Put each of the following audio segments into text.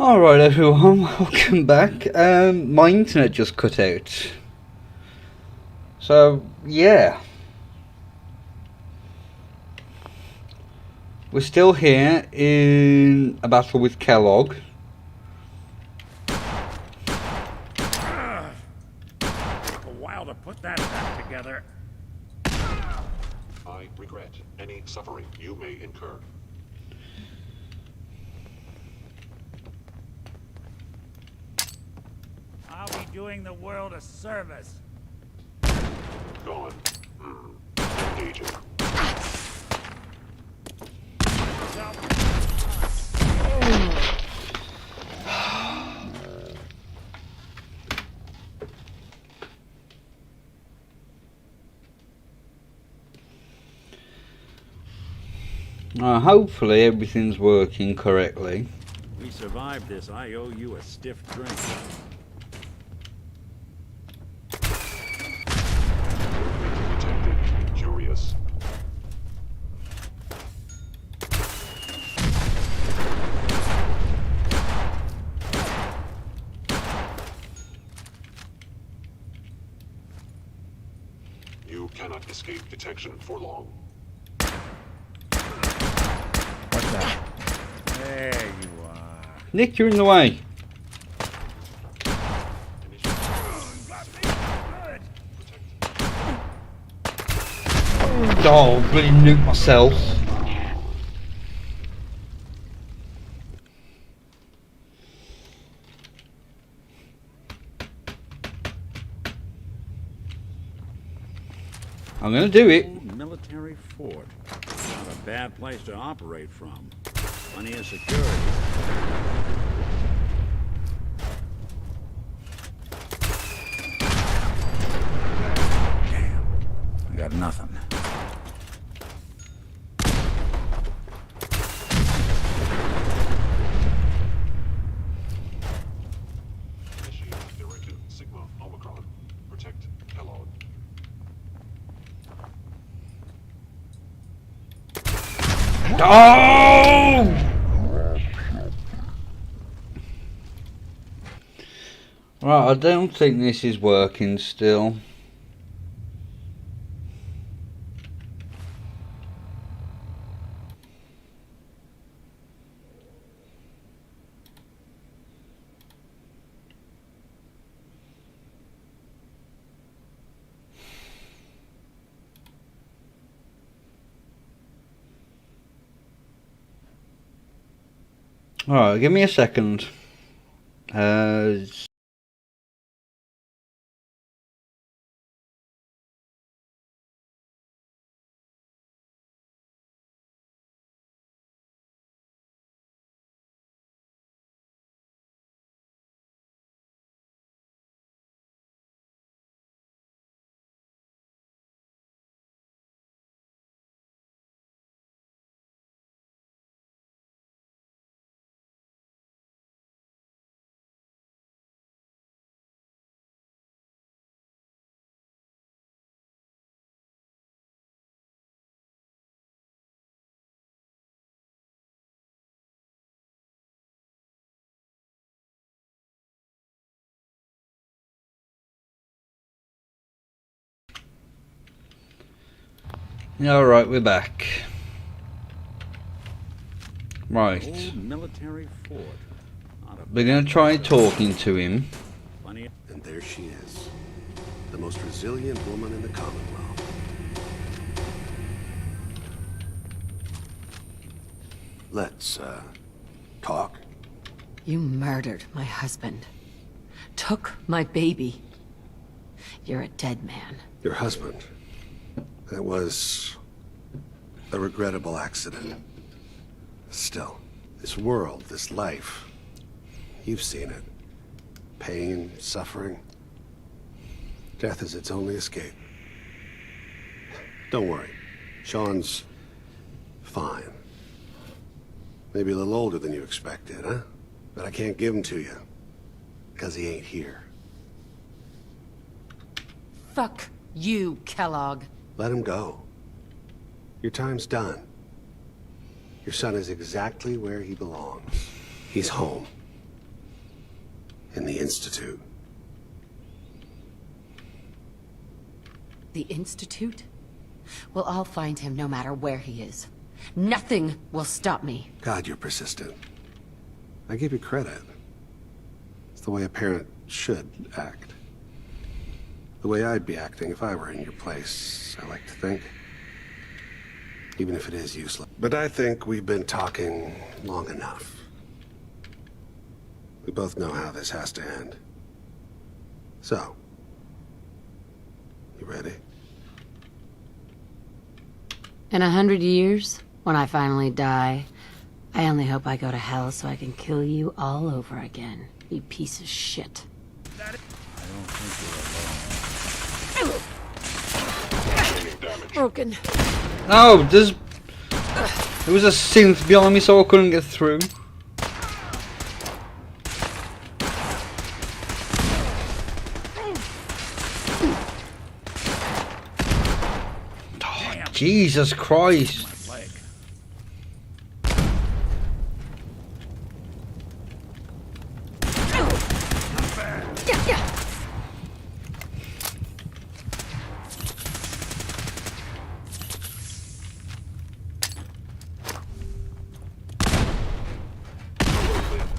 Alright everyone, welcome back. My internet just cut out. So, yeah. We're still here in a battle with Kellogg. Took a while to put that back together. I regret any suffering you may incur. I'll be doing the world a service. Gone. Engaging. Hopefully everything's working correctly. We survived this. I owe you a stiff drink. Detected. Curious. You cannot escape detection for long. What's that? There you are. Nick, you're in the way. Oh, bloody nuke myself. I'm gonna do it. Old military fort. Not a bad place to operate from. Plenty of security. Damn. I got nothing. Initiate directive Sigma Omicron. Protect Kellogg. Oh! Right, I don't think this is working still. Alright, give me a second. Alright, we're back. Right. Old military fort. Not a We're gonna try talking to him. plenty of... And there she is, the most resilient woman in the Commonwealth. Let's, talk. You murdered my husband. Took my baby. You're a dead man. Your husband. That was a regrettable accident. Still, this world, this life, you've seen it. Pain, suffering. Death is its only escape. Don't worry. Sean's fine. Maybe a little older than you expected, huh? But I can't give him to you, because he ain't here. Fuck you, Kellogg. Let him go. Your time's done. Your son is exactly where he belongs. He's home. in the Institute. The Institute? Well, I'll find him no matter where he is. Nothing will stop me. God, you're persistent. I give you credit. It's the way a parent should act. The way I'd be acting if I were in your place, I like to think. Even if it is useless. But I think we've been talking long enough. We both know how this has to end. So, you ready? In 100 years, when I finally die, I only hope I go to hell so I can kill you all over again, you piece of shit. I don't think Broken. Oh, there was a synth behind me, so I couldn't get through. Oh, Jesus Christ. my leg.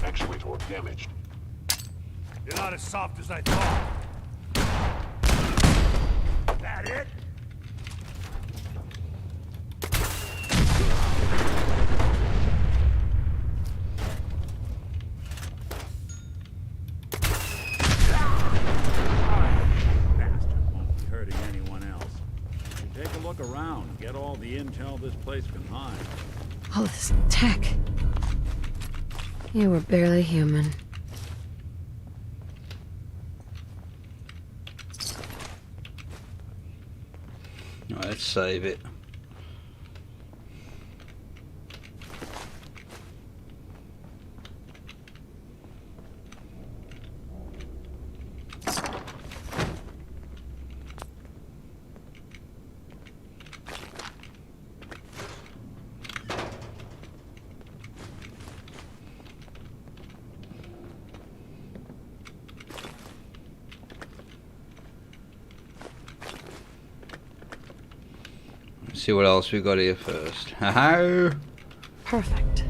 Actuator damaged. You're not as soft as I thought. That it? Bastard won't be hurting anyone else. Take a look around. Get all the intel this place can hide. All this tech. You were barely human. Right, let's save it. See what else we got here first. Haha. Perfect.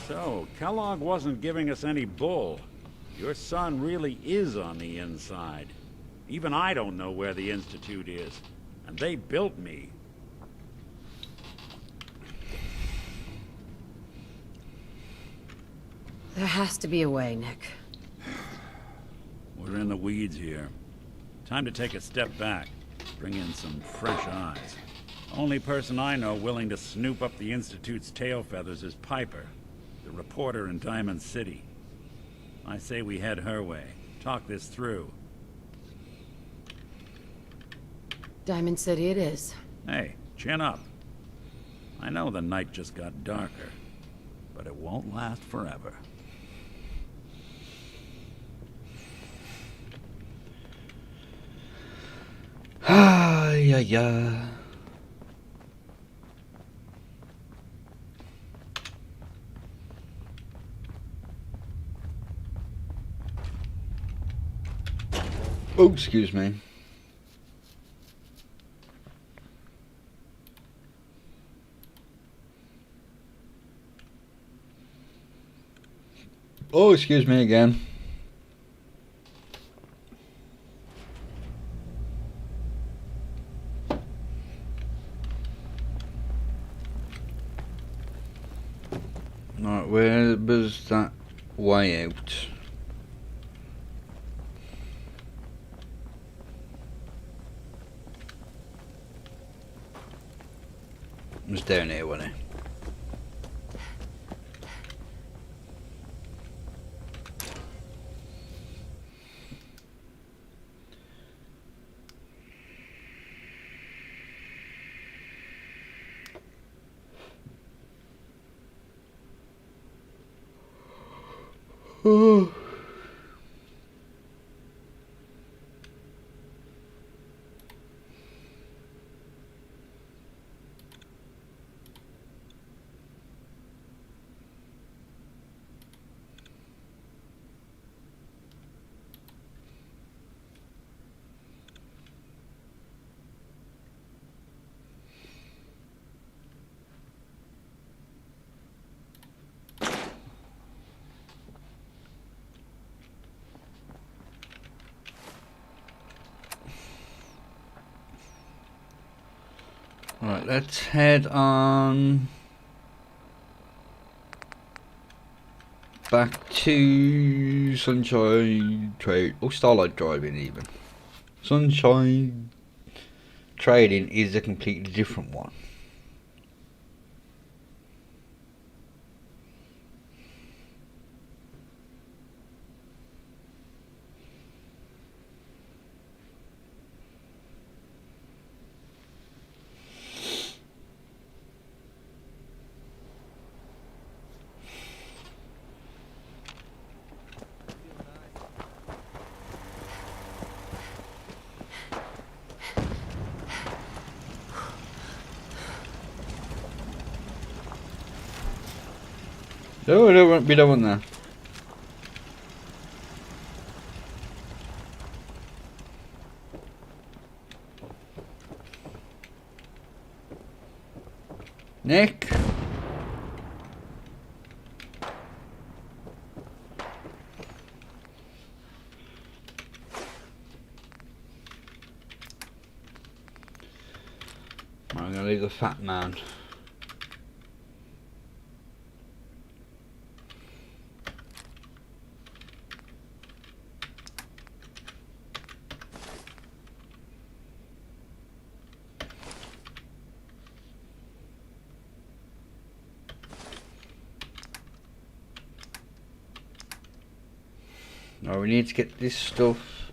So, Kellogg wasn't giving us any bull. Your son really is on the inside. Even I don't know where the Institute is. And they built me. There has to be a way, Nick. We're in the weeds here. Time to take a step back. Bring in some fresh eyes. Only person I know willing to snoop up the Institute's tail feathers is Piper, the reporter in Diamond City. I say we head her way. Talk this through. Diamond City it is. Hey, chin up. I know the night just got darker, but it won't last forever. Ah, yeah. Oh, excuse me. Oh, excuse me again. Alright, where was that way out? was down here, wasn't it? Right, let's head on back to Sunshine Trade, or Starlight Driving even. Sunshine Trading is a completely different one. No, we don't want that. Nick. I'm gonna leave the fat man. No, we need to get this stuff.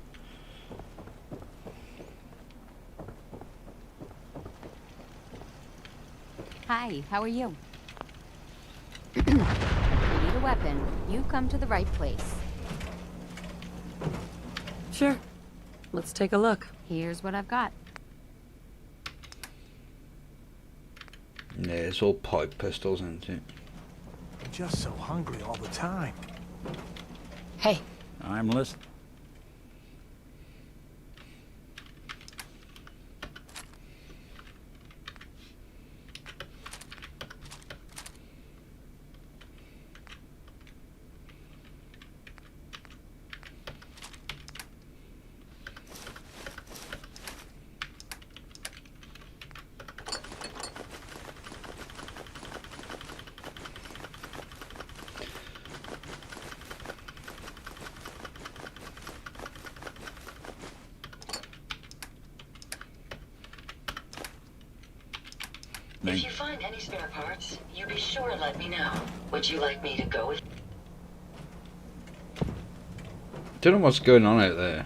Hi, how are you? If you need a weapon, you come to the right place. Sure. Let's take a look. Here's what I've got. Yeah, it's all pipe pistols, isn't it? I'm just so hungry all the time. Hey, I'm listening. If you find any spare parts, you be sure to let me know. Would you like me to go with... Don't know what's going on out there.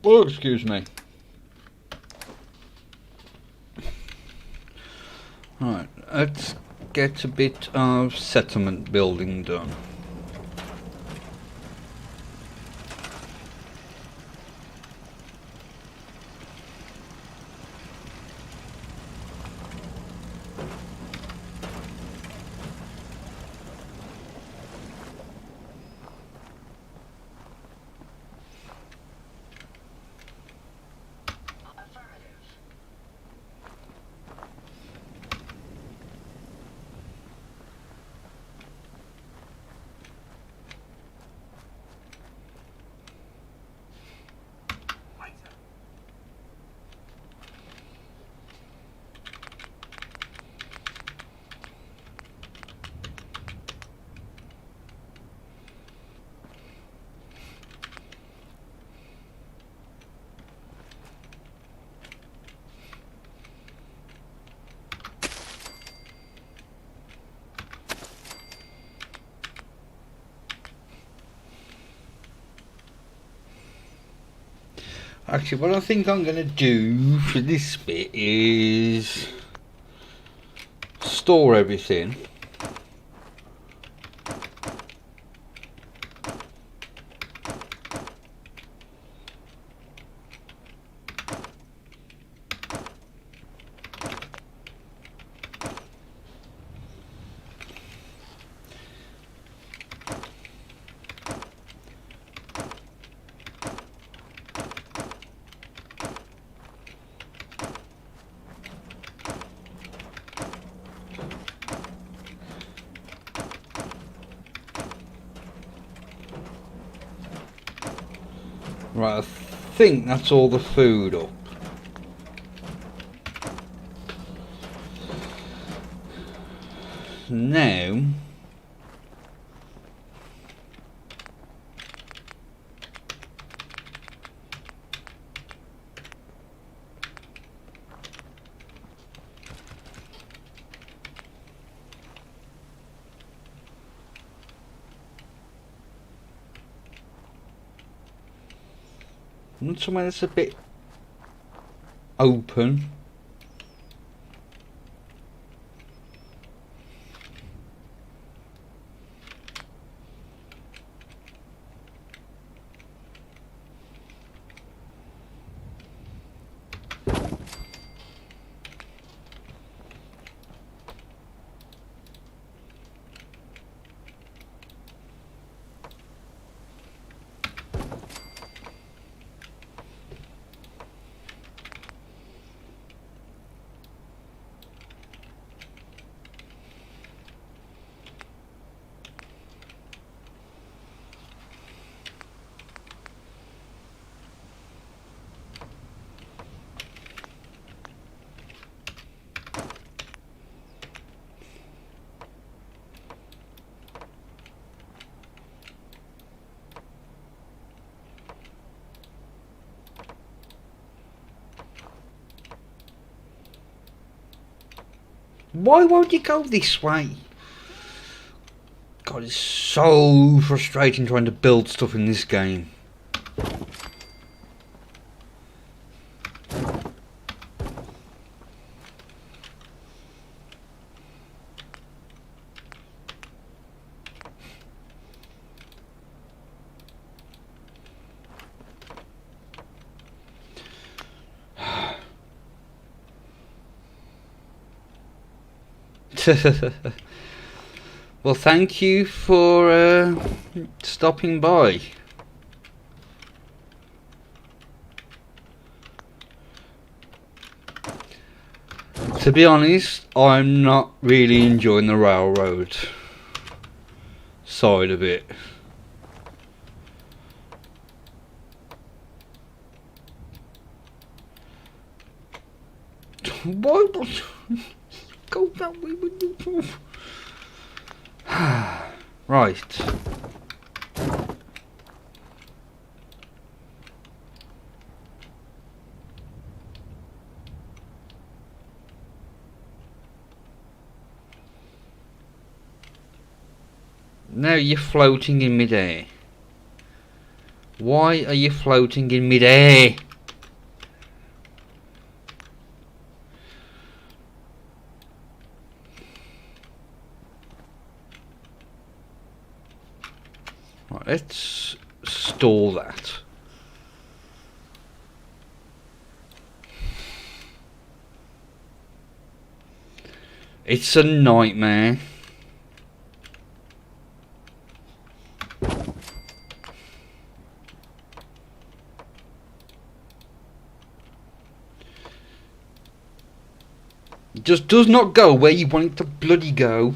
Oh, excuse me. Right, let's get a bit of settlement building done. Actually, what I think I'm going to do for this bit is store everything. Right, I think that's all the food up. Now, not somewhere that's a bit open. Why won't you go this way? God, it's so frustrating trying to build stuff in this game. Well, thank you for stopping by. To be honest, I'm not really enjoying the railroad side of it. Why would go that way with you? Right. Now you're floating in midair. Why are you floating in midair? Right, let's store that. It's a nightmare. It just does not go where you want it to bloody go.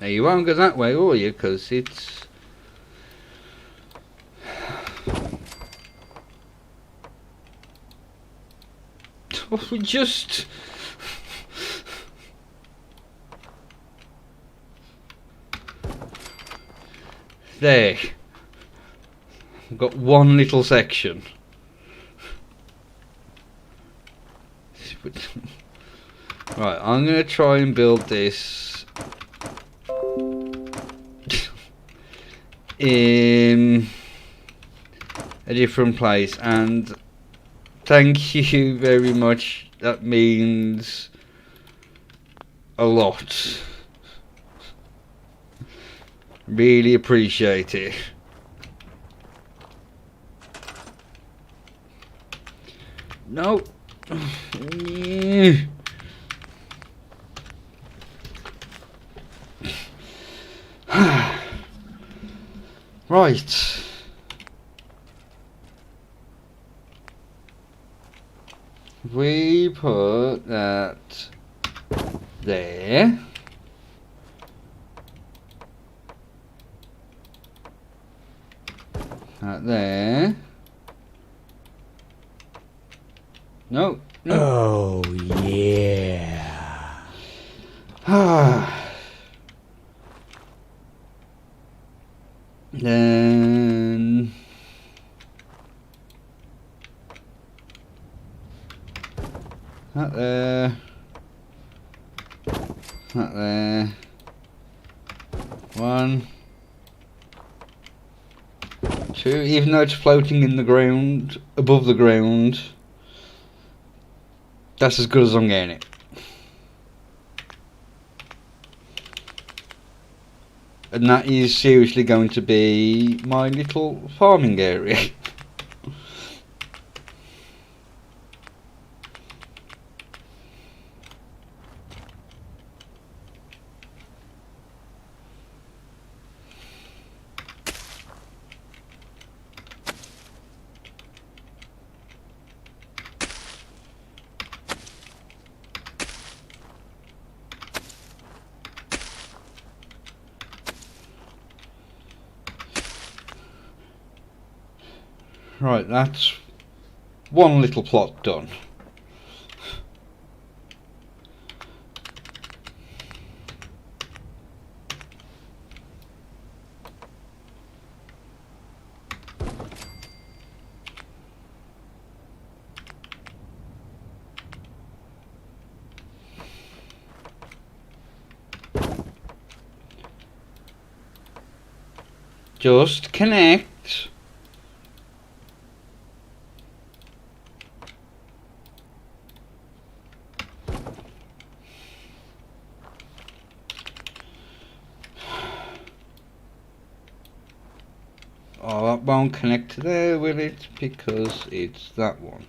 Now you won't go that way, will you? Because it's... just... there. I've got one little section. Right, I'm going to try and build this in a different place, and thank you very much. That means a lot. Really appreciate it. No. Right. We put that there. That there. No, no. Oh, yeah. Then that there. That there. 1, 2. Even though it's floating in the ground, above the ground, that's as good as I'm getting it. And that is seriously going to be my little farming area. Right, that's one little plot done. Just connect. Oh, that won't connect to there, will it? Because it's that one.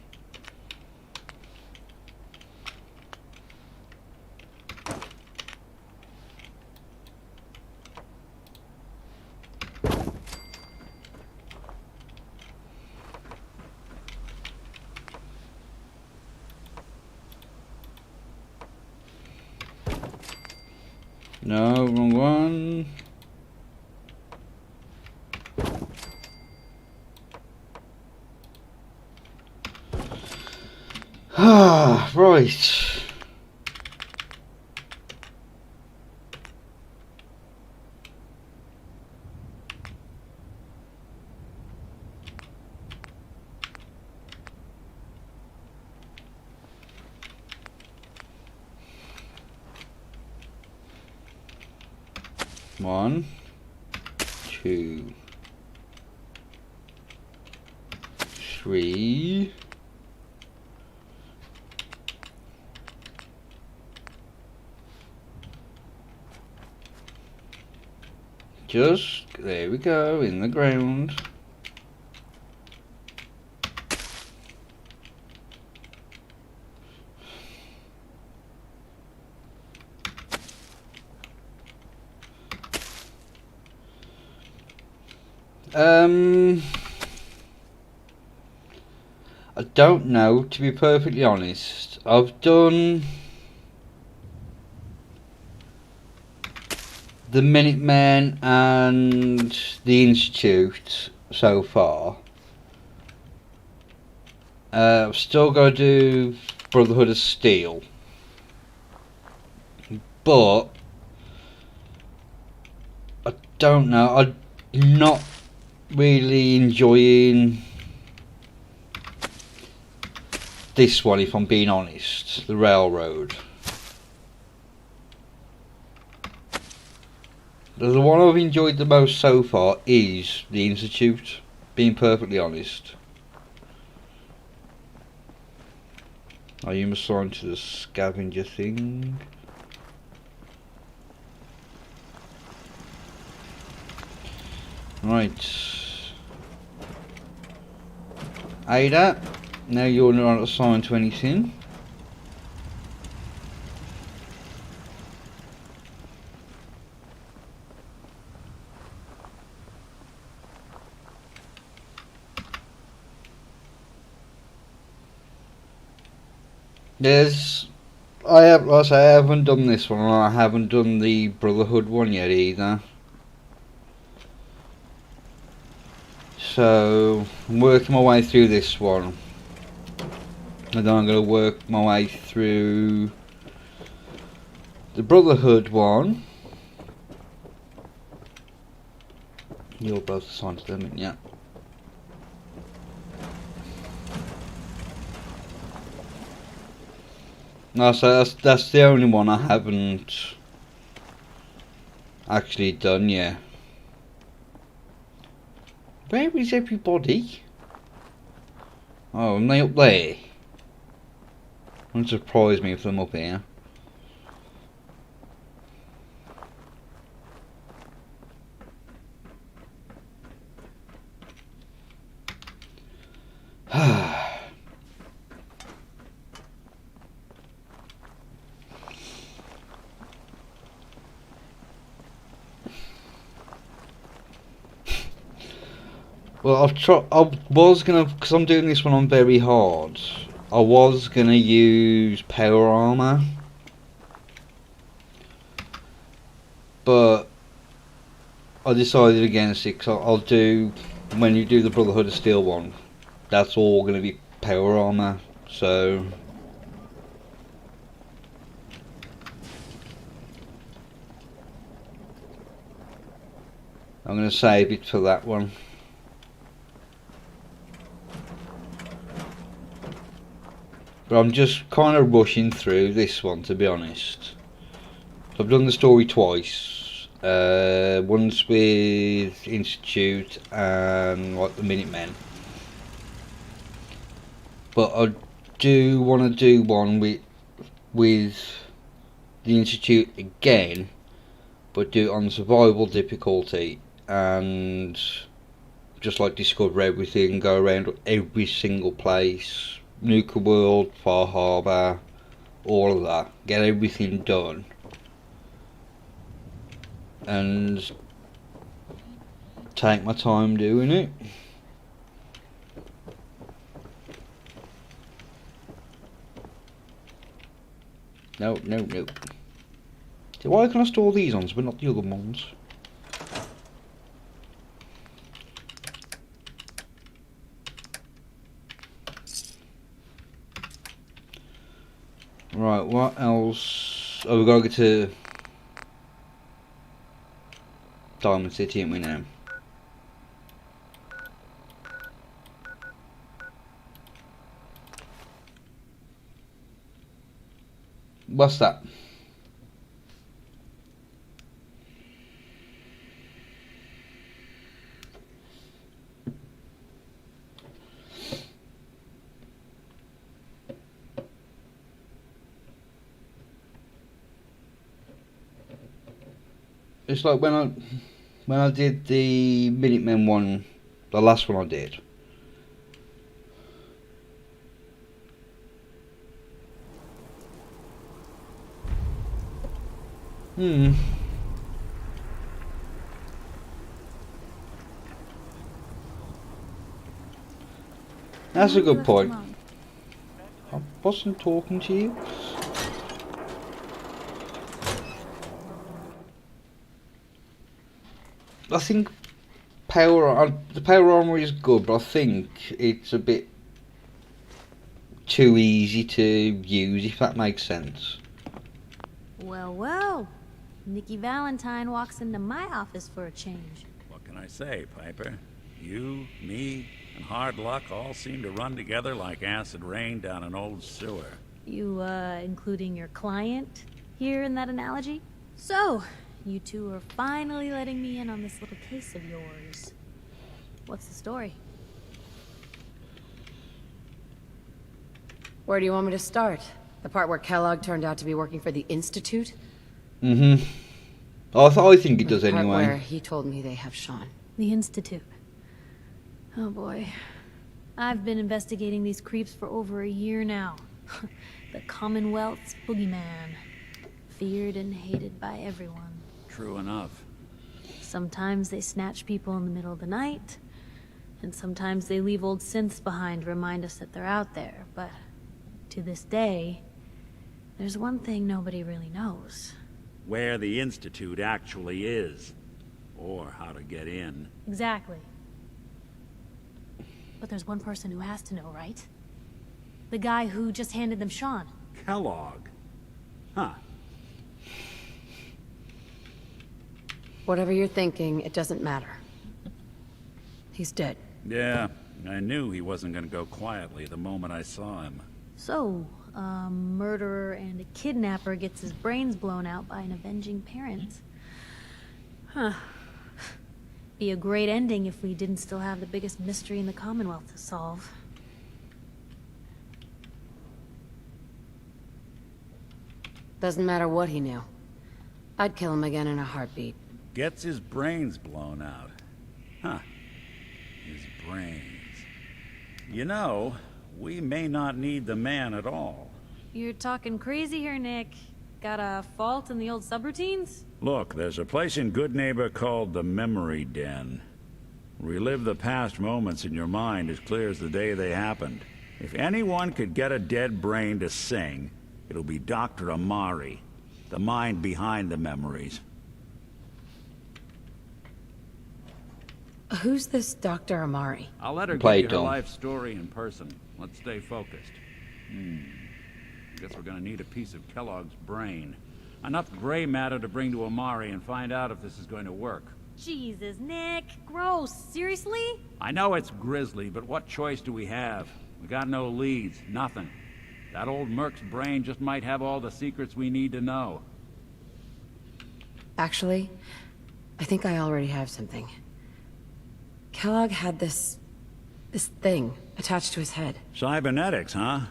No, wrong one. Ah, right. One, 2, 3. Just, there we go, in the ground. I don't know, to be perfectly honest. I've done the Minutemen and the Institute so far. I've still got to do Brotherhood of Steel, but I don't know. I'm not really enjoying this one, if I'm being honest. The Railroad. The one I've enjoyed the most so far is the Institute, being perfectly honest. Are you assigned to the scavenger thing? Right. Ada, now you're not assigned to anything. Like I say, I haven't done this one, and I haven't done the Brotherhood one yet either. So, I'm working my way through this one. And then I'm going to work my way through the Brotherhood one. You're both assigned to them, yeah. No, so that's the only one I haven't actually done yet. Where is everybody? Oh, are they up there? Wouldn't surprise me if they're up here. Well, I was gonna, because I'm doing this one on very hard. I was gonna use power armor, but I decided against it. Cause I'll do, when you do the Brotherhood of Steel one, that's all gonna be power armor. So I'm gonna save it for that one. But I'm just kind of rushing through this one, to be honest. So I've done the story twice. Once with Institute and like the Minutemen. But I do want to do one with the Institute again, but do it on survival difficulty and just like discover everything, go around every single place. Nuka World, Far Harbour, all of that. Get everything done. And take my time doing it. No. So why can I store these ones but not the other ones? Right, what else? Oh, we've got to get to Diamond City, ain't we now? What's that? It's like when I did the Minutemen one, the last one I did. That's a good point. I wasn't talking to you. I think the power armor is good, but I think it's a bit too easy to use, if that makes sense. Well, well. Nikki Valentine walks into my office for a change. What can I say, Piper? You, me, and hard luck all seem to run together like acid rain down an old sewer. You, including your client here in that analogy? So, you two are finally letting me in on this little case of yours. What's the story? Where do you want me to start? The part where Kellogg turned out to be working for the Institute? I think it does The part anyway. where he told me they have Sean. The Institute. Oh boy. I've been investigating these creeps for over a year now. The Commonwealth's boogeyman. Feared and hated by everyone. True enough. Sometimes they snatch people in the middle of the night, and sometimes they leave old synths behind to remind us that they're out there, but to this day, there's one thing nobody really knows. Where the Institute actually is. Or how to get in. Exactly. But there's one person who has to know, right? The guy who just handed them Sean. Kellogg. Huh. Whatever you're thinking, it doesn't matter. He's dead. Yeah, I knew he wasn't gonna go quietly the moment I saw him. So, a murderer and a kidnapper gets his brains blown out by an avenging parent. Huh. Be a great ending if we didn't still have the biggest mystery in the Commonwealth to solve. Doesn't matter what he knew. I'd kill him again in a heartbeat. Gets his brains blown out. Huh. His brains. You know, we may not need the man at all. You're talking crazy here, Nick. Got a fault in the old subroutines? Look, there's a place in Good Neighbor called the Memory Den. Relive the past moments in your mind as clear as the day they happened. If anyone could get a dead brain to sing, it'll be Dr. Amari, the mind behind the memories. Who's this Dr. Amari? I'll let her Play give you her Tom. life story in person. Let's stay focused. Guess we're gonna need a piece of Kellogg's brain. Enough gray matter to bring to Amari and find out if this is going to work. Jesus, Nick. Gross. Seriously? I know it's grisly, but what choice do we have? We got no leads, nothing. That old Merc's brain just might have all the secrets we need to know. Actually, I think I already have something. Kellogg had this thing attached to his head. Cybernetics, huh?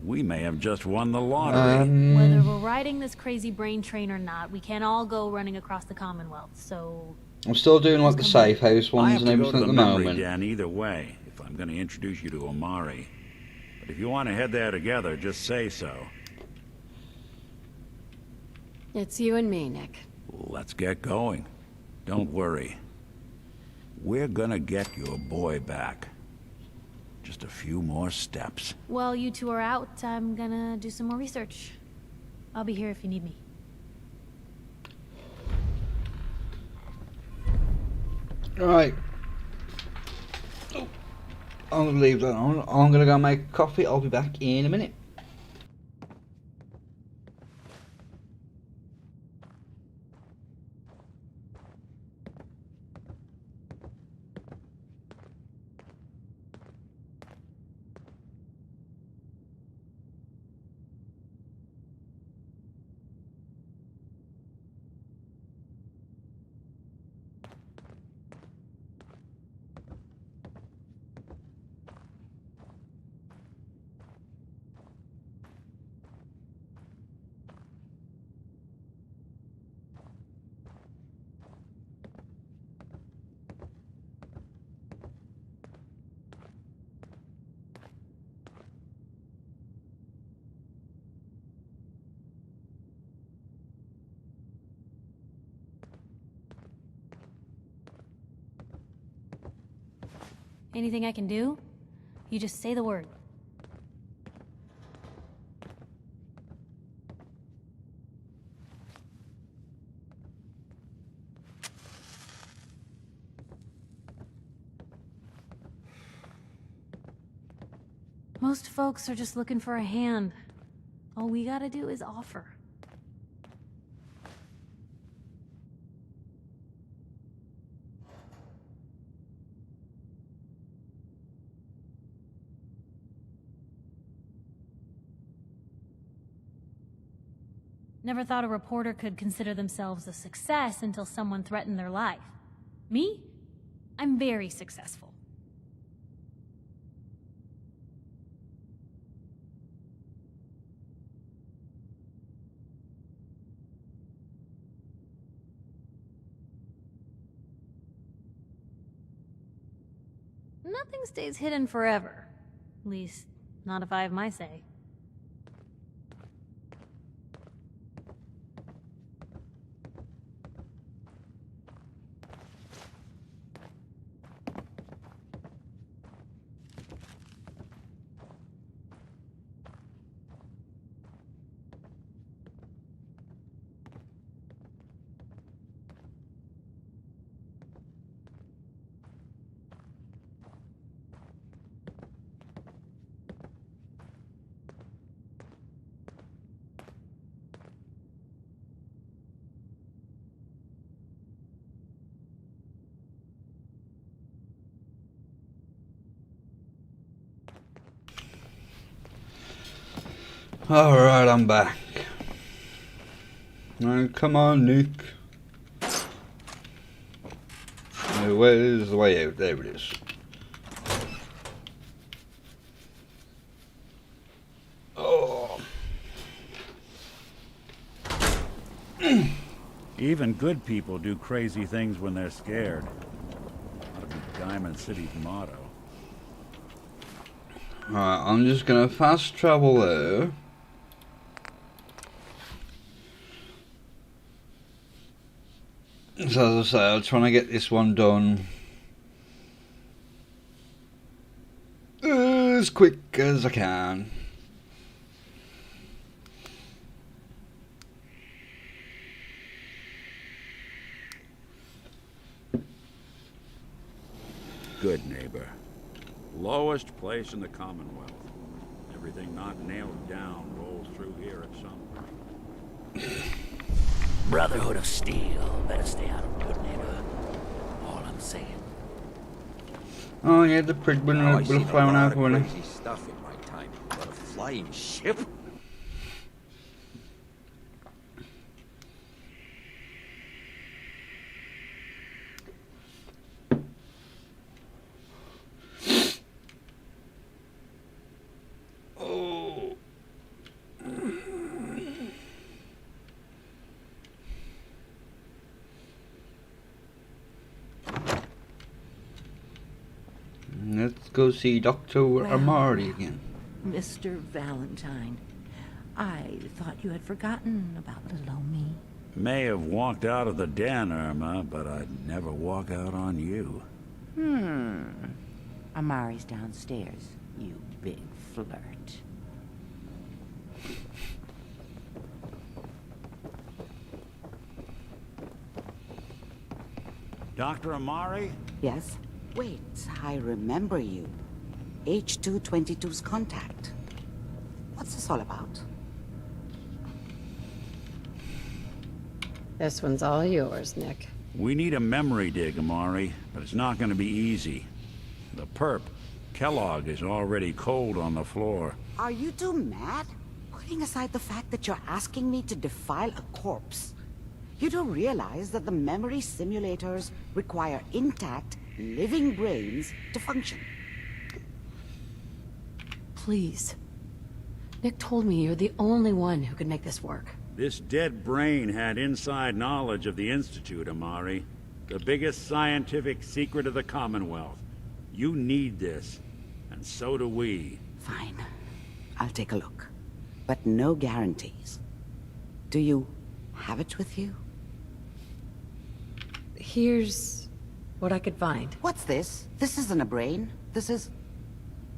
We may have just won the lottery. Whether we're riding this crazy brain train or not, we can't all go running across the Commonwealth, so... I'm still doing like the safe house I ones have and to go to everything the at the memory moment. den either way, if I'm gonna introduce you to Amari. But if you want to head there together, just say so. It's you and me, Nick. Let's get going. Don't worry. We're gonna get your boy back. Just a few more steps. While you two are out, I'm gonna do some more research. I'll be here if you need me. Right. I'm gonna leave that on. I'm gonna go make coffee. I'll be back in a minute. Anything I can do? You just say the word. Most folks are just looking for a hand. All we gotta do is offer. Never thought a reporter could consider themselves a success until someone threatened their life. Me? I'm very successful. Nothing stays hidden forever. At least, not if I have my say. Alright, I'm back. Now, come on, Nick. Now, where's the way out? There it is. Oh. Even good people do crazy things when they're scared. Ought to be Diamond City's motto. Alright, I'm just gonna fast travel there. So as I say, I'm trying to get this one done as quick as I can. Good neighbor. Lowest place in the Commonwealth. Everything not nailed down rolls through here at some point. Brotherhood of Steel. Better stay out of good neighbor. All I'm saying. Oh yeah, the prig will have flown over, won't crazy stuff in my time, but a flying ship? Oh. Let's go see Dr. Amari again. Mr. Valentine, I thought you had forgotten about little old me. May have walked out of the den, Irma, but I'd never walk out on you. Amari's downstairs, you big flirt. Dr. Amari? Yes? Wait, I remember you. H222's contact. What's this all about? This one's all yours, Nick. We need a memory dig, Amari, but it's not going to be easy. The perp, Kellogg, is already cold on the floor. Are you two mad? Putting aside the fact that you're asking me to defile a corpse, you do realize that the memory simulators require intact, living brains to function. Please. Nick told me you're the only one who can make this work. This dead brain had inside knowledge of the Institute, Amari. The biggest scientific secret of the Commonwealth. You need this, and so do we. Fine. I'll take a look. But no guarantees. Do you have it with you? Here's what I could find. What's this? This isn't a brain. This is...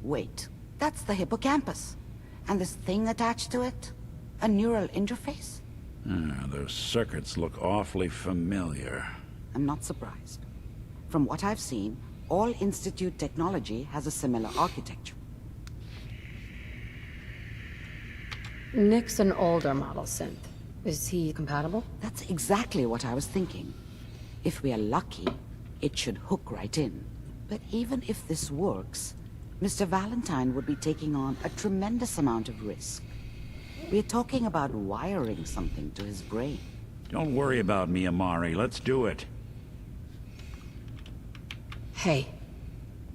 Wait. That's the hippocampus. And this thing attached to it? A neural interface? Those circuits look awfully familiar. I'm not surprised. From what I've seen, all Institute technology has a similar architecture. Nick's an older model synth. Is he compatible? That's exactly what I was thinking. If we are lucky, it should hook right in. But even if this works, Mr. Valentine would be taking on a tremendous amount of risk. We're talking about wiring something to his brain. Don't worry about me, Amari. Let's do it. Hey,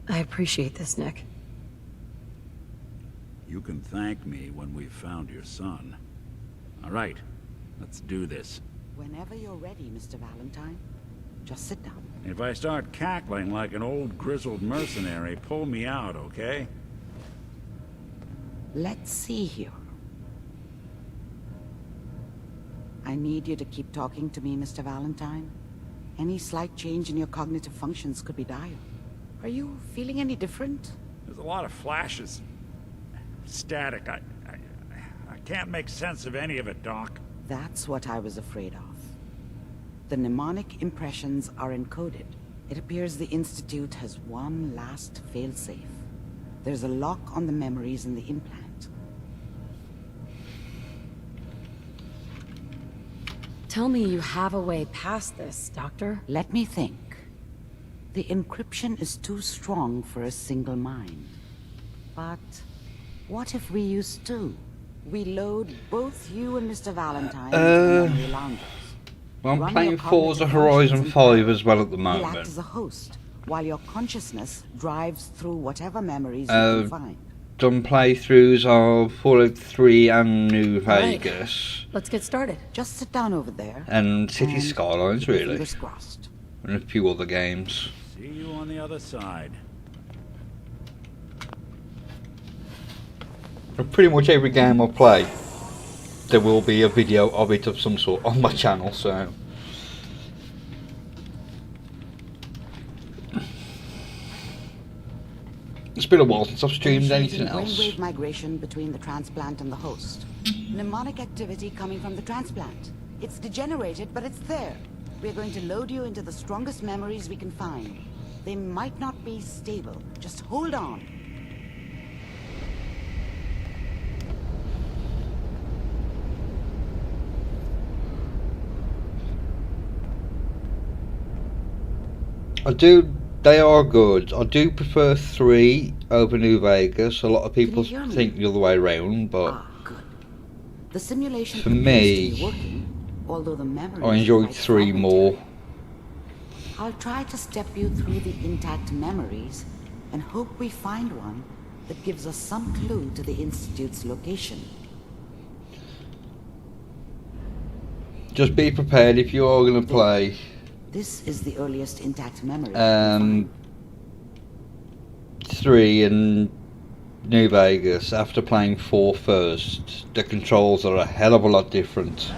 I appreciate this, Nick. You can thank me when we've found your son. All right, let's do this. Whenever you're ready, Mr. Valentine, just sit down. If I start cackling like an old grizzled mercenary, pull me out, okay? Let's see here. I need you to keep talking to me, Mr. Valentine. Any slight change in your cognitive functions could be dire. Are you feeling any different? There's a lot of flashes. Static. I can't make sense of any of it, Doc. That's what I was afraid of. The mnemonic impressions are encoded. It appears the Institute has one last failsafe. There's a lock on the memories in the implant. Tell me you have a way past this, Doctor. Let me think. The encryption is too strong for a single mind. But what if we use two? We load both you and Mr. Valentine into the memory loungers. Well, I'm Run playing your Forza cognitive Horizon functions 5 as well at the You'll act moment. as a host, while your consciousness drives through whatever memories you can find. Done playthroughs of Fallout 3 and New Right. Vegas. Let's get started. Just sit down over there. And City Skylines, keep your really. fingers crossed. And a few other games. See you on the other side. And pretty much every game I play, there will be a video of it of some sort on my channel, so... It's been a while since I've streamed anything else. Brainwave migration between the transplant and the host. Mnemonic activity coming from the transplant. It's degenerated, but it's there. We're going to load you into the strongest memories we can find. They might not be stable. Just hold on. They are good. I do prefer 3 over New Vegas. A lot of people Can you hear me? think the other way around, but Ah, good. The simulation For appears me, to be working, although the memories I are enjoyed quite 3 more. fragmentary. I'll try to step you through the intact memories and hope we find one that gives us some clue to the Institute's location. Just be prepared if you are going to play This is the earliest intact memory. we can 3 in New Vegas. After playing 4 first, the controls are a hell of a lot different.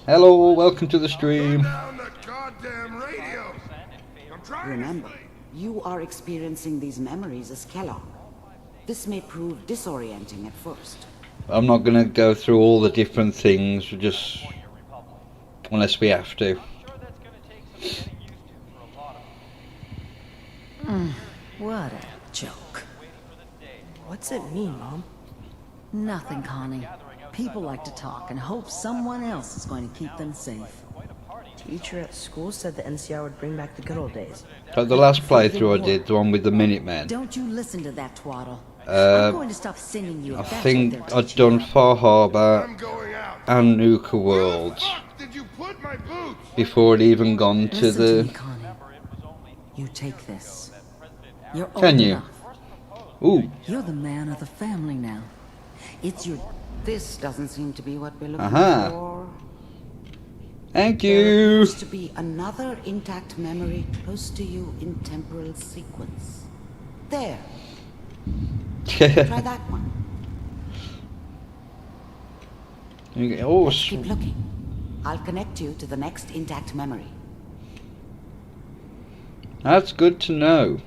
Hello, welcome to the stream. find. Remember, you are experiencing these memories as Kellogg. This may prove disorienting at first. I'm not going to go through all the different things, just unless we have to. What a joke. What's it mean, Mom? Nothing, Connie. People like to talk and hope someone else is going to keep them safe. Teacher at school said the NCR would bring back the good old days. Like the last playthrough I did, the one with the Minutemen, Don't you listen to that twaddle. I'm going to stop sending you. I if that's think what they're I'd teaching done Far Harbour and Nuka Worlds before I'd even gone to Listen to me, the... Connie. You take this. You're old Can you? enough. Ooh, You're the man of the family now. It's your... This doesn't seem to be what we're looking Aha. for. thank There you. appears to be another intact memory close to you in temporal sequence. There. Try that one. Oh, Keep looking. I'll connect you to the next intact memory. that's good to know.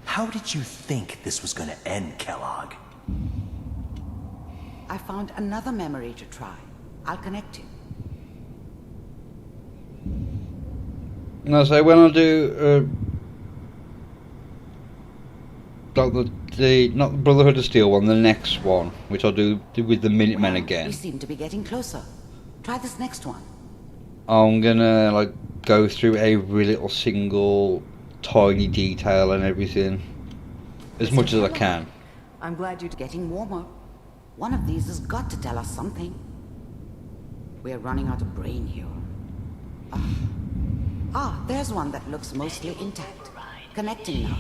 How did you think this was gonna end, Kellogg? I found another memory to try. I'll connect you. And I say when I do Not the Brotherhood of Steel one, the next one, which I'll do with the Minutemen You again. seem to be getting closer. Try this next one. I'm gonna like go through every little single tiny detail and everything as much as I can. I'm glad you're getting warmer. One of these has got to tell us something. We're running out of brain here. There's one that looks mostly intact. Connecting now.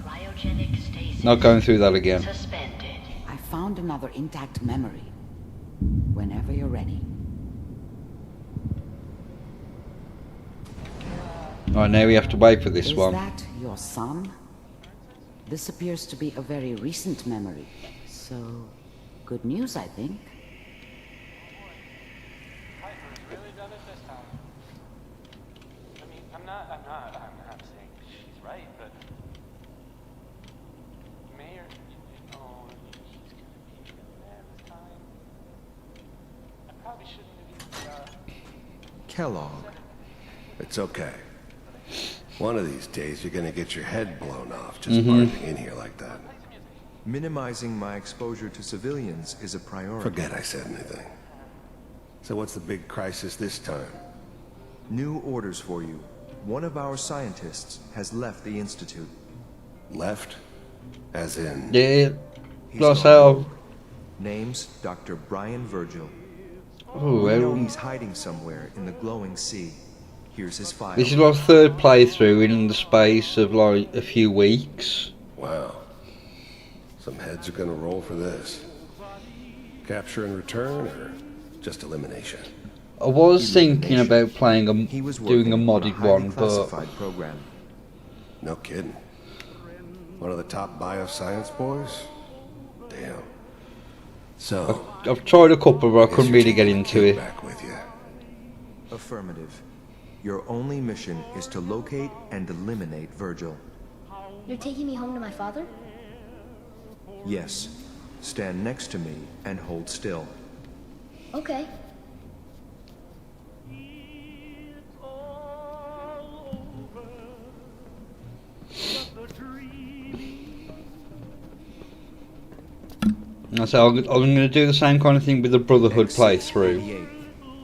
Cryogenic stasis. Not going through that again. Suspended. I found another intact memory. Whenever you're ready. Right, now we have to wait for this Is one. that your son? This appears to be a very recent memory. So, good news, I think. Piper's really done it this time. I mean, I'm not saying she's right, but Mayor, he's gonna be there this time. I probably shouldn't have even, Kellogg. It's okay. One of these days you're gonna get your head blown off just barging in here like that. Minimizing my exposure to civilians is a priority. Forget I said anything. So what's the big crisis this time? New orders for you. One of our scientists has left the Institute. Left? As in... Yeah, He's lost gone. out. Name's Dr. Brian Virgil. Oh, We know well, he's hiding somewhere in the glowing sea. Here's his file. this is my third playthrough in the space of like a few weeks. Wow. Some heads are gonna roll for this. Capture and return, or just elimination? I was thinking about playing doing a modded highly one, but classified program. No kidding. One of the top bioscience boys? Damn. So, I've tried a couple, but I couldn't guess really you're get taking into the kid it. back with you. Affirmative. Your only mission is to locate and eliminate Virgil. You're taking me home to my father? Yes. Stand next to me and hold still. Okay. So I'm going to do the same kind of thing with the Brotherhood playthrough. 88.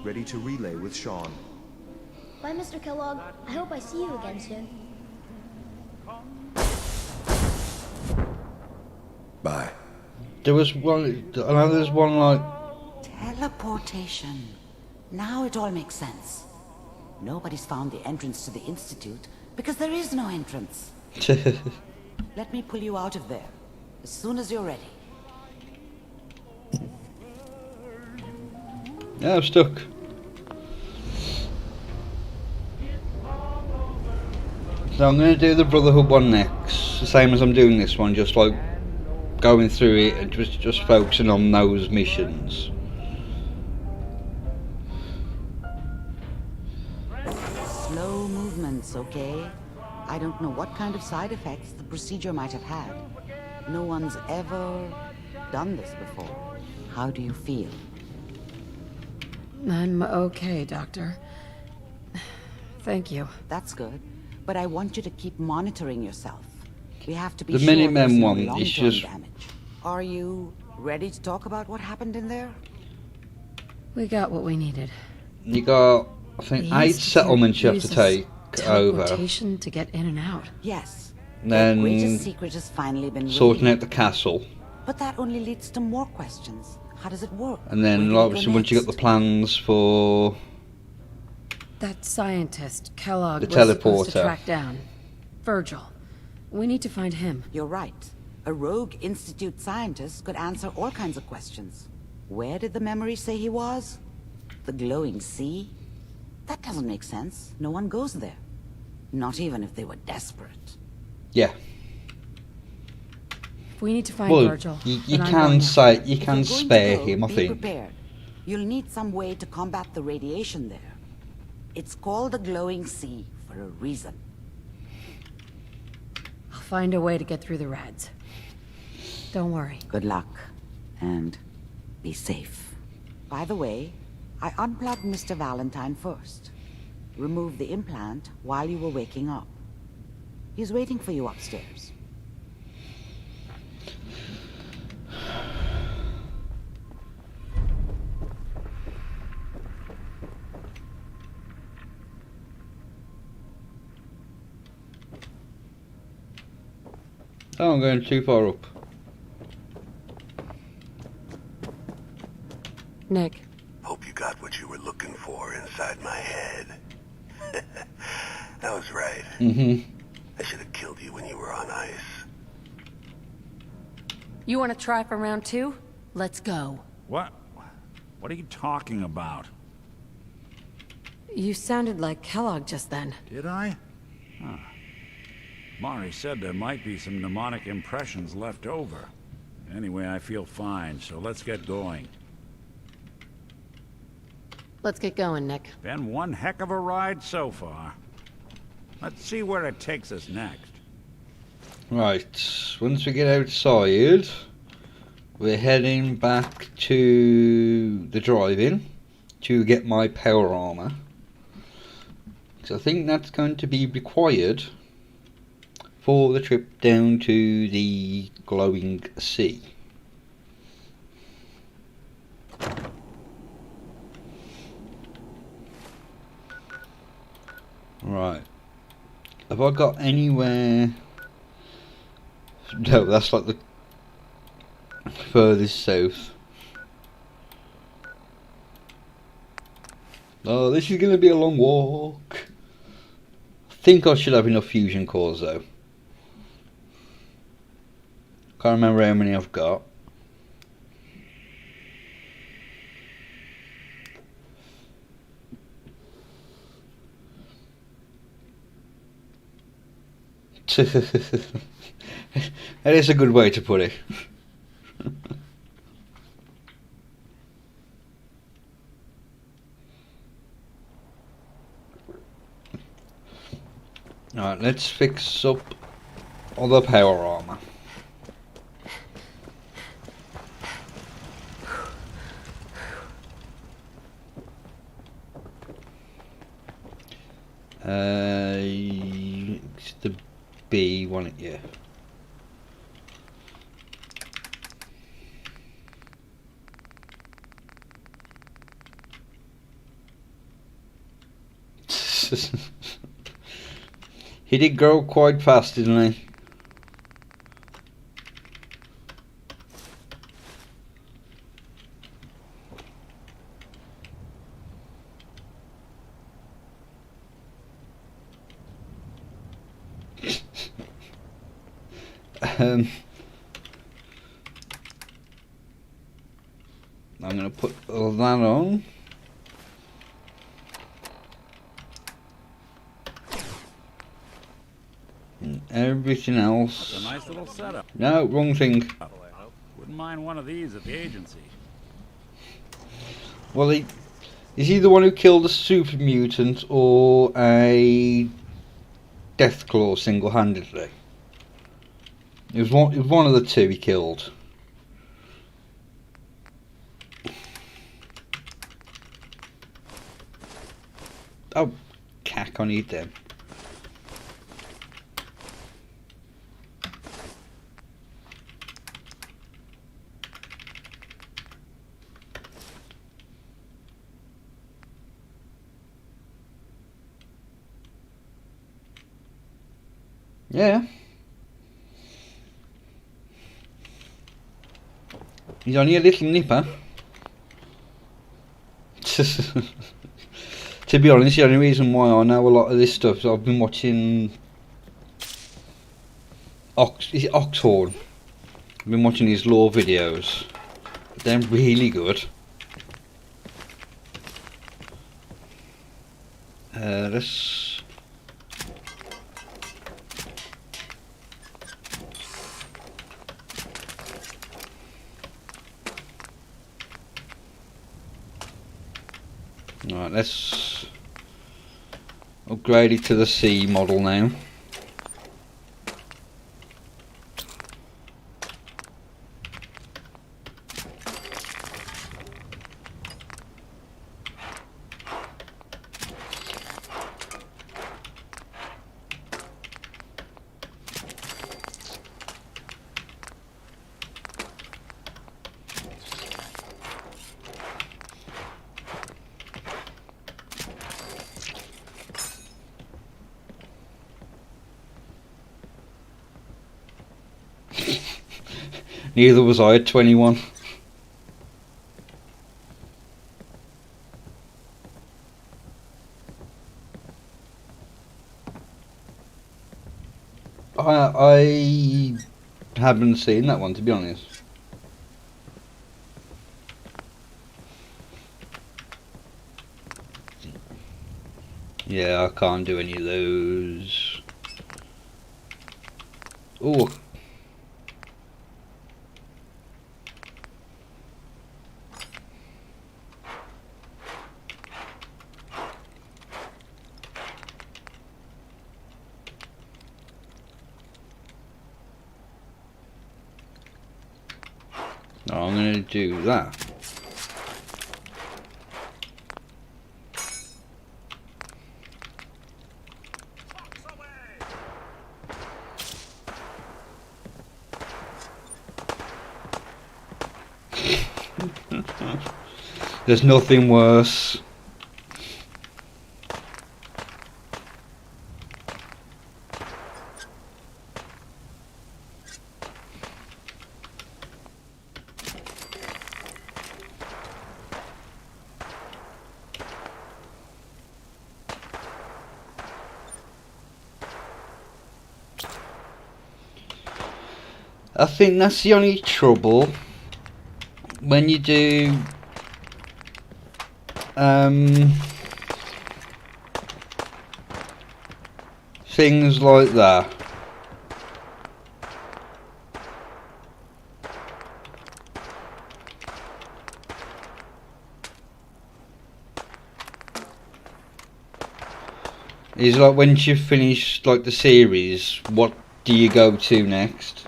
Ready to relay with Sean. Bye, Mr. Kellogg. I hope I see you again soon. Bye. There was one, I know there's one like... Teleportation. Now it all makes sense. Nobody's found the entrance to the Institute because there is no entrance. Let me pull you out of there as soon as you're ready. Yeah, I'm stuck. So I'm going to do the Brotherhood one next, the same as I'm doing this one, just like going through it and just focusing on those missions. Slow movements, okay? I don't know what kind of side effects the procedure might have had. No one's ever done this before. How do you feel? I'm okay, Doctor. Thank you. That's good. But I want you to keep monitoring yourself. We have to be The sure Minutemen there's no one is long-term just... damage. Are you ready to talk about what happened in there? We got what we needed. You got, I think, The 8 Institute settlements you have to uses take over. teleportation to get in and out. Yes. Then The greatest secret has finally been sorting revealed. out the castle. But that only leads to more questions. How does it work? And then Where do we obviously go once you got next? the plans for That scientist, Kellogg, the was supposed to teleporter. track down. Virgil. We need to find him. You're right. A rogue Institute scientist could answer all kinds of questions. Where did the memory say he was? The glowing sea? That doesn't make sense. No one goes there. Not even if they were desperate. Yeah. If we need to find Well, Virgil, you then I'm can going say after him. you If can you're going to spare go, him, I be think. prepared. You'll need some way to combat the radiation there. It's called the glowing sea for a reason. I'll find a way to get through the rads. Don't worry. Good luck. And be safe. By the way, I unplugged Mr. Valentine first. Removed the implant while you were waking up. He's waiting for you upstairs. Oh, I'm going too far up. Nick. Hope you got what you were looking for inside my head. I was right. Mm-hmm. I should have killed you when you were on ice. You want to try for round 2? Let's go. What? What are you talking about? You sounded like Kellogg just then. Did I? Huh. Mari said there might be some mnemonic impressions left over. Anyway, I feel fine, so let's get going. Let's get going, Nick. Been one heck of a ride so far. Let's see where it takes us next. Right, once we get outside, we're heading back to the drive-in to get my power armor. Because I think that's going to be required for the trip down to the glowing sea. Right. Have I got anywhere? No, that's like the furthest south. Oh, this is going to be a long walk. I think I should have enough fusion cores though. Can't remember how many I've got. That is a good way to put it. Alright, let's fix up all the power armor. It's the B one, yeah. He did grow quite fast, didn't he? I'm going to put all that on. And everything else. That's a nice little setup. No, wrong thing. Wouldn't mind one of these at the agency. Well, is he the one who killed a super mutant or a Deathclaw single-handedly? It was one of the two he killed. Oh, cack, I need them. Yeah. He's only a little nipper. To be honest, the only reason why I know a lot of this stuff is I've been watching is it Oxhorn? I've been watching his lore videos. They're really good. Let's Alright, let's upgrade it to the C model now. Neither was I at 21. I haven't seen that one, to be honest. Yeah, I can't do any of those. Oh. No, I'm going to do that. There's nothing worse. I think that's the only trouble when you do things like that. Is like when you finish like the series, what do you go to next?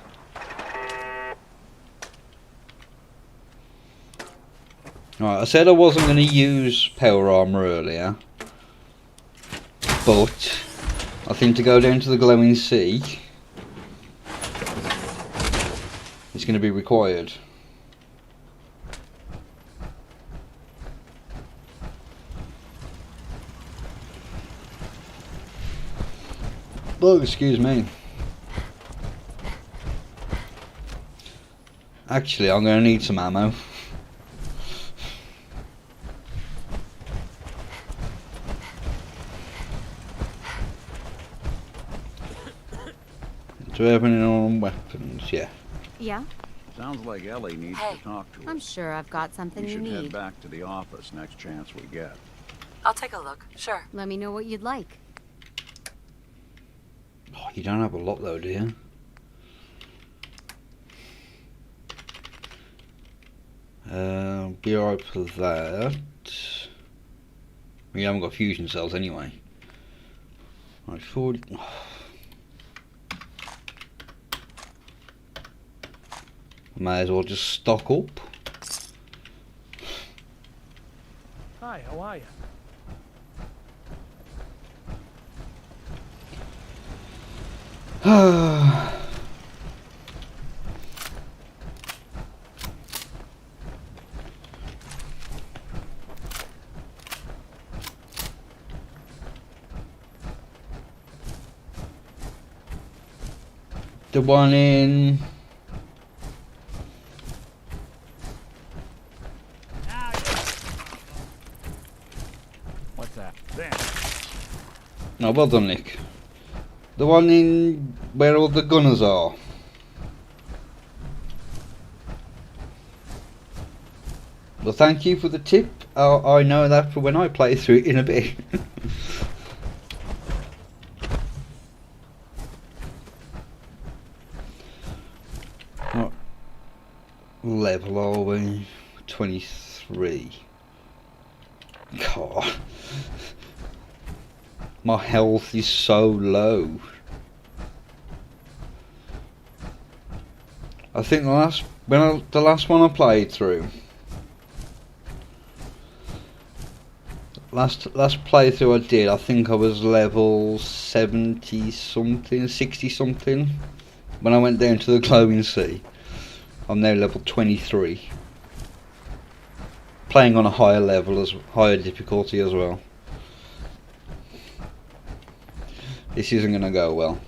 Right, I said I wasn't going to use power armor earlier, but I think to go down to the glowing sea, it's going to be required. Oh, excuse me. Actually, I'm going to need some ammo. Do we have any on weapons? Yeah. Yeah? Sounds like Ellie needs to talk to us. I'm sure I've got something We you should need. head back to the office next chance we get. I'll take a look. Sure. Let me know what you'd like. Oh, you don't have a lot though, do you? Be alright for that. We haven't got fusion cells anyway. Right, 40. May as well just stock up. Hi, how are you? The one in What's that? There. no, well done, Nick. The one in where all the gunners are. Well, thank you for the tip. I know that for when I play through it in a bit. What level are we? 23. God. My health is so low. I think the last one I played through, last playthrough I did, I think I was level 70 something, 60 something. When I went down to the glowing sea, I'm now level 23. Playing on a higher level, higher difficulty as well. This isn't going to go well.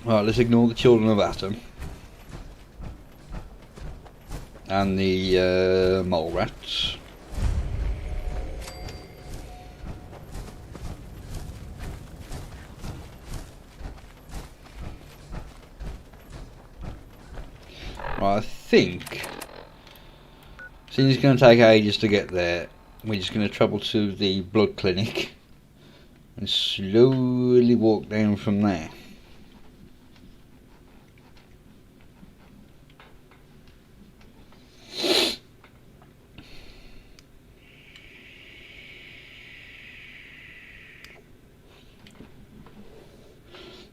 Right, let's ignore the children of Atom. And the mole rats. Right, I think, since it's going to take ages to get there, we're just going to travel to the blood clinic and slowly walk down from there.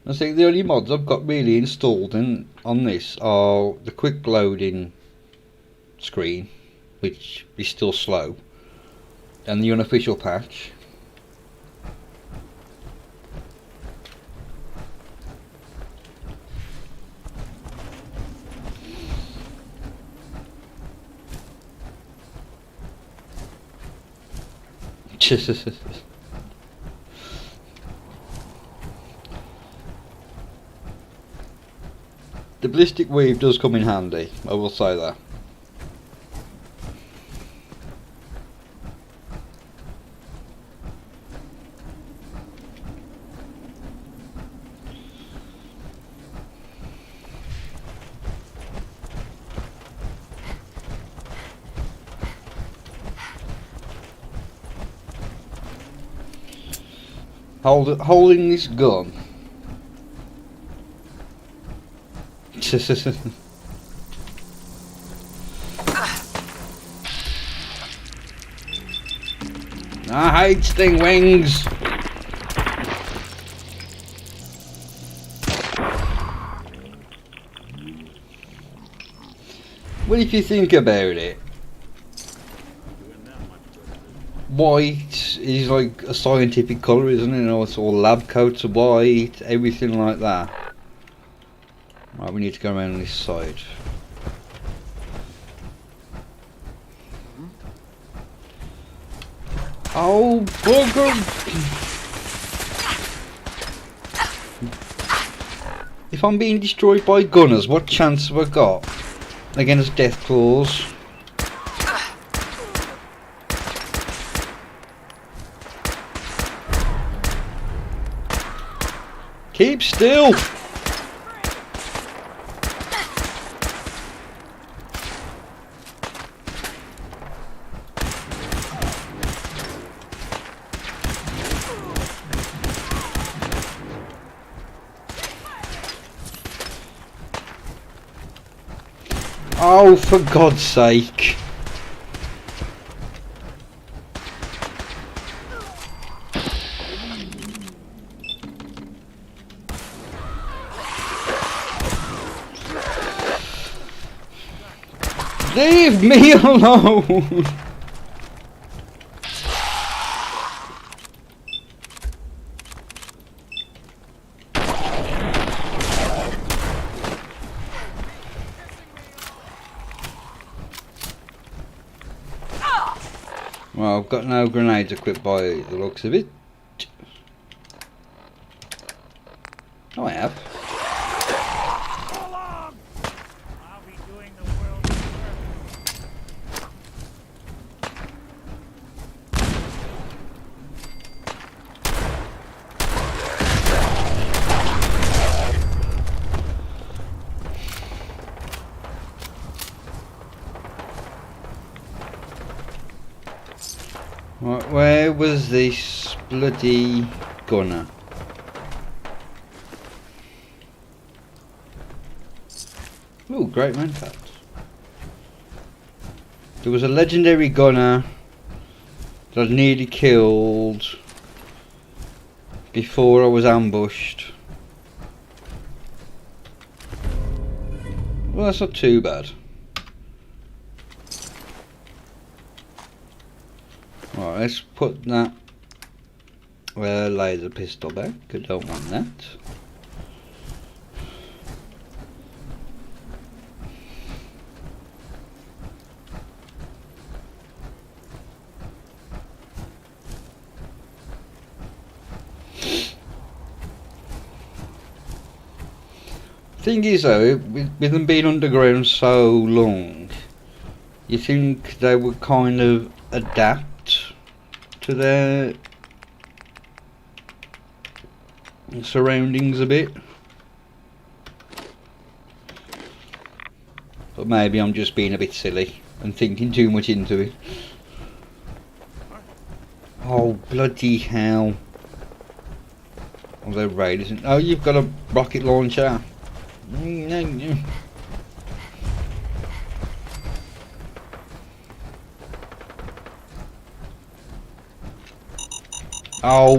I think the only mods I've got really installed on this are the quick loading screen, which is still slow, and the unofficial patch. The ballistic weave does come in handy, I will say that. Holding this gun. I hate sting wings. Well, if you think about it, white is like a scientific colour, isn't it? You know, it's all lab coats of white, everything like that. Right, we need to go around on this side. Oh, bugger! If I'm being destroyed by gunners, what chance have I got against death claws? Keep still! Oh, for God's sake. Leave me alone. Well, I've got no grenades equipped by the looks of it. Oh, I have. Right, where was this bloody gunner? Ooh, great manfact. There was a legendary gunner that I nearly killed before I was ambushed. Well, that's not too bad. Right, let's put that laser pistol back. I don't want that. Thing is though, with them being underground so long, you think they would kind of adapt to their surroundings a bit. But maybe I'm just being a bit silly and thinking too much into it. Oh bloody hell. Oh, they're raiders. Oh, you've got a rocket launcher. Oh,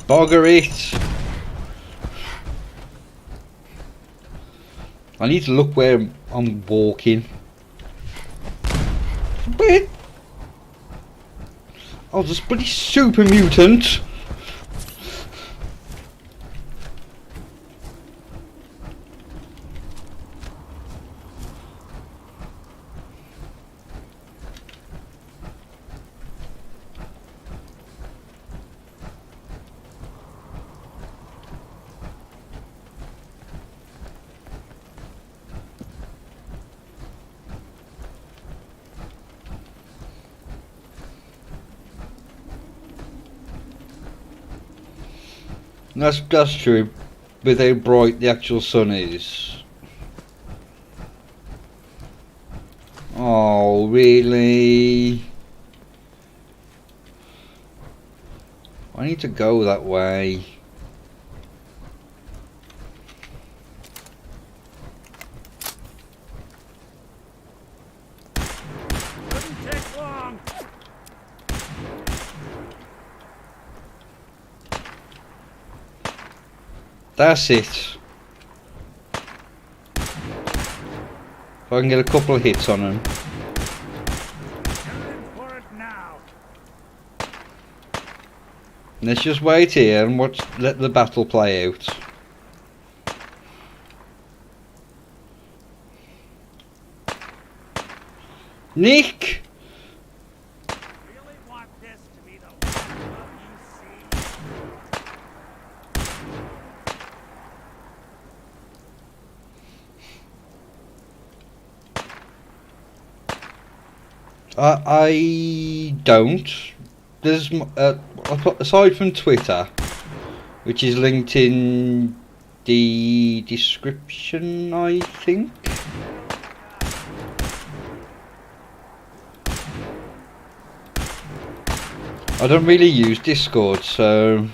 bugger it. I need to look where I'm walking. Where? Oh, this bloody super mutant. That's true, with how bright the actual sun is. Oh, really? I need to go that way. Couldn't take long. That's it. If I can get a couple of hits on him. Let's just wait here and let the battle play out. Nick! I don't. There's aside from Twitter, which is linked in the description, I think. I don't really use Discord, so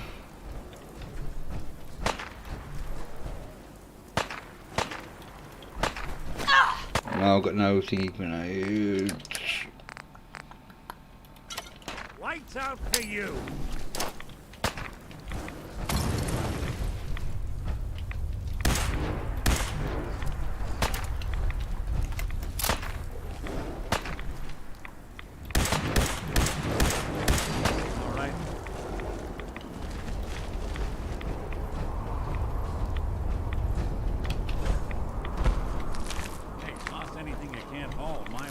no, I've got no thingy grenades. Lights out for you. All right. Hey, toss anything you can't haul my way.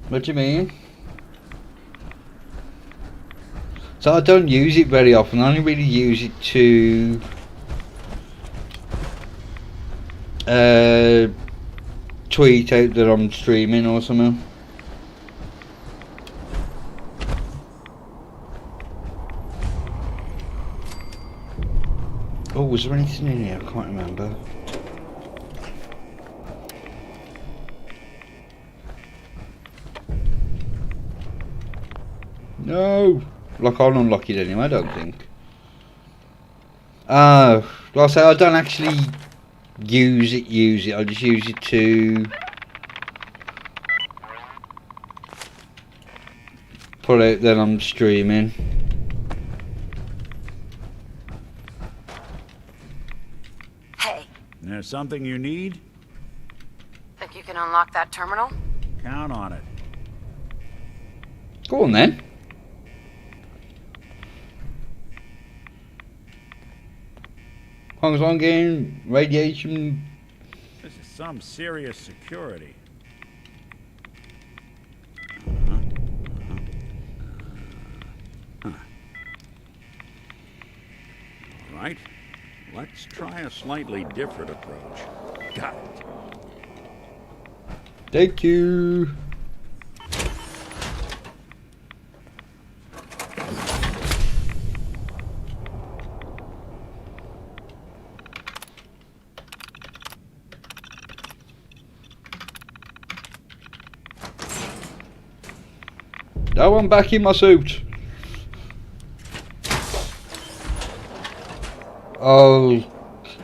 What do you mean? So I don't use it very often. I only really use it to tweet out that I'm streaming or something. Oh, was there anything in here? I can't remember. No! Like, I'll unlock it anyway, I don't think. Like I say, I don't actually use it. I just use it to put out that I'm streaming. Hey. There's something you need? Think you can unlock that terminal? Count on it. Go on then. As long as I'm getting radiation. This is some serious security. Let's try a slightly different approach. Got it. Thank you. Now I'm back in my suit. Oh,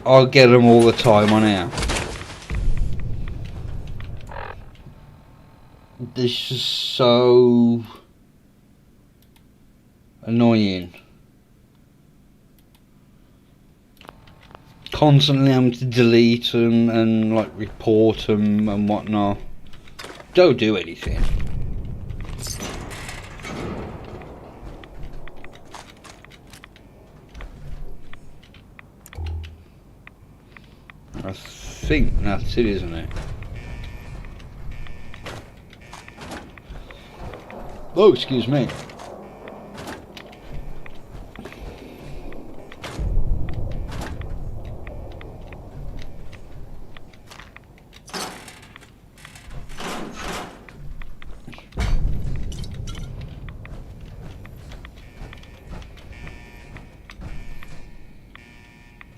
I'll get them all the time on here. This is so annoying. Constantly having to delete them and like report them and whatnot. Don't do anything. I think that's it, isn't it? Oh, excuse me.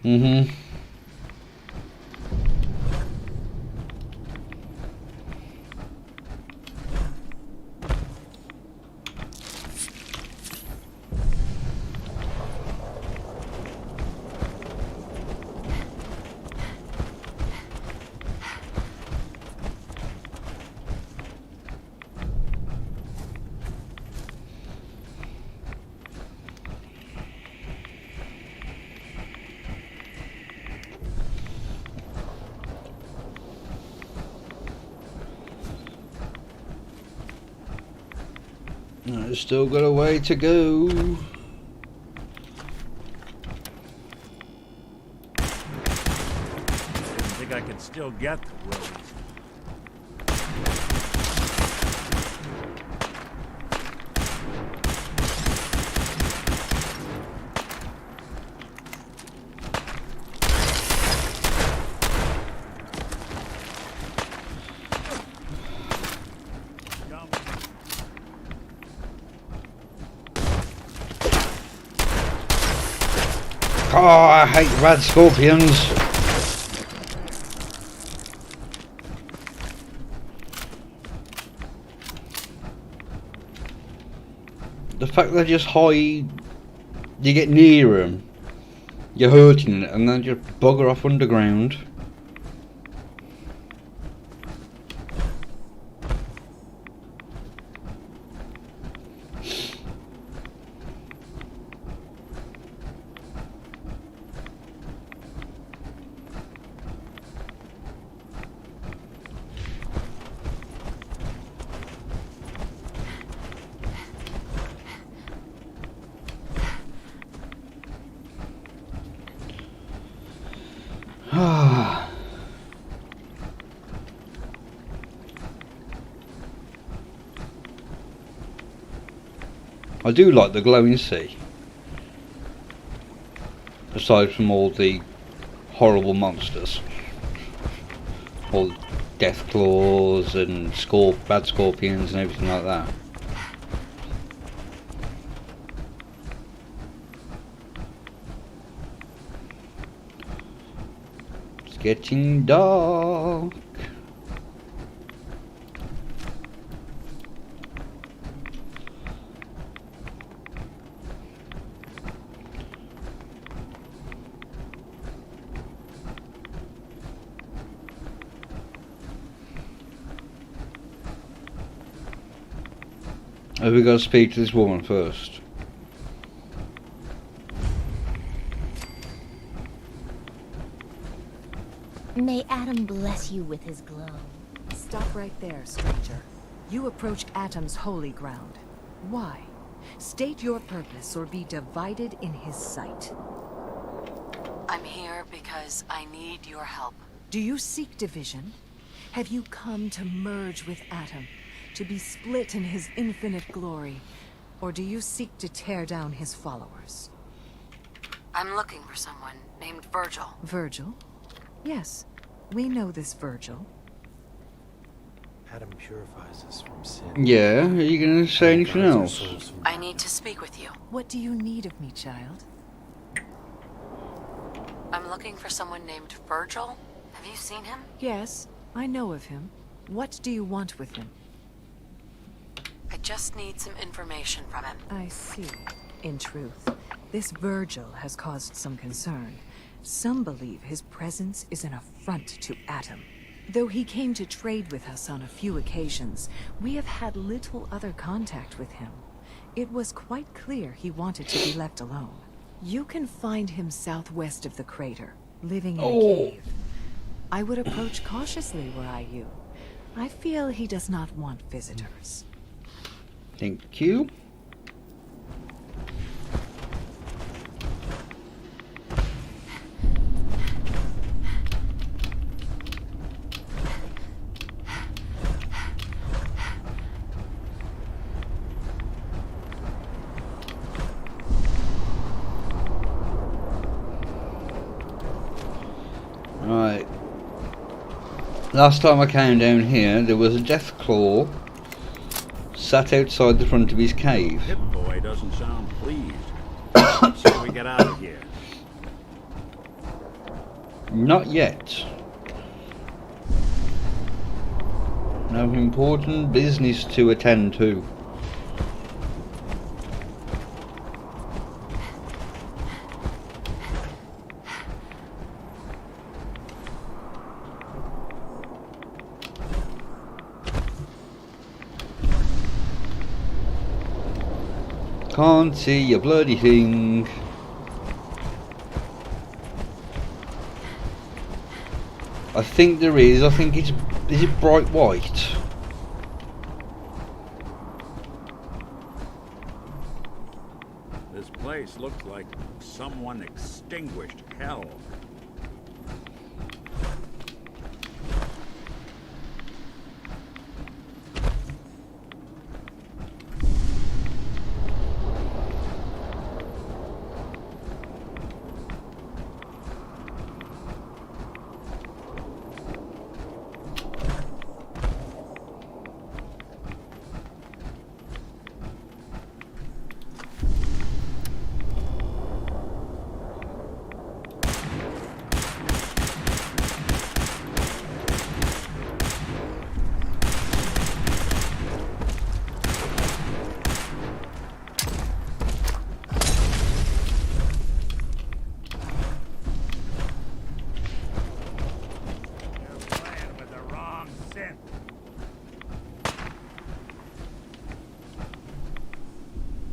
Mm-hmm. I've still got a way to go. Didn't think I could still get the Willies. Oh, I hate rad scorpions. The fact they just hide, you get near them, you're hurting it, and then just bugger off underground. I do like the glowing sea. Aside from all the horrible monsters. All death claws and bad scorpions and everything like that. It's getting dark. Have we got to speak to this woman first? May Atom bless you with his glow. Stop right there, stranger. You approach Atom's holy ground. Why? State your purpose or be divided in his sight. I'm here because I need your help. Do you seek division? Have you come to merge with Atom? To be split in his infinite glory? Or do you seek to tear down his followers? I'm looking for someone named Virgil. Virgil? Yes, we know this Virgil. Adam purifies us from sin. Yeah, are you going to say anything Guides our else? souls from I need to speak with you. What do you need of me, child? I'm looking for someone named Virgil. Have you seen him? Yes, I know of him. What do you want with him? I just need some information from him. I see. In truth, this Virgil has caused some concern. Some believe his presence is an affront to Adam. Though he came to trade with us on a few occasions, we have had little other contact with him. It was quite clear he wanted to be left alone. You can find him southwest of the crater, living in a cave. I would approach cautiously were I you. I feel he does not want visitors. Thank you. Right. Last time I came down here, there was a death claw sat outside the front of his cave. Hip boy doesn't sound pleased. So we get out of here. Not yet. I have important business to attend to. Can't see a bloody thing. I think there is. I think it's... Is it bright white? This place looks like someone extinguished hell.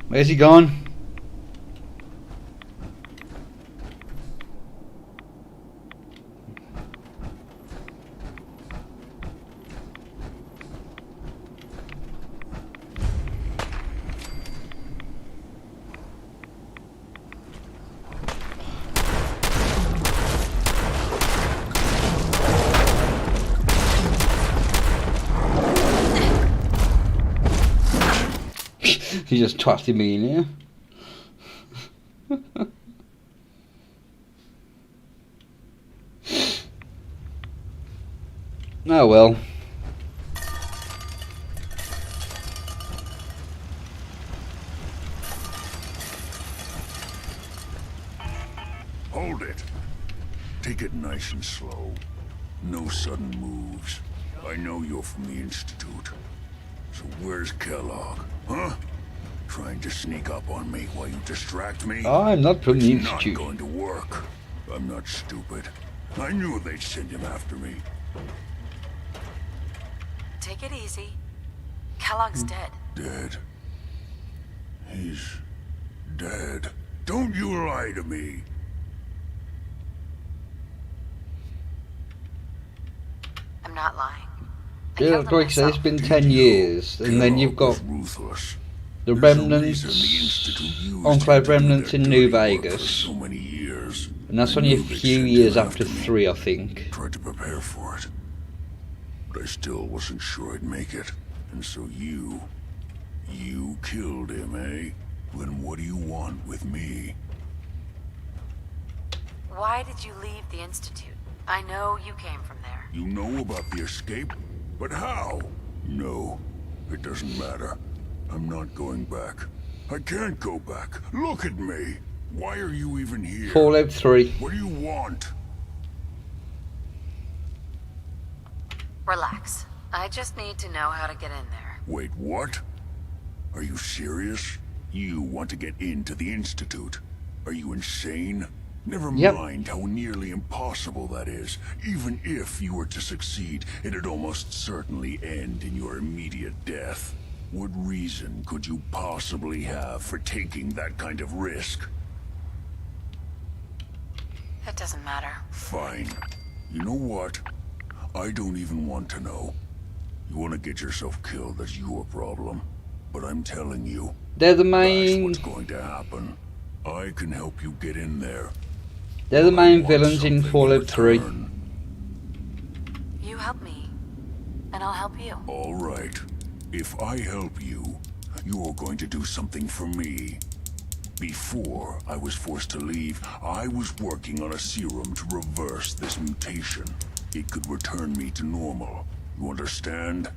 Where's he gone? He just tossed me in here. Oh well. Hold it. Take it nice and slow. No sudden moves. I know you're from the Institute. So where's Kellogg? Huh? Trying to sneak up on me while you distract me? I'm not from the It's Institute. not going to work. I'm not stupid. I knew they'd send him after me. Take it easy. Kellogg's dead. Dead. He's dead. Don't you lie to me. I'm not lying. Yeah, like I say, it's been 10 years, and then you've got the remnants, Enclave remnants in New Vegas, and that's only a few years after 3, I think. Tried to prepare for it, but I still wasn't sure I'd make it, and so you killed him, eh? Then what do you want with me? Why did you leave the Institute? I know you came from there. You know about the escape? But how? No, it doesn't matter. I'm not going back. I can't go back. Look at me. Why are you even here? Fallout 3. What do you want? Relax. I just need to know how to get in there. Wait, what? Are you serious? You want to get into the Institute? Are you insane? Never mind how nearly impossible that is. Even if you were to succeed, it'd almost certainly end in your immediate death. What reason could you possibly have for taking that kind of risk? It doesn't matter. Fine. You know what? I don't even want to know. You want to get yourself killed, that's your problem. But I'm telling you, they're the main... that's what's going to happen. I can help you get in there. They're the main villains in Fallout 3. You help me, and I'll help you. All right. If I help you, you're going to do something for me. Before I was forced to leave, I was working on a serum to reverse this mutation. It could return me to normal. You understand?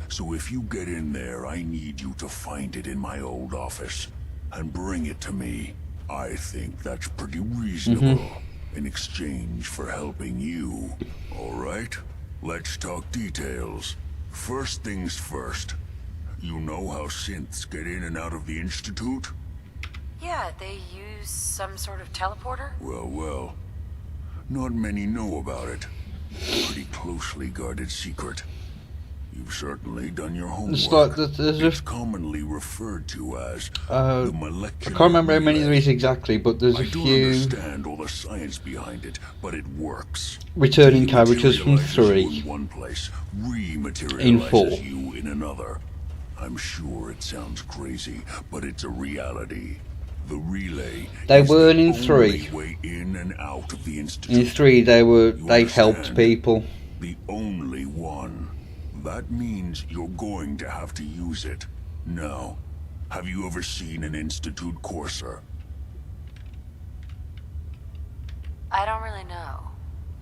So if you get in there, I need you to find it in my old office and bring it to me. I think that's pretty reasonable in exchange for helping you. All right? Let's talk details. First things first. You know how synths get in and out of the Institute? Yeah, they use some sort of teleporter? Well. Not many know about it. Pretty closely guarded secret. You've certainly done your homework. It's commonly referred to as the molecular I can't remember how many there is exactly, but there's a few... I don't understand all the science behind it, but it works. Returning characters from 3. In one place, rematerializes in 4. you in another. I'm sure it sounds crazy, but it's a reality. The relay they weren't in 3. Way in and out of the Institute. In 3 they helped people. The only one. That means you're going to have to use it. Now, have you ever seen an Institute courser? I don't really know,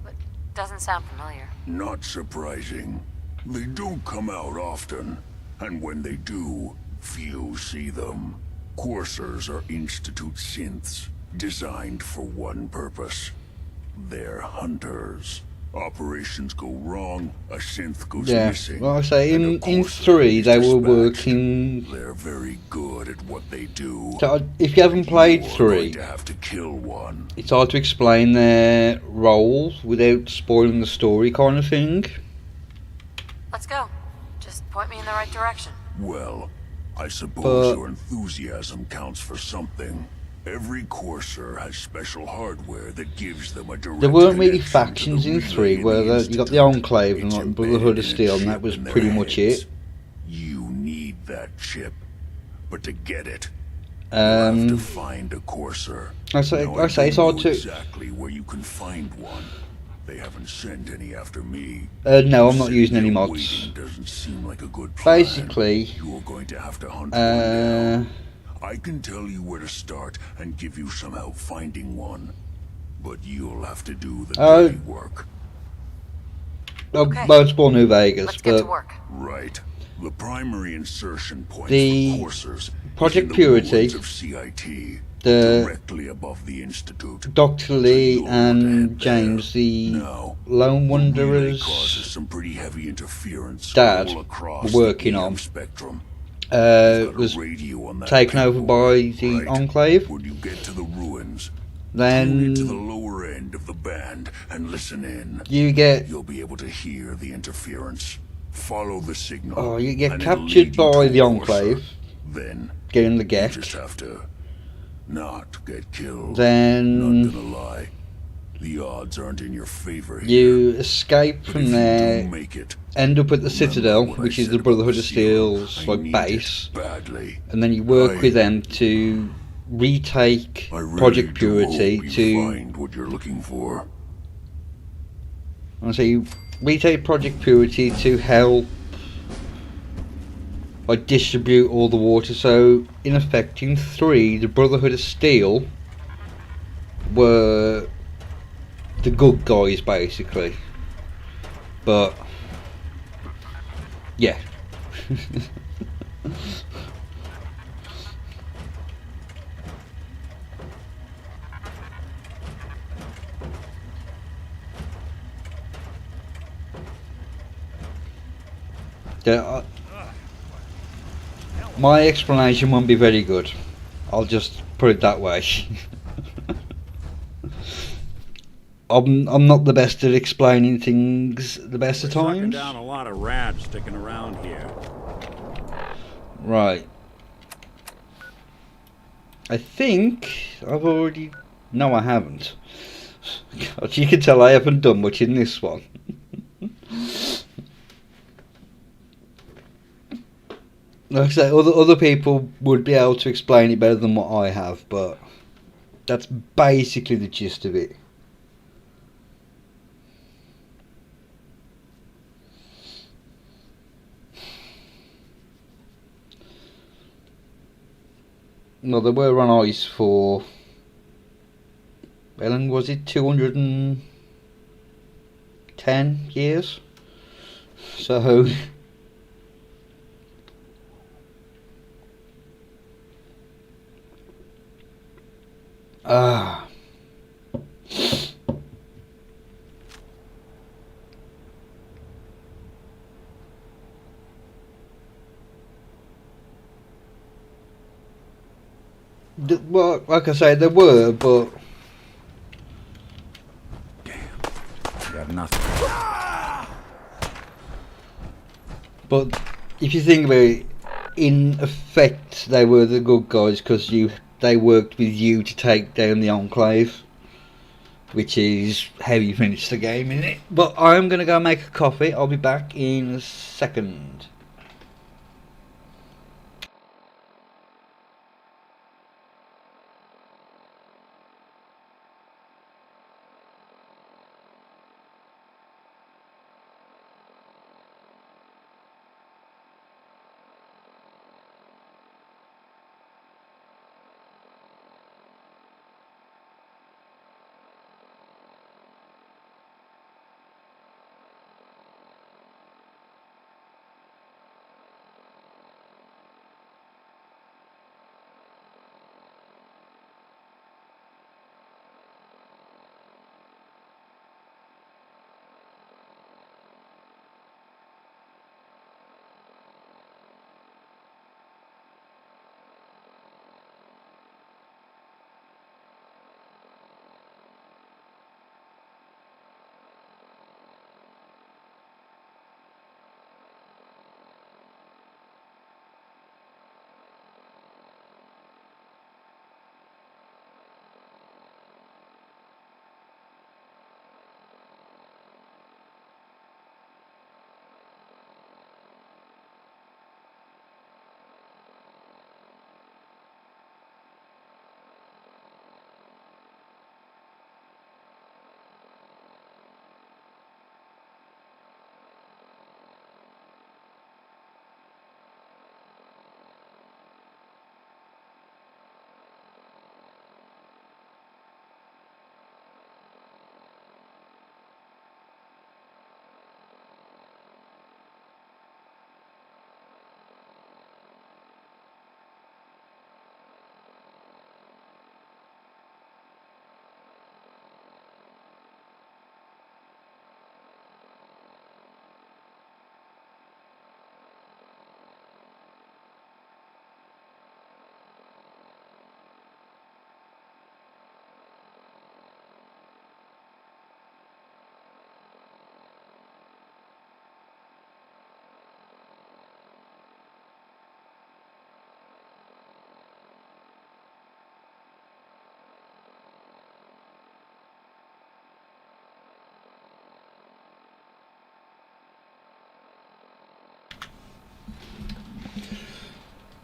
but doesn't sound familiar. Not surprising. They don't come out often, and when they do, few see them. Coursers are Institute synths, designed for one purpose. They're hunters. Operations go wrong, a synth goes missing. Well, I say in 3 they were working. They're very good at what they do. So if you haven't played 3, to have to kill one. It's hard to explain their roles without spoiling the story, kind of thing. Let's go. Just point me in the right direction. Well, I suppose your enthusiasm counts for something. Every courser has special hardware that gives them a direct. There weren't really factions in 3, where you got the Enclave and like Brotherhood of Steel, and that was pretty much it. You need that chip, but to get it, you have to find a courser. I say it's hard to exactly where you can find one. They haven't sent any after me. No, I'm not using any mods. Doesn't seem like a good plan. Basically, you're going to have to hunt one down. I can tell you where to start and give you some help finding one, but you'll have to do the dirty work. Okay. Well, it's more New Vegas, Let's get to work. Right. The primary insertion point the for coursers Project is in the Purity, of CIT, the directly above the Institute. Dr. Lee and James, the Lone Wanderers' some pretty heavy interference dad, were working on. Spectrum. Was taken over by the Enclave. When you get to the ruins, then to the lower end of the band and listen in. You'll be able to hear the interference. Follow the signal. Oh, you get captured by the Enclave. Then get in the gek. You just have to not get killed. Then not gonna lie, the odds aren't in your favor here. You escape from there. End up at the Citadel, which is the Brotherhood of Steel's like base, and then you work with them to retake Project Purity to find what you're looking for. I say you retake Project Purity to help like distribute all the water. So in effect, in 3, the Brotherhood of Steel were the good guys basically. But yeah. Yeah, my explanation won't be very good. I'll just put it that way. I'm not the best at explaining things the best of Sucking times. down a lot of rats sticking around here. Right. I think I've already... No, I haven't. God, you can tell I haven't done much in this one. Like I say, other people would be able to explain it better than what I have, but that's basically the gist of it. Well, they were on ice for... how long was it? 210 years? So... Ah. Well, like I say, there were, but... Damn. You have nothing. But if you think about it, in effect, they were the good guys because they worked with you to take down the Enclave, which is how you finish the game, isn't it? But I'm gonna go make a coffee. I'll be back in a second.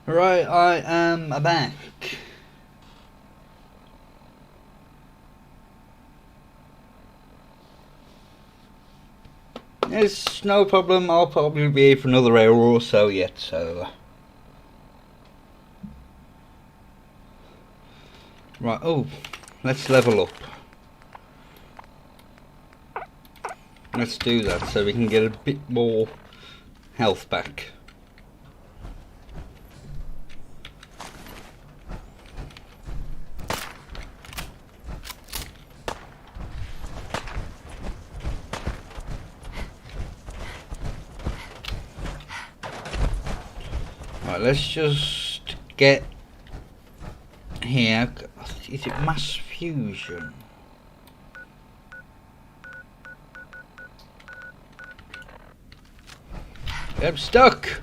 Right, I am back. It's no problem, I'll probably be here for another hour or so yet, so... Right, oh, let's level up. Let's do that so we can get a bit more health back. Right, let's just get here. Is it mass fusion? I'm stuck.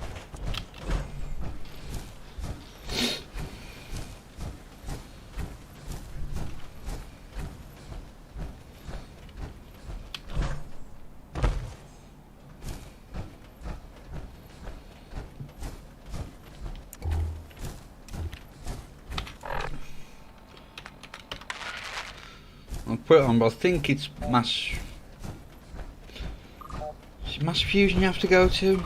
I'll put it on, but I think it's mass. Is it mass fusion you have to go to?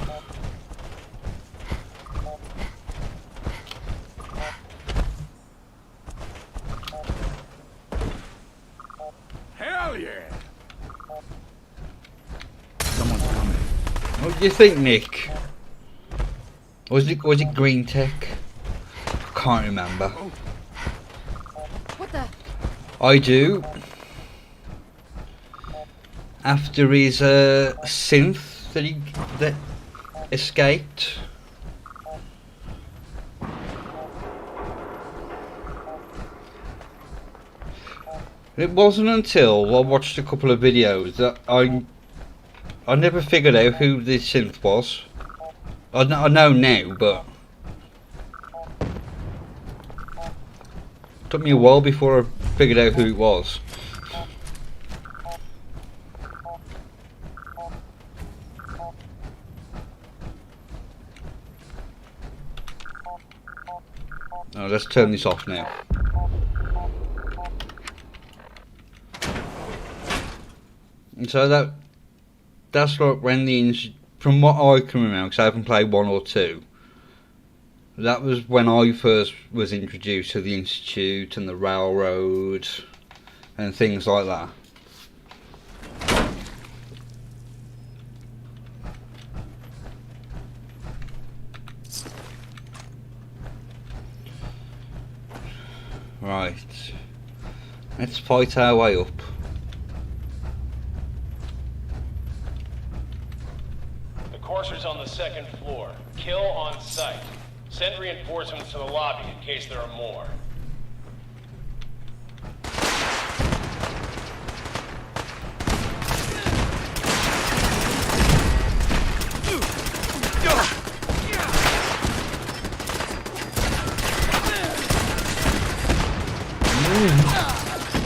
Hell yeah! Someone's coming. What do you think, Nick? Was it green tech? I can't remember. What the? I do. After his synth that escaped. It wasn't until I watched a couple of videos that I never figured out who this synth was. I know now, but it took me a while before I figured out who it was. Oh, let's turn this off now. And so that's like when from what I can remember, because I haven't played 1 or 2, that was when I first was introduced to the Institute and the railroad and things like that. Right, let's fight our way up. The courser's on the 2nd floor. Kill on sight. Send reinforcements to the lobby in case there are more.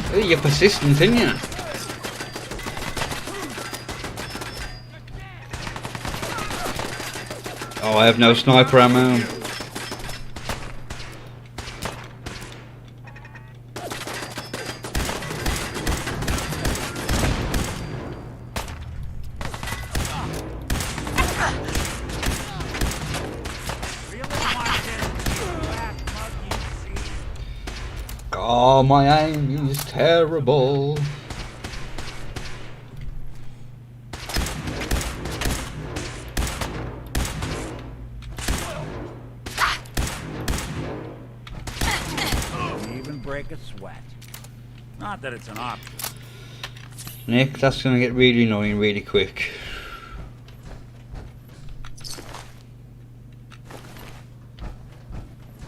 Oh, you're persistent, aren't you? Oh, I have no sniper ammo. Oh, my aim is terrible. Even break a sweat. Not that it's an option. Nick, that's going to get really annoying really quick.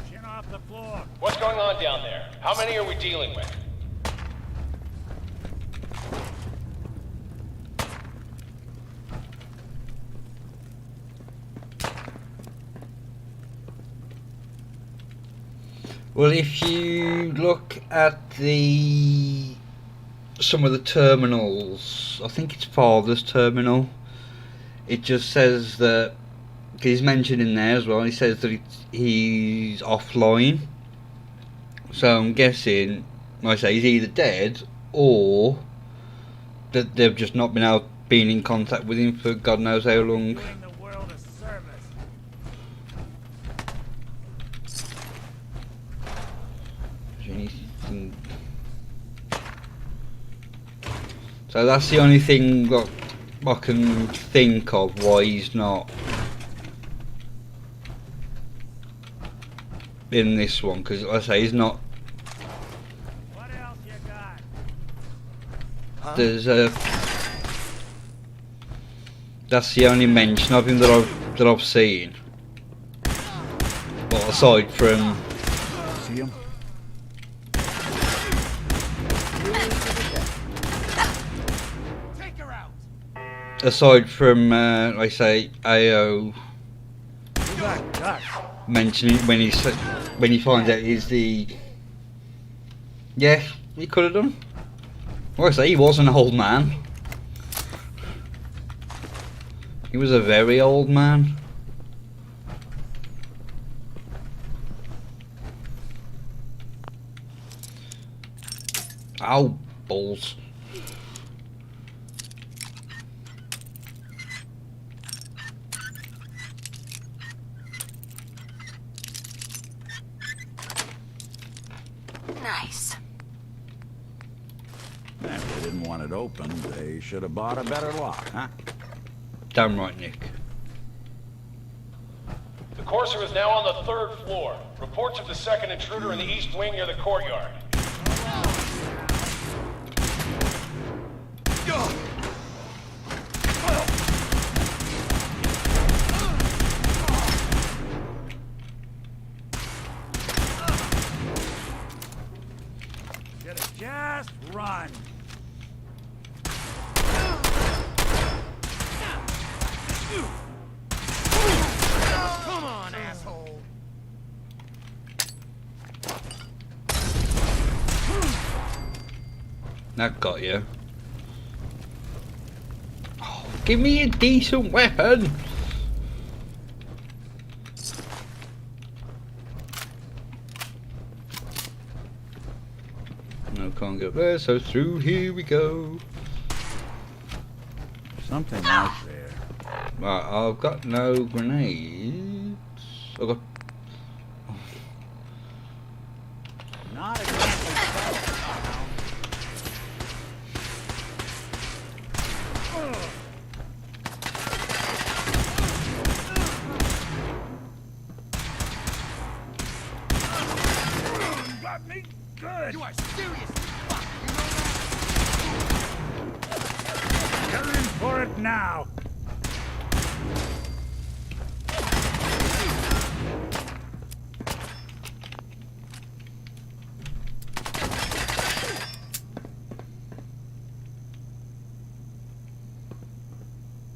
Chin off the floor. What's going on down there? How many are we dealing with? Well, if you look at some of the terminals, I think it's Father's terminal, it just says that, he's mentioned in there as well, he says that he's offline. So I'm guessing, like I say, he's either dead or that they've just not been in contact with him for God knows how long. So that's the only thing that I can think of why he's not in this one, because like I say, he's not. There's a. That's the only mention of him that I've seen. Well, aside from. See him? Aside from, like I say, AO mentioning when he finds out he's the. Yeah, he could have done. Like I say, he was an old man. He was a very old man. Ow, balls. Nice. If they didn't want it open, they should have bought a better lock, huh? Damn right, Nick. The Courser is now on the 3rd floor. Reports of the second intruder in the east wing near the courtyard. Should've just run. Come on, asshole! That got you. Oh, give me a decent weapon. No, can't get there, so through here we go. Something out there. Right, I've got no grenades. I've got. Not exactly got me good. You are serious. You're in for it now.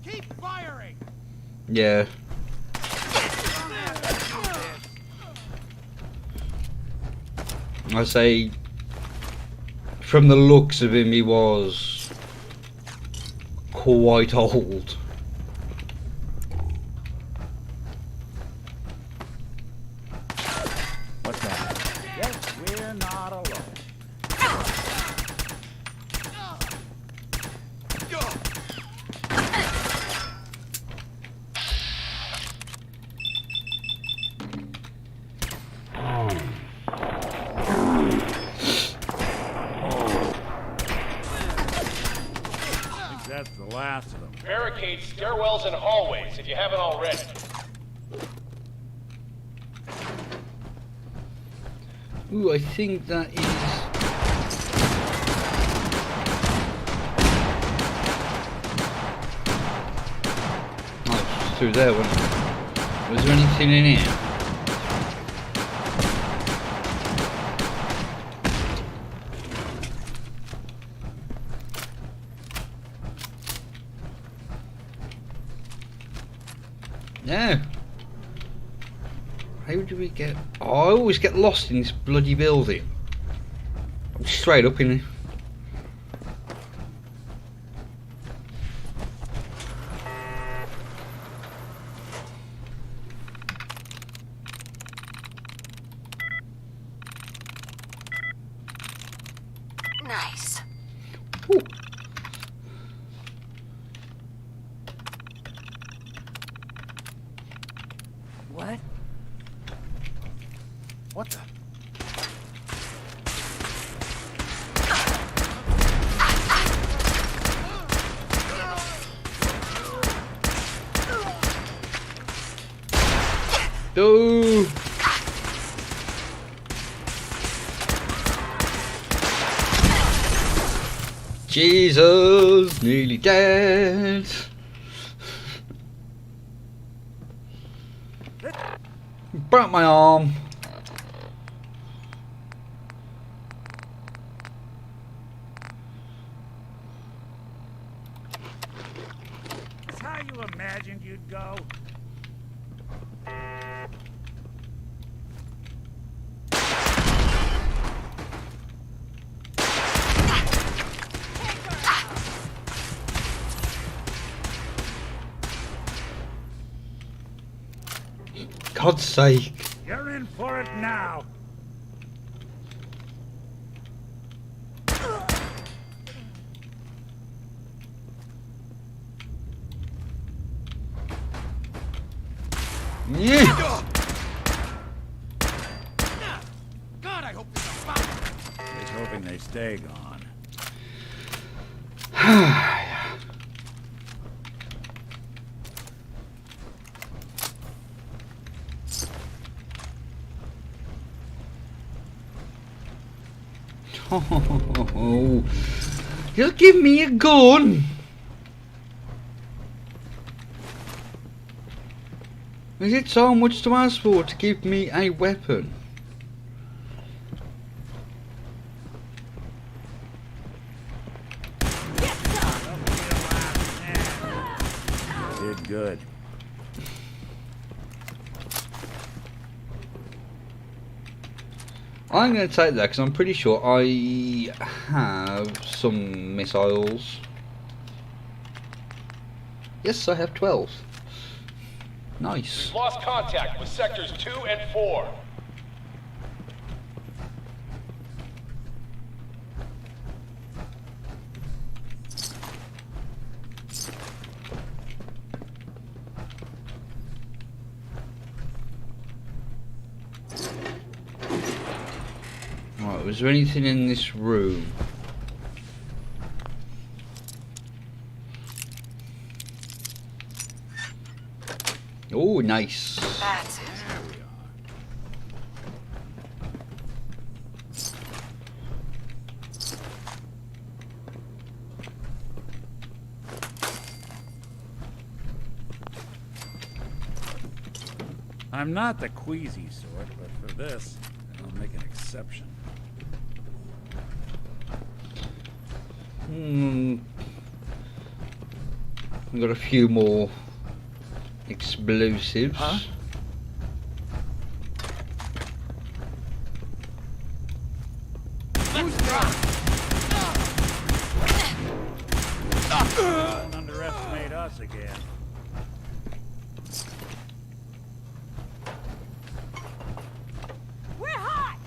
Keep firing. Yeah. I say, from the looks of him, he was quite old. What's that? Yes, we're not alone. That's the last of them. Barricade stairwells and hallways if you haven't already. Ooh, I think that is. Oh, it's through there, wasn't it? Was there anything in here? No. How do we get... Oh, I always get lost in this bloody building. I'm straight up in here. Nice. Ooh. What? What the? Go! Jesus, nearly dead. Broke my arm. Is how you imagined you'd go? God's sake. You're in for it now. Yeah. God, I hope this is fun. He's hoping they stay gone. Oh, just give me a gun. Is it so much to ask for to give me a weapon? You did good. I'm going to take that because I'm pretty sure I have some missiles. Yes, I have 12. Nice. We've lost contact with sectors 2 and 4. Right, was there anything in this room? Oh, nice. That's it. I'm not the queasy sort, but for this, I'll make an exception. I've got a few more explosives. Huh? Don't underestimate us again. We're hot!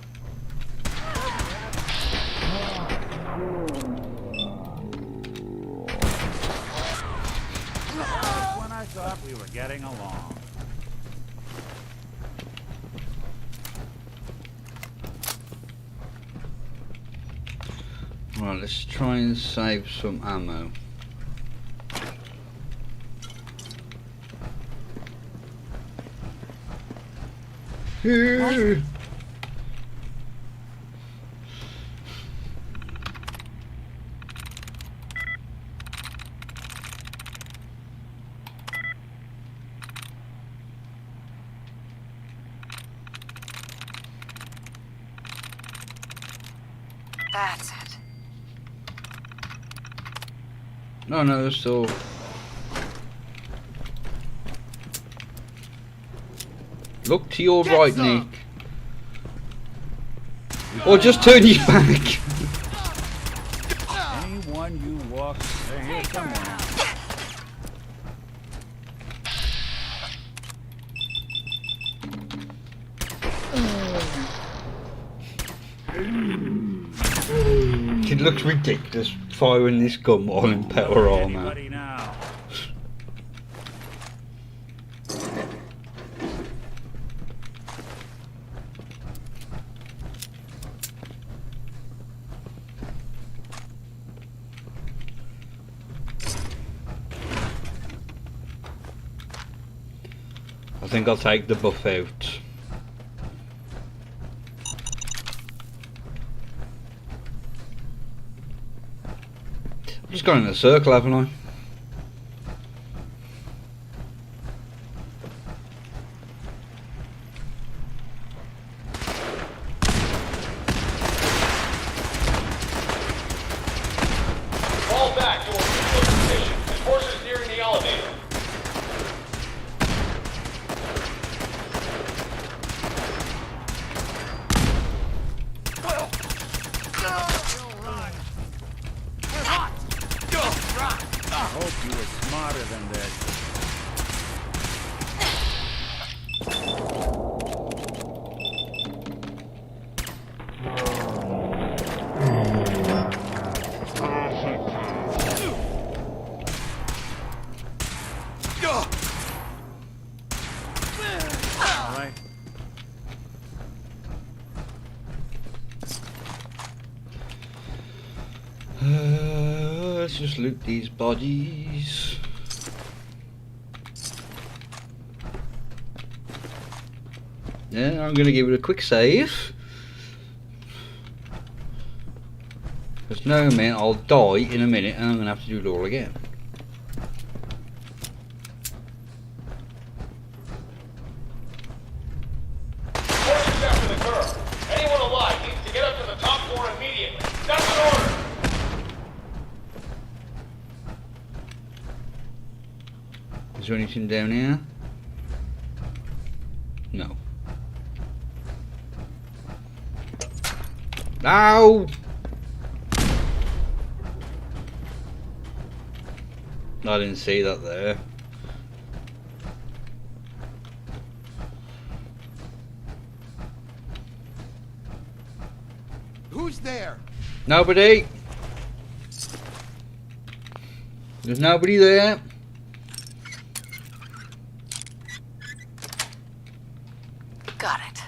When I thought we were getting along. Right, let's try and save some ammo. Here. That's it. No, there's still. Look to your right, Nick. Or just turn your back. Anyone you walk, they're here somewhere. It looks ridiculous firing this gun while in power armor. Anybody now? I think I'll take the buff out. I've just gone in a circle, haven't I? Fall back to a neutral position. Enforcers nearing the elevator. I hope you were smarter than this. All right. Let's just loot these bodies. Yeah, I'm gonna give it a quick save. Because no man, I'll die in a minute and I'm gonna have to do it all again. Forces after the curve. Anyone alive needs to get up to the top floor immediately. That's an order. Is there anything down here? No. Ow! I didn't see that there. Who's there? Nobody! There's nobody there. Got it.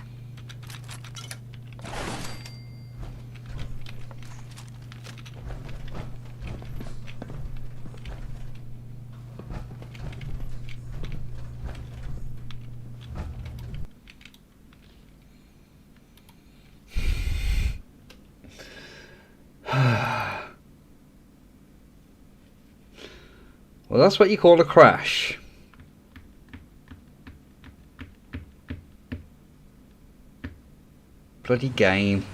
Well, that's what you call a crash. Bloody game.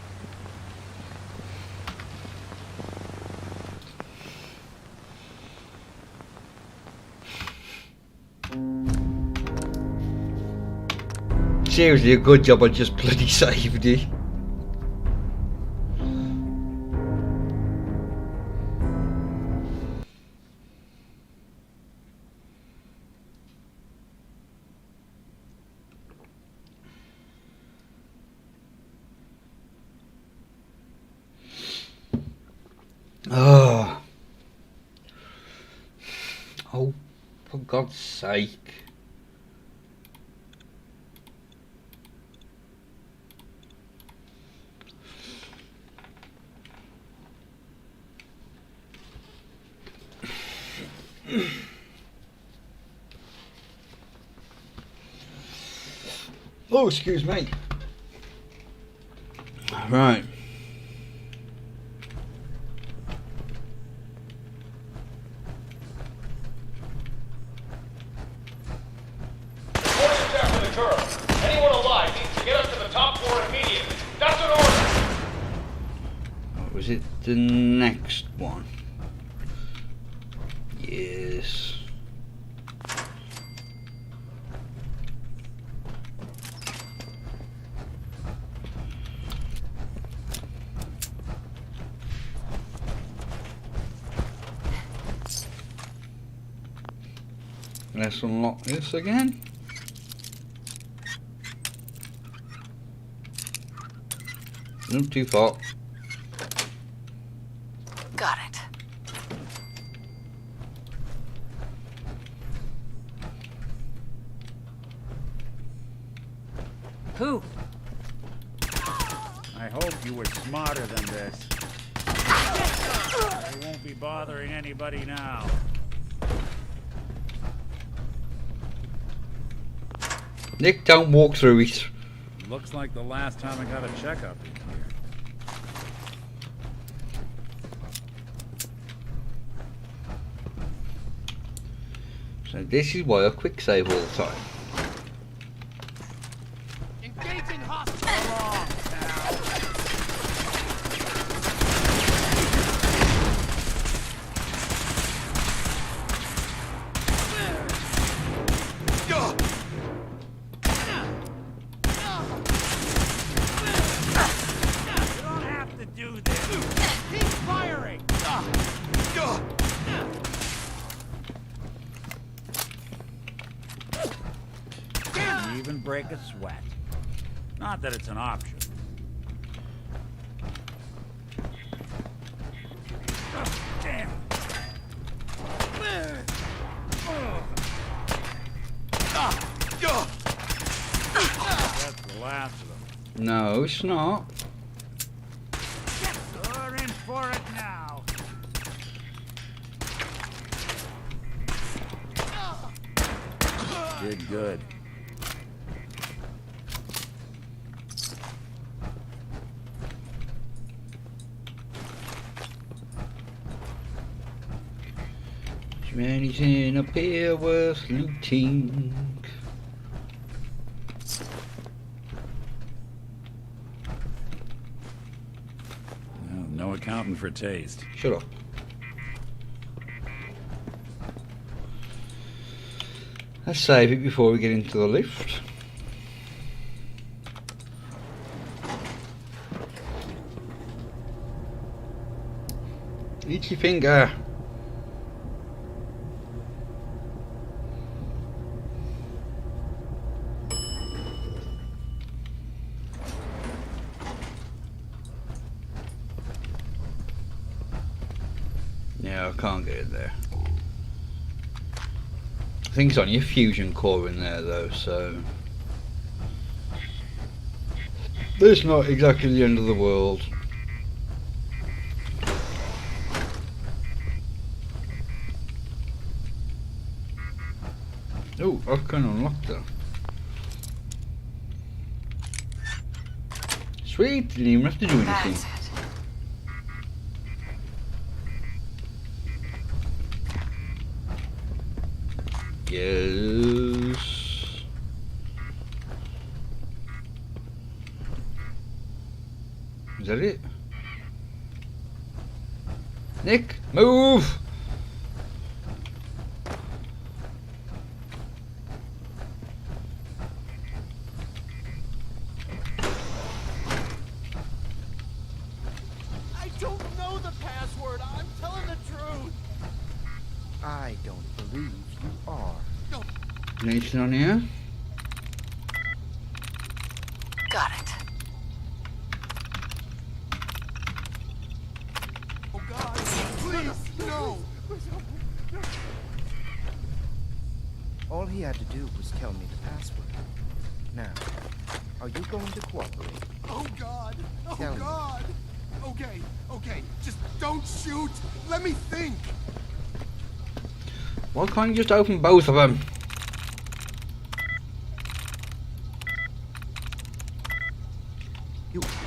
Seriously, a good job I just bloody saved it. Oh. Oh, for God's sake. Oh, excuse me. Right. Forces after the curve. Anyone alive needs to get up to the top floor immediately. That's an order. What was it? The next one. Yes. Let's unlock this again. Not too far. Got it. Who? I hope you were smarter than this. I won't be bothering anybody now. Nick, don't walk through it. Looks like the last time I got a checkup in here. So this is why I quick save all the time. Engaging hostile. Even break a sweat. Not that it's an option. Damn. That's the last of them. No, it's not. We're in for it now. Did good. Anything up here worth looting? No accounting for taste. Shut up. Let's save it before we get into the lift. Eat your finger. Yeah, I can't get it there. I think it's on your fusion core in there though, so it's not exactly the end of the world. Oh, I can unlock that. Sweet, didn't even have to do anything. Yes. Is that it? Nick, move! I don't know the password. I'm telling the truth. I don't believe you are. Anything on here? Got it. Oh God! Please, no! All he had to do was tell me the password. Now, are you going to cooperate? Oh God! Oh Tell me. God! Okay, okay, just don't shoot. Let me think. Why can't you just open both of them?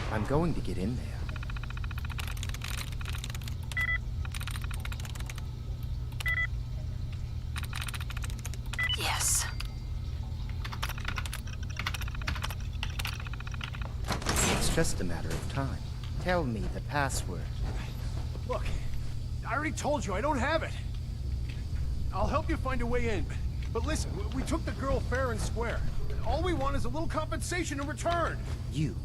I'm going to get in there. Yes. It's just a matter of time. Tell me the password. Look, I already told you I don't have it. I'll help you find a way in. But listen, we took the girl fair and square. All we want is a little compensation in return. You.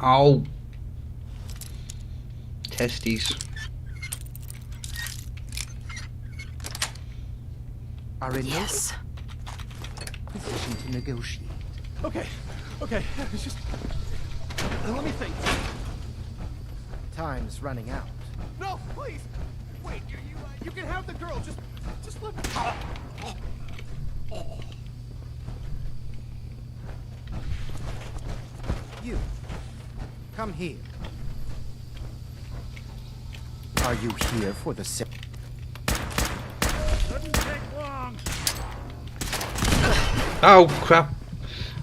Oh. Testes. Are in Yes. no position to negotiate. Okay, okay, it's just... let me think. Time's running out. No, please! Wait, you can have the girl, just let me... You. Come here. Are you here for the Couldn't take Oh crap!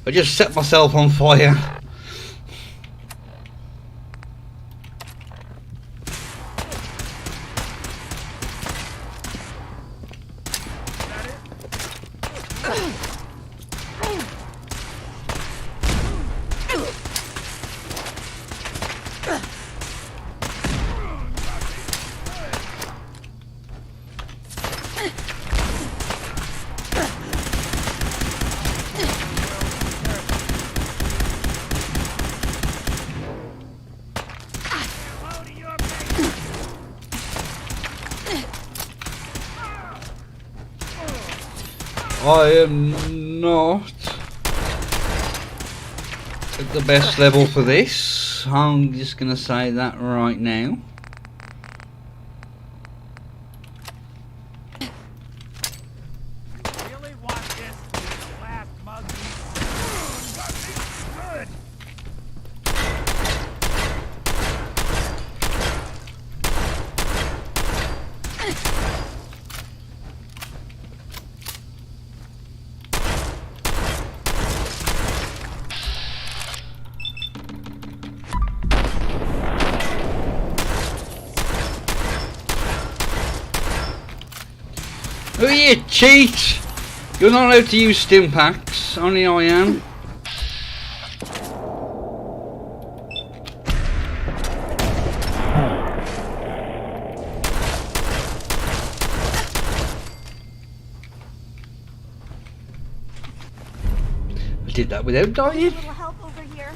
I just set myself on fire. I am not at the best level for this. I'm just gonna say that right now. Really want this last mug? Good. Oh, you cheat! You're not allowed to use stim packs, only I am. I did that without dying. Little help over here.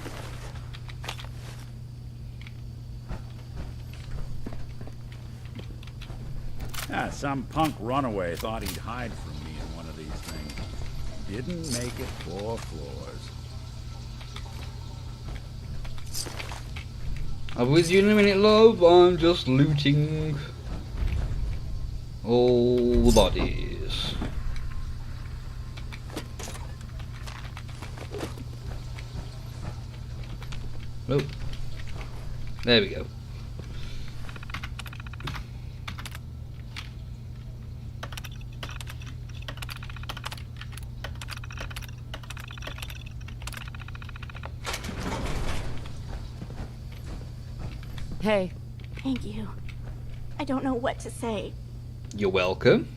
Ah, some punk runaway thought he'd hide from me in one of these things. Didn't make it 4 floors. I'll be with you in a minute, love. I'm just looting all the bodies. Oh, there we go. Hey. Thank you. I don't know what to say. You're welcome.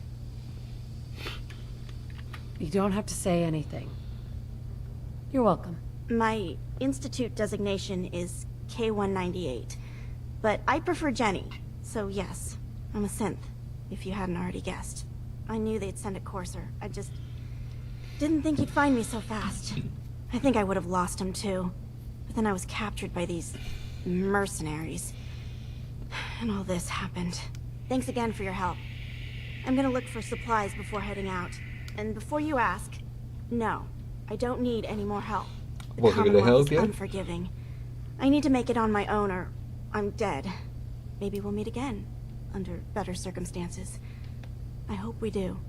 You don't have to say anything. You're welcome. My institute designation is K-198, but I prefer Jenny, so yes, I'm a synth, if you hadn't already guessed. I knew they'd send a courser. I just didn't think he'd find me so fast. I think I would have lost him too, but then I was captured by these mercenaries. And all this happened. Thanks again for your help. I'm gonna look for supplies before heading out. And before you ask, no, I don't need any more help. The Wasn't gonna Commonwealth help is you? unforgiving. I need to make it on my own or I'm dead. Maybe we'll meet again, under better circumstances. I hope we do.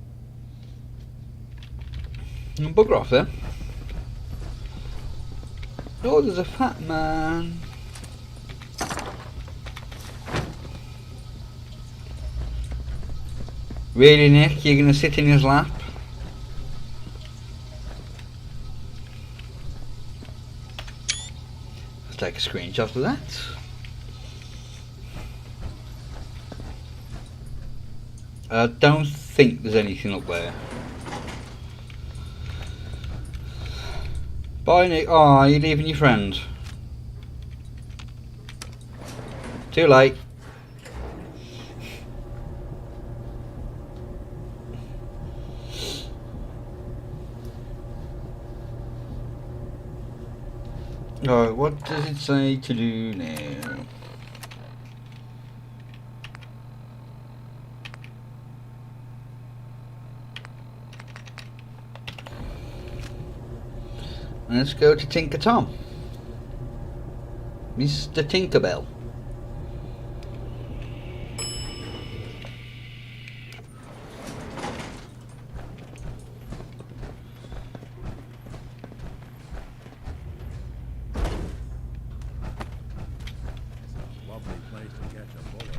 Bugger off then. Oh, there's a fat man. Really, Nick? You're gonna sit in his lap? Let's take a screenshot of that. I don't think there's anything up there. Bye, Nick. Oh, you're leaving your friend. Too late. Alright, what does it say to do now? Let's go to Tinker Tom. Mr. Tinkerbell. Lovely place to catch a bullet.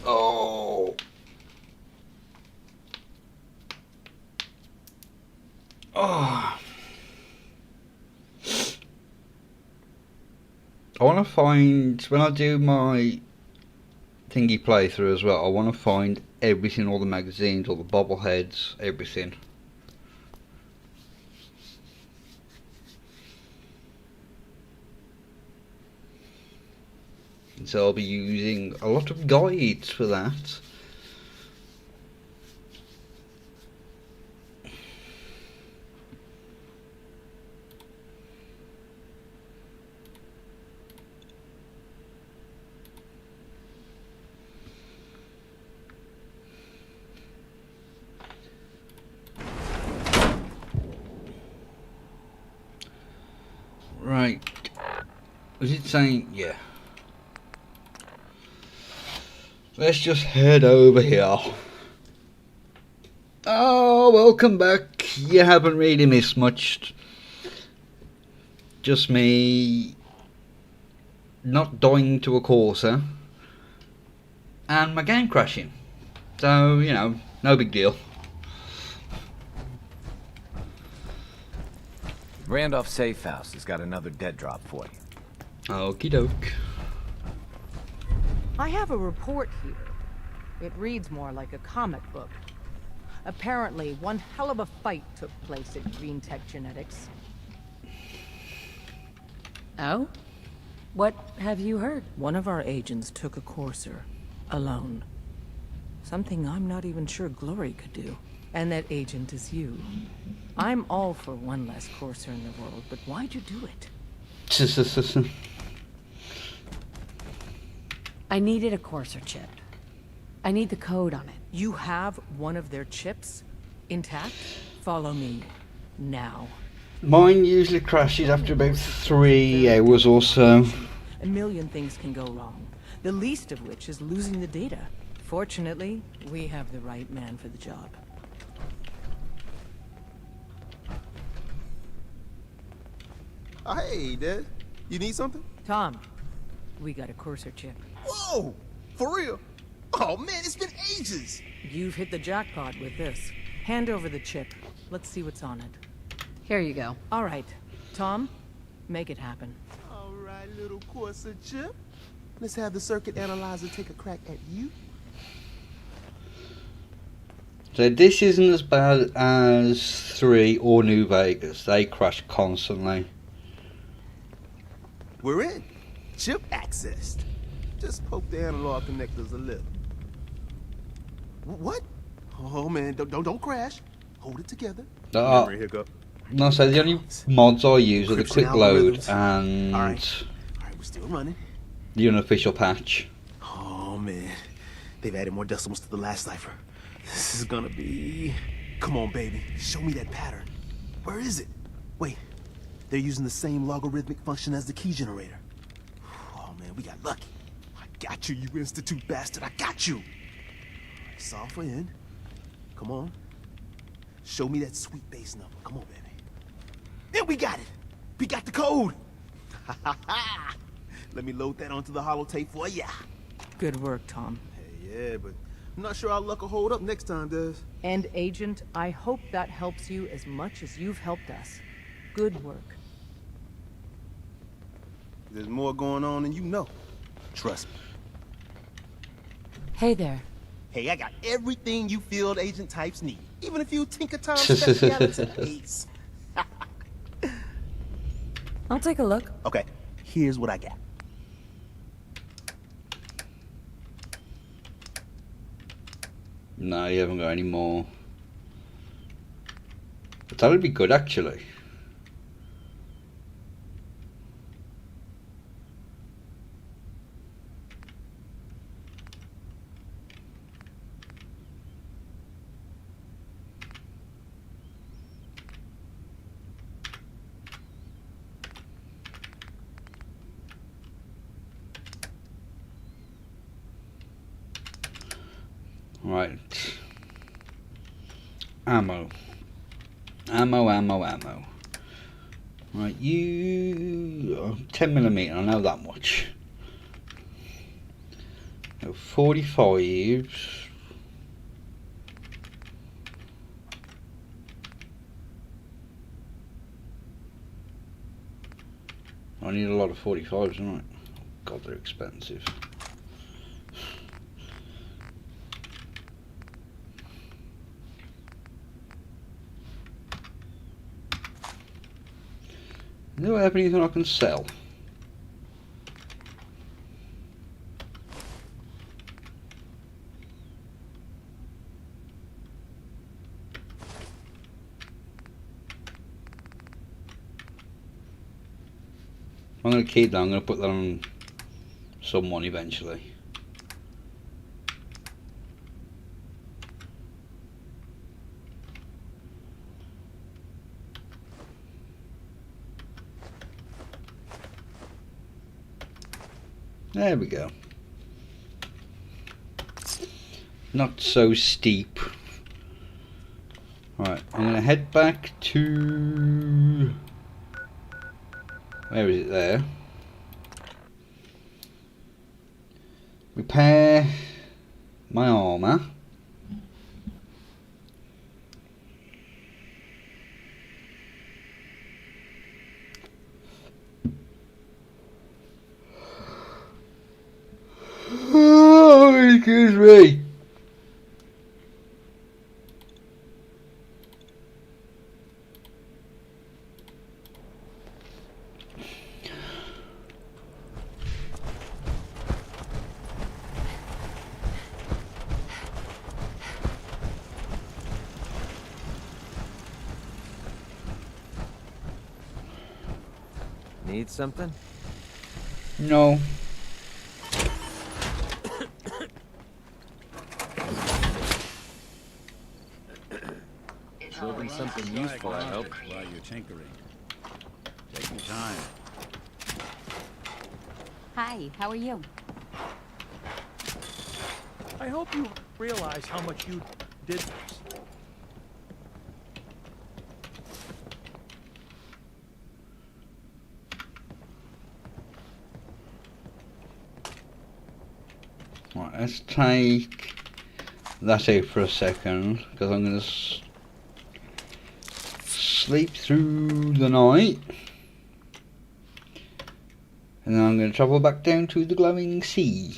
Oh. Oh. I want to find, when I do my thingy playthrough as well, I want to find everything, all the magazines, all the bobbleheads, everything. So I'll be using a lot of guides for that. Right. Was it saying? Yeah. Let's just head over here. Oh, welcome back. You haven't really missed much. Just me not dying to a Corsa and my game crashing. So, you know, no big deal. Randolph Safe House has got another dead drop for you. Okie doke. I have a report here. It reads more like a comic book. Apparently, one hell of a fight took place at Green Tech Genetics. Oh? What have you heard? One of our agents took a courser. Alone. Something I'm not even sure Glory could do. And that agent is you. I'm all for one less courser in the world, but why'd you do it? I needed a courser chip. I need the code on it. You have one of their chips? Intact? Follow me. Now. Mine usually crashes after about 3 hours or so. A million things can go wrong. The least of which is losing the data. Fortunately, we have the right man for the job. Hey, Dad. You need something? Tom, we got a courser chip. Whoa! For real? Oh, man, it's been ages! You've hit the jackpot with this. Hand over the chip. Let's see what's on it. Here you go. All right. Tom, make it happen. All right, little courser chip. Let's have the circuit analyzer take a crack at you. So this isn't as bad as 3 or New Vegas. They crash constantly. We're in. Chip accessed. Just poke the analog connectors a little. What? Oh man, don't crash. Hold it together. Memory hiccup. No, so the only mods I use are the Encryption quick load algorithms. and All right, we're still running. the unofficial patch. Oh man, they've added more decimals to the last cipher. This is gonna be... Come on, baby. Show me that pattern. Where is it? Wait, they're using the same logarithmic function as the key generator. Oh man, we got lucky. I got you, you Institute bastard. I got you. Solve for N. Come on. Show me that sweet base number. Come on, baby. Then we got it. We got the code. Let me load that onto the holotape for ya. Good work, Tom. Hey, yeah, but I'm not sure our luck will hold up next time, Des. And Agent, I hope that helps you as much as you've helped us. Good work. There's more going on than you know. Trust me. Hey there. Hey, I got everything you field agent types need. Even a few Tinker Time specialities. I'll take a look. Okay, here's what I got. No, you haven't got any more. But that would be good, actually. Right. Ammo. Ammo. Right, you... 10mm, I know that much. 45s. I need a lot of 45s, don't I? God, they're expensive. Do I have anything I can sell? I'm going to keep that. I'm going to put that on someone eventually. There we go. Not so steep. Right, I'm going to head back to... Where is it there? Repair my armour. Oh, excuse me. Need something? No. Building something useful, I hope. While you're tinkering. Take your time. Hi, how are you? I hope you realize how much you did this. Right, let's take that out for a second, because I'm going to sleep through the night, and then I'm going to travel back down to the glowing sea,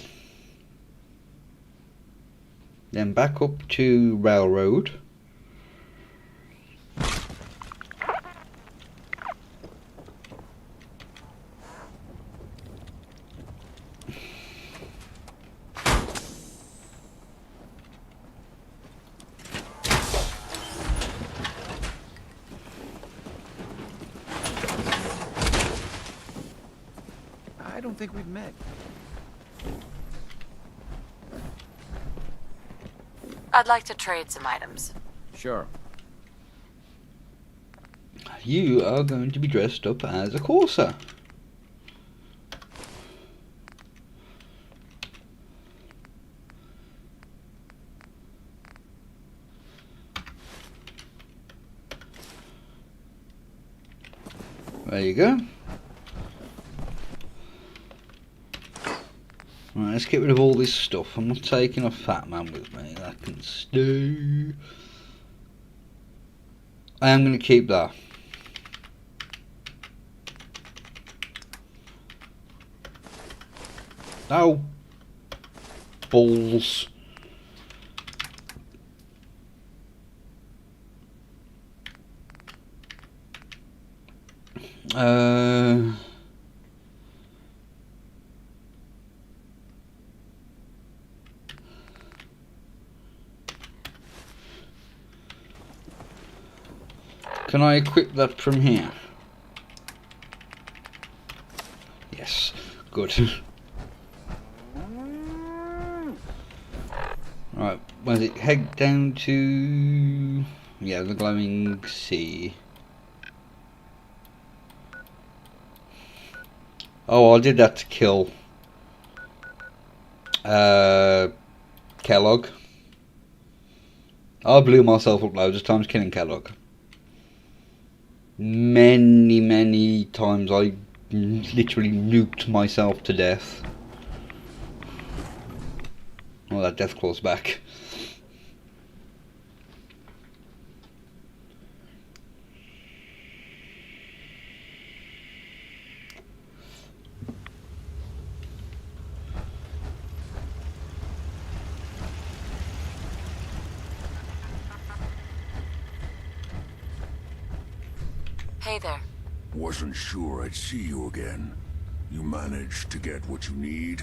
then back up to Railroad. I don't think we've met. I'd like to trade some items. Sure. You are going to be dressed up as a courser. There you go. Right, let's get rid of all this stuff. I'm not taking a fat man with me. That can stay. I am going to keep that. Oh. Balls. Can I equip that from here? Yes, good. Right, where's it? Head down to... yeah, the glowing sea. Oh, I did that to kill Kellogg. I blew myself up loads of times killing Kellogg. Many times I literally nuked myself to death. Oh, that death claw's back. Hey there. Wasn't sure I'd see you again. You managed to get what you need?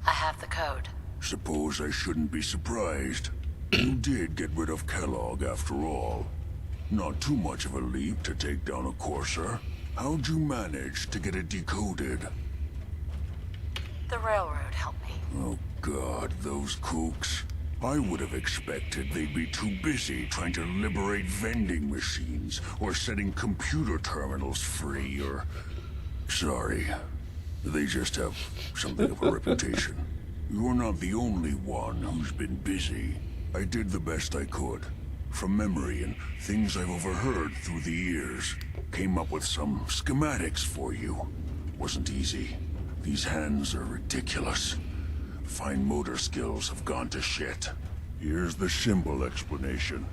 I have the code. Suppose I shouldn't be surprised. You did get rid of Kellogg after all. Not too much of a leap to take down a Courser. How'd you manage to get it decoded? The railroad helped me. Oh God, those kooks. I would have expected they'd be too busy trying to liberate vending machines or setting computer terminals free or... Sorry. They just have something of a reputation. You're not the only one who's been busy. I did the best I could. From memory and things I've overheard through the years. Came up with some schematics for you. Wasn't easy. These hands are ridiculous. Fine motor skills have gone to shit. Here's the simple explanation.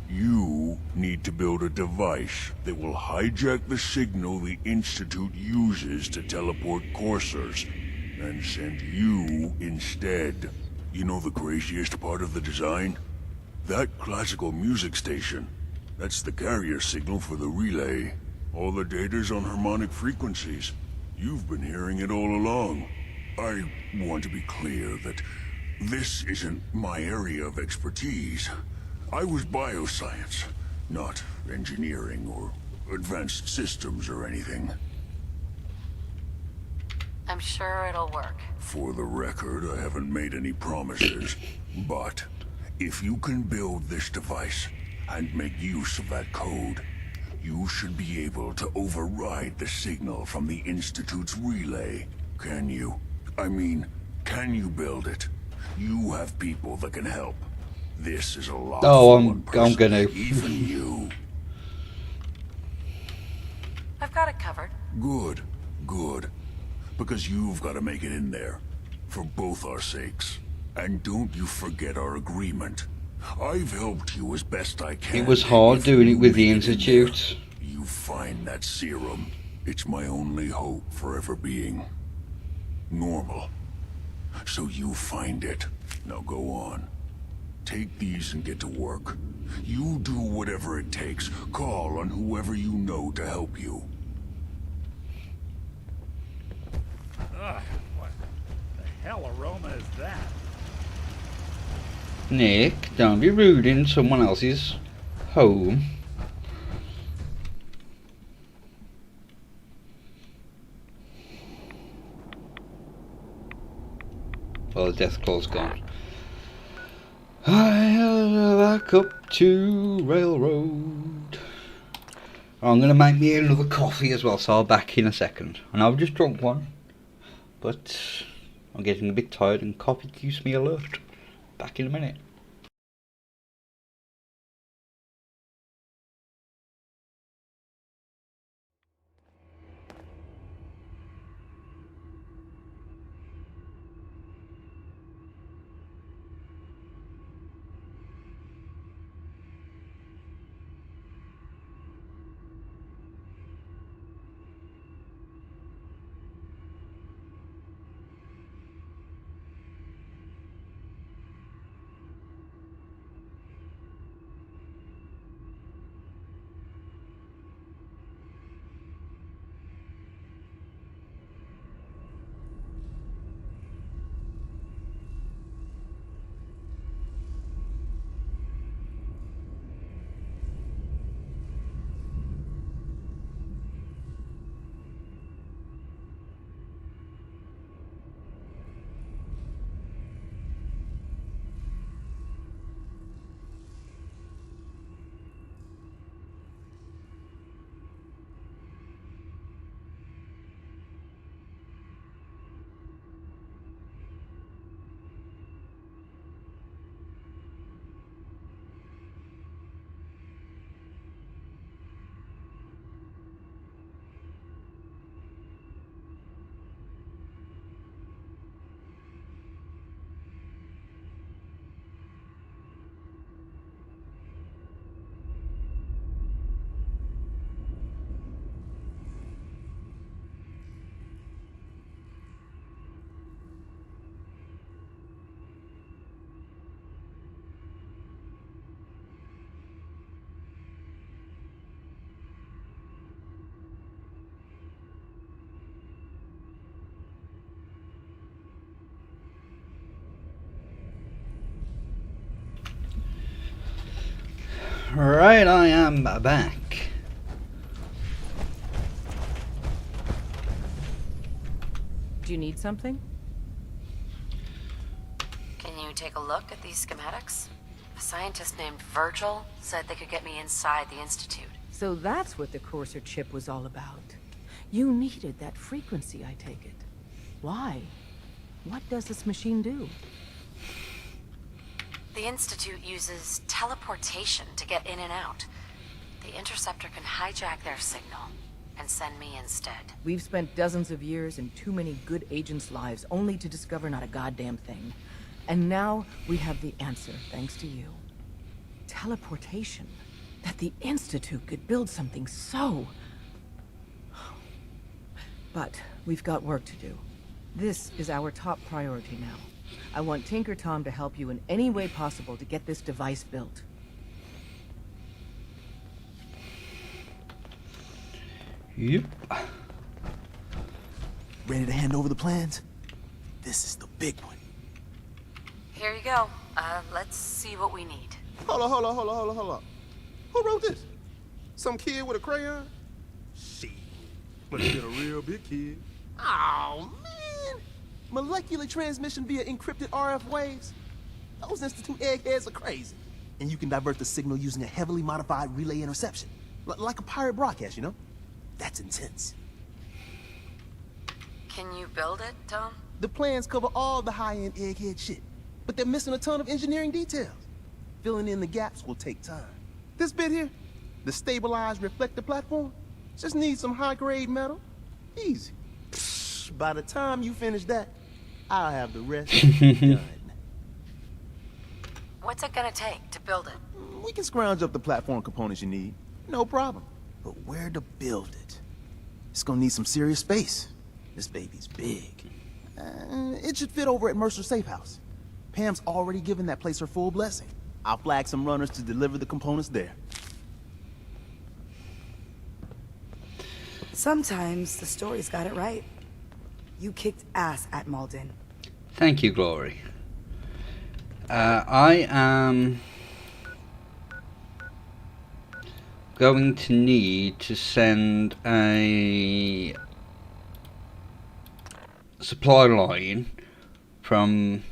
You need to build a device that will hijack the signal the Institute uses to teleport coursers, and send you instead. You know the craziest part of the design? That classical music station. That's the carrier signal for the relay. All the data's on harmonic frequencies. You've been hearing it all along. I want to be clear that this isn't my area of expertise. I was bioscience, not engineering or advanced systems or anything. I'm sure it'll work. For the record, I haven't made any promises, but if you can build this device and make use of that code, you should be able to override the signal from the Institute's relay. Can you? I mean, can you build it? You have people that can help. This is a lot for one person, I'm gonna. even you. I've got it covered. Good, good. Because you've got to make it in there. For both our sakes. And don't you forget our agreement. I've helped you as best I can. It was hard doing it with the Institute. You find that serum. It's my only hope for ever being normal. So you find it. Now go on. Take these and get to work. You do whatever it takes. Call on whoever you know to help you. Ugh, what the hell aroma is that? Nick, don't be rude in someone else's home. Well, the death claw's gone. I'll back up to railroad. I'm going to make me another coffee as well, so I'll back in a second. And I've just drunk one, but I'm getting a bit tired and coffee keeps me alert. Back in a minute. Right, I am back. Do you need something? Can you take a look at these schematics? A scientist named Virgil said they could get me inside the Institute. So that's what the Courser chip was all about. You needed that frequency, I take it. Why? What does this machine do? The Institute uses teleportation to get in and out. The Interceptor can hijack their signal and send me instead. We've spent dozens of years and too many good agents' lives only to discover not a goddamn thing. And now we have the answer, thanks to you. Teleportation. That the Institute could build something so... But we've got work to do. This is our top priority now. I want Tinker Tom to help you in any way possible to get this device built. Yep. Ready to hand over the plans? This is the big one. Here you go. Let's see what we need. Hold on. Who wrote this? Some kid with a crayon? Shit. Must have been a real big kid. Oh, man. Molecular transmission via encrypted RF waves? Those Institute eggheads are crazy. And you can divert the signal using a heavily modified relay interception. Like a pirate broadcast, you know? That's intense. Can you build it, Tom? The plans cover all the high-end egghead shit, but they're missing a ton of engineering details. Filling in the gaps will take time. This bit here, the stabilized reflector platform, just needs some high-grade metal. Easy. Psh, by the time you finish that, I'll have the rest done. What's it gonna take to build it? We can scrounge up the platform components you need. No problem. But where to build it? It's gonna need some serious space. This baby's big. It should fit over at Mercer's safe house. Pam's already given that place her full blessing. I'll flag some runners to deliver the components there. Sometimes the story's got it right. You kicked ass at Malden. Thank you, Glory. I am going to need to send a supply line from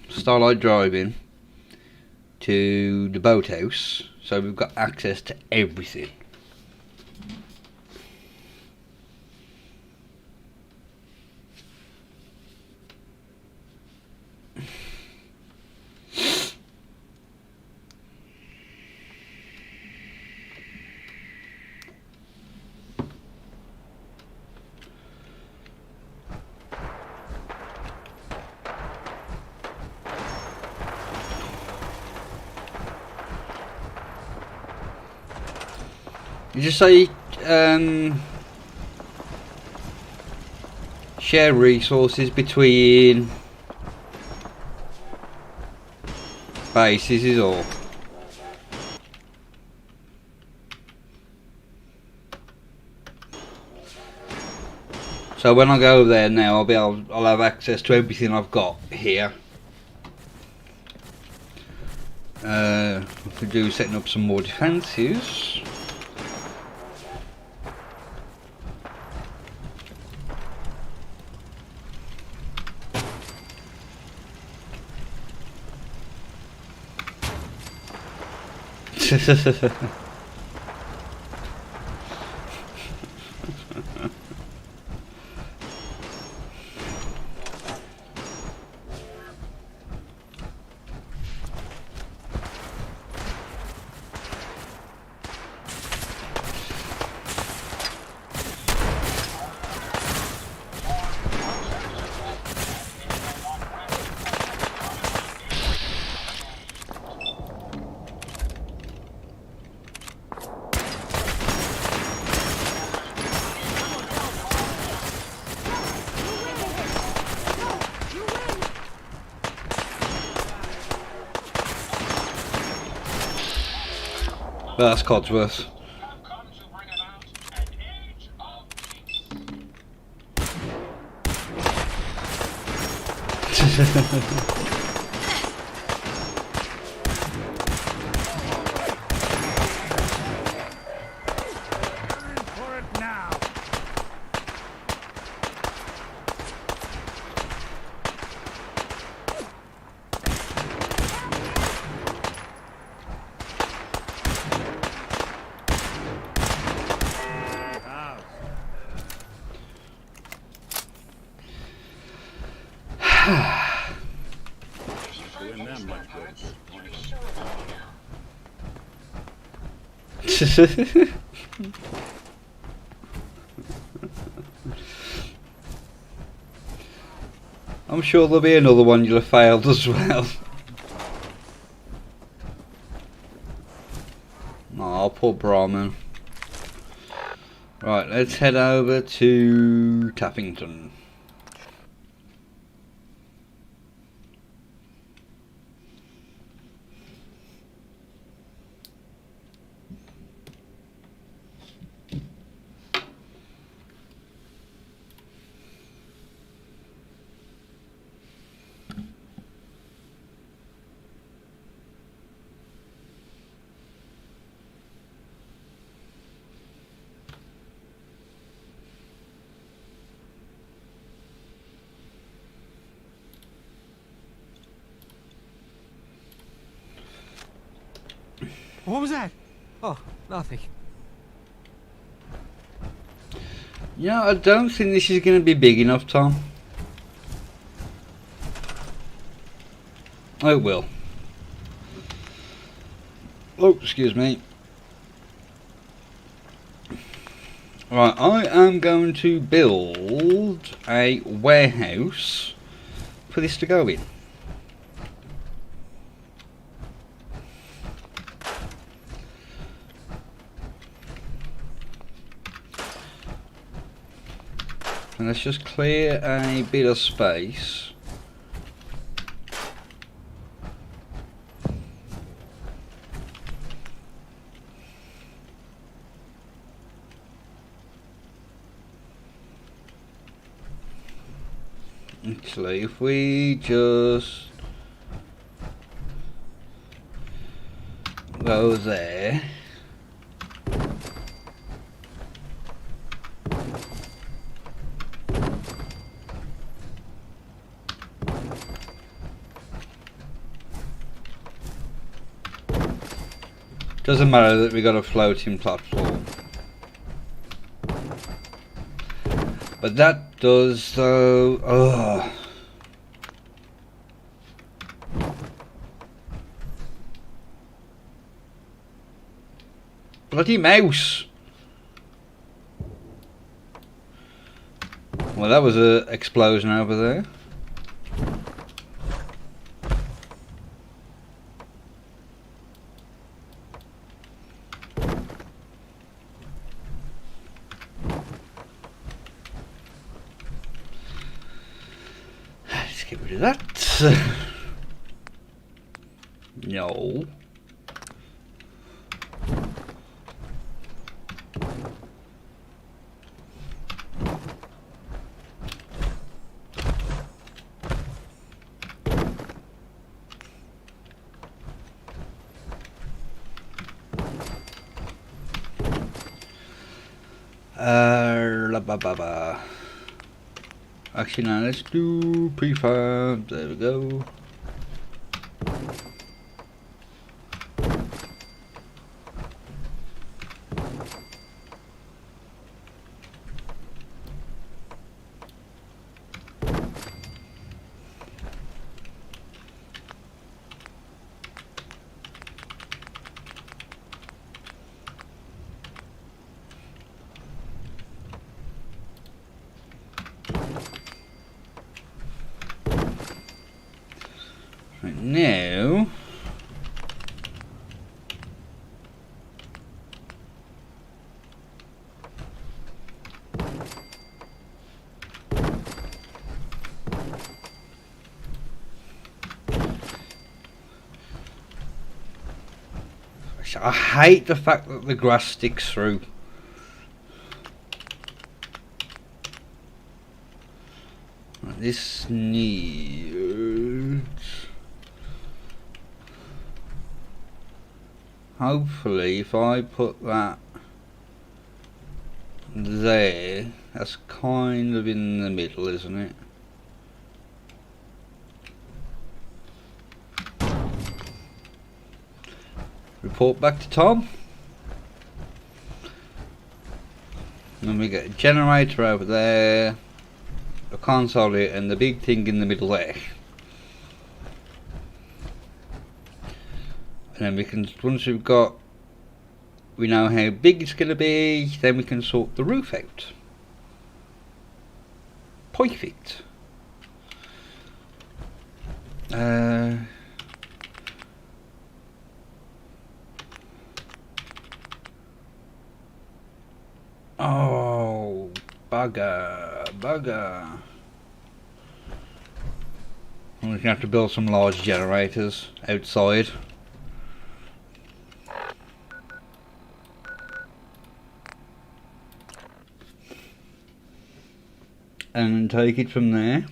Starlight Driving to the boathouse, so we've got access to everything. You just say share resources between bases is all. So when I go there now, I'll have access to everything I've got here. We could do setting up some more defences. That's Codsworth. I'm sure there'll be another one you'll have failed as well. Oh, poor Brahman. Right, let's head over to Tappington. What was that? Oh, nothing. Yeah, I don't think this is going to be big enough, Tom. Oh, it will. Oh, excuse me. Right, I am going to build a warehouse for this to go in. And let's just clear a bit of space. Actually, if we just go there. Doesn't matter that we got a floating platform. But that does though. Ugh. Bloody mouse! Well, that was an explosion over there. Let's get rid of that. No. La ba ba ba. Actually, now let's do prefab. There we go. Right now, I hate the fact that the grass sticks through. Right, this needs. Hopefully, if I put that there, that's kind of in the middle, isn't it? Report back to Tom. And then we get a generator over there, a console here, and the big thing in the middle there. And then we can, once we've got we know how big it's going to be, then we can sort the roof out. Perfect. Oh, bugger. We're going to have to build some large generators outside. And take it from there.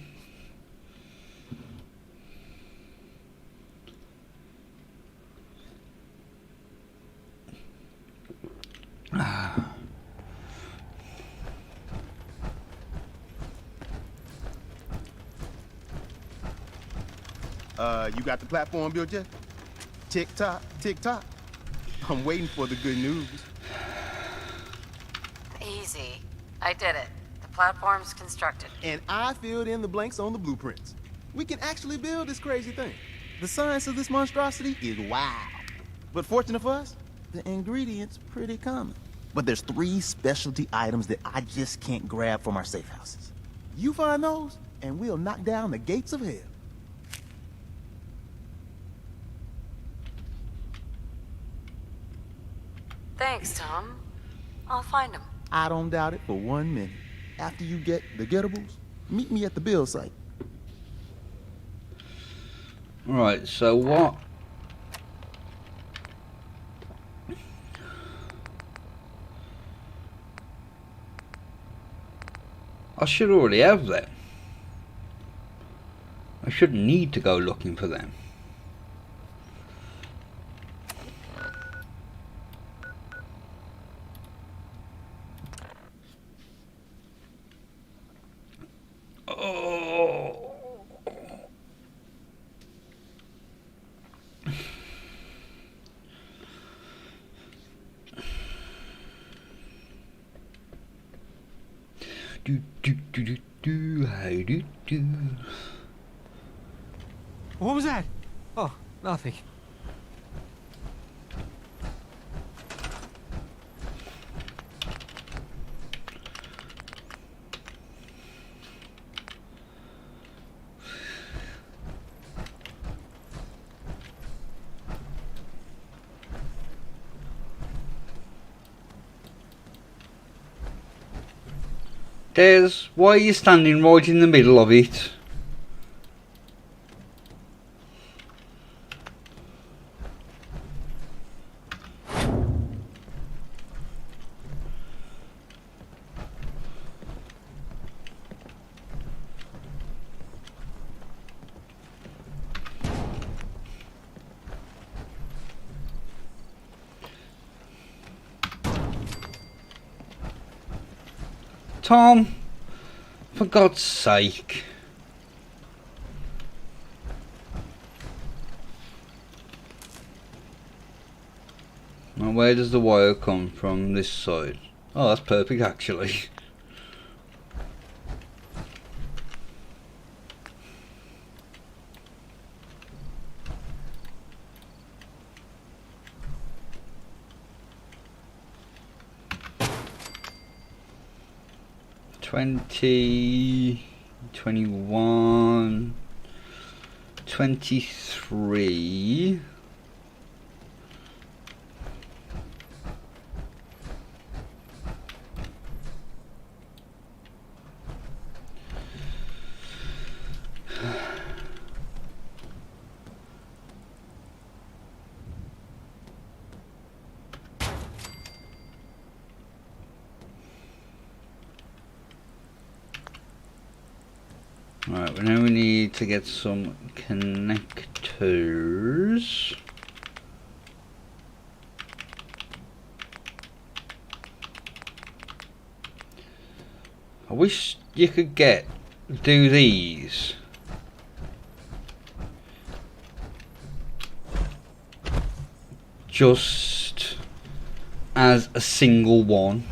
You got the platform built yet? Tick tock, tick tock. I'm waiting for the good news. Easy. I did it. The platform's constructed. And I filled in the blanks on the blueprints. We can actually build this crazy thing. The science of this monstrosity is wow. But fortunate for us, the ingredients pretty common. But there's 3 specialty items that I just can't grab from our safe houses. You find those, and we'll knock down the gates of hell. Thanks, Tom. I'll find him. I don't doubt it for 1 minute. After you get the gettables, meet me at the build site. Right, so what? I should already have them. I shouldn't need to go looking for them. What was that? Oh, nothing. Des, why are you standing right in the middle of it? Tom, for God's sake. Now where does the wire come from? This side? Oh, that's perfect actually. $20, $21, $23. Right, well now we need to get some connectors. I wish you could do these. Just as a single one.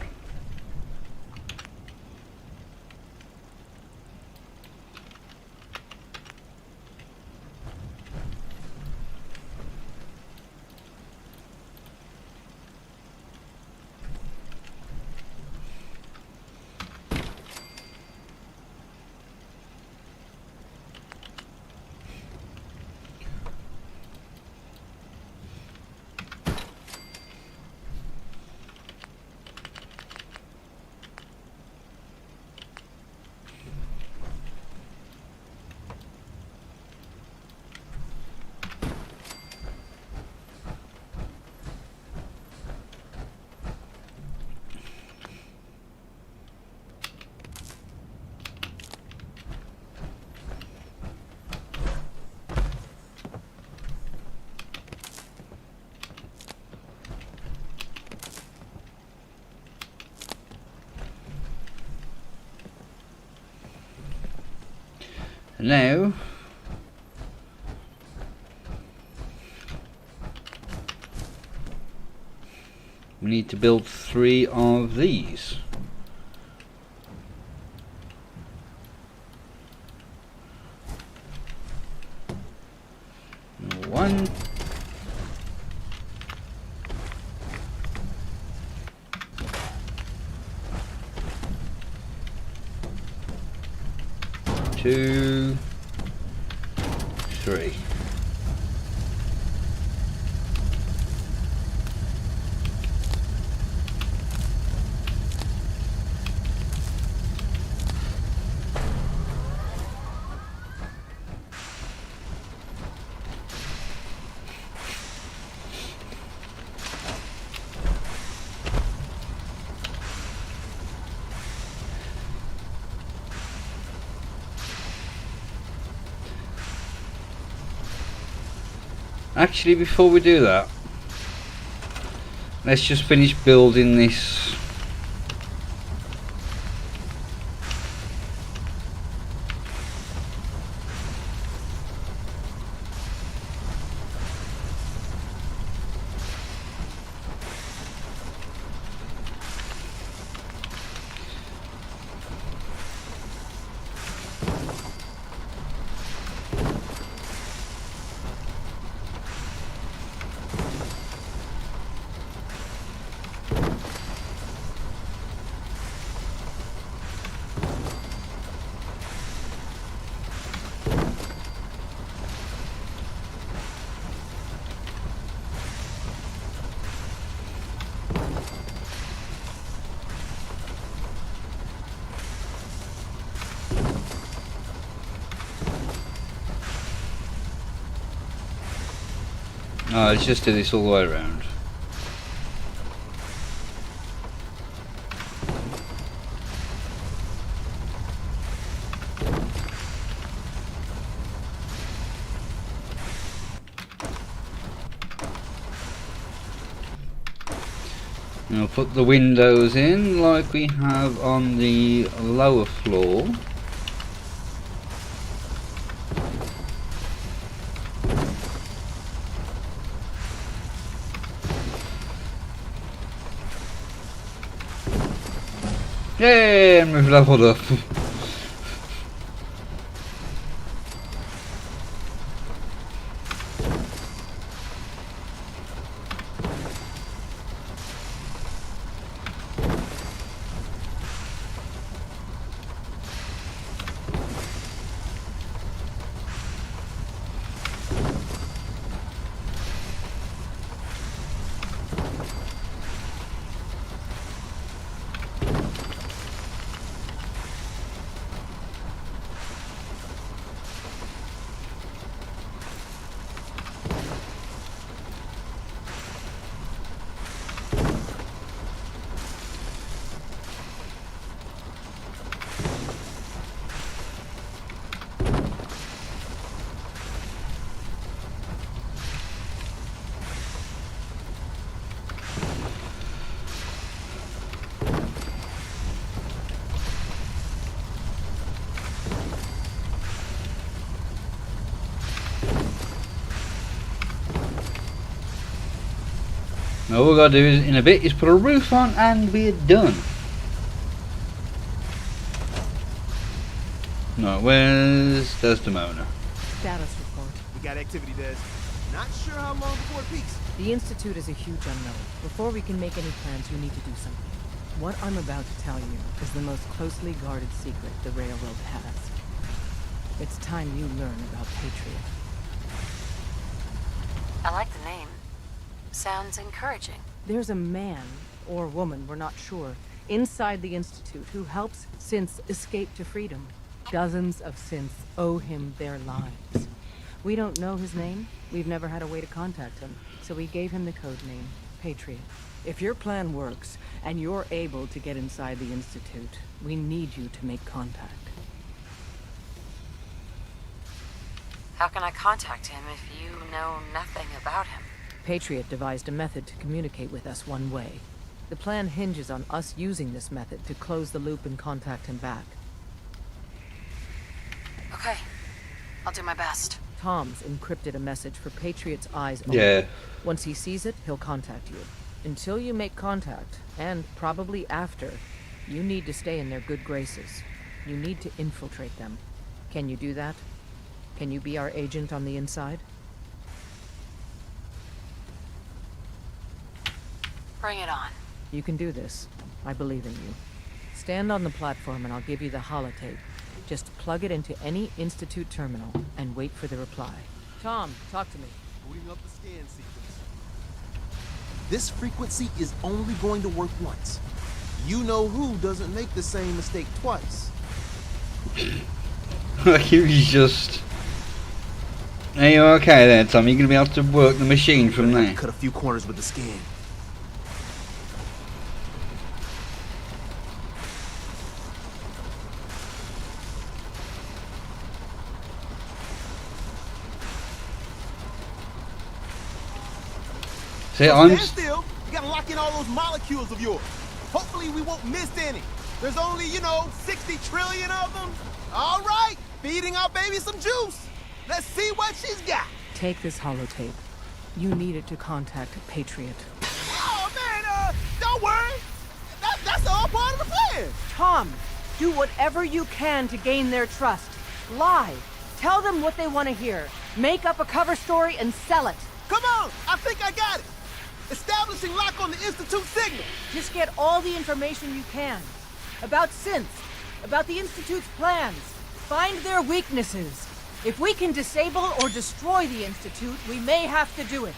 And now we need to build 3 of these. One. Two. 3. Actually, before we do that, let's just finish building this. Oh, let's just do this all the way around. And I'll put the windows in like we have on the lower floor. Yay, and we've leveled up. Now all we gotta do is, in a bit, is put a roof on and we're done. No, where's Desdemona? Status report. We got activity, Des. Not sure how long before it peaks. The Institute is a huge unknown. Before we can make any plans, you need to do something. What I'm about to tell you is the most closely guarded secret the Railroad has. It's time you learn about Patriot. I like the name. Sounds encouraging. There's a man, or woman, we're not sure, inside the Institute who helps synths escape to freedom. Dozens of synths owe him their lives. We don't know his name. We've never had a way to contact him, so we gave him the code name, Patriot. If your plan works, and you're able to get inside the Institute, we need you to make contact. How can I contact him if you know nothing about him? Patriot devised a method to communicate with us one way. The plan hinges on us using this method to close the loop and contact him back. Okay, I'll do my best. Tom's encrypted a message for Patriot's eyes only. Yeah. Once he sees it, he'll contact you. Until you make contact, and probably after, you need to stay in their good graces. You need to infiltrate them. Can you do that? Can you be our agent on the inside? Bring it on. You can do this. I believe in you. Stand on the platform and I'll give you the holotape. Just plug it into any Institute terminal and wait for the reply. Tom, talk to me. Booting up the scan sequence. This frequency is only going to work once. You know who doesn't make the same mistake twice. He was just... Are you okay there, Tom? You're going to be able to work the machine from there. Cut a few corners with the scan. See, I'm... Stand still. You gotta lock in all those molecules of yours. Hopefully we won't miss any. There's only, 60 trillion of them. All right, feeding our baby some juice. Let's see what she's got. Take this holotape. You need it to contact Patriot. Oh, man, don't worry. That's all part of the plan. Tom, do whatever you can to gain their trust. Lie. Tell them what they want to hear. Make up a cover story and sell it. Come on, I think I got it. Establishing lock on the Institute signal. Just get all the information you can. About synths, about the Institute's plans. Find their weaknesses. If we can disable or destroy the Institute, we may have to do it.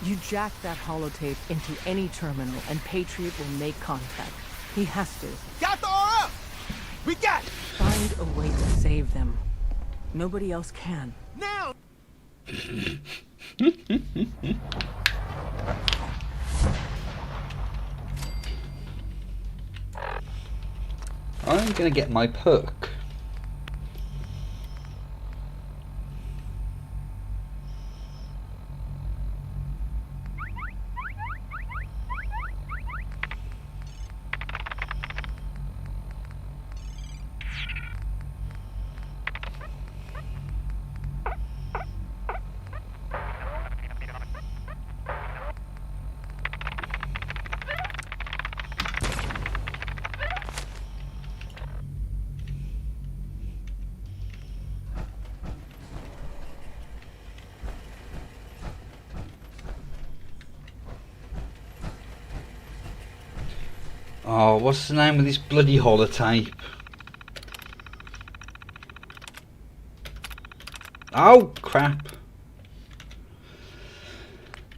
You jack that holotape into any terminal and Patriot will make contact. He has to. Got the RF! We got it! Find a way to save them. Nobody else can. Now! I'm gonna get my perk. Oh, what's the name of this bloody holotape? Oh, crap.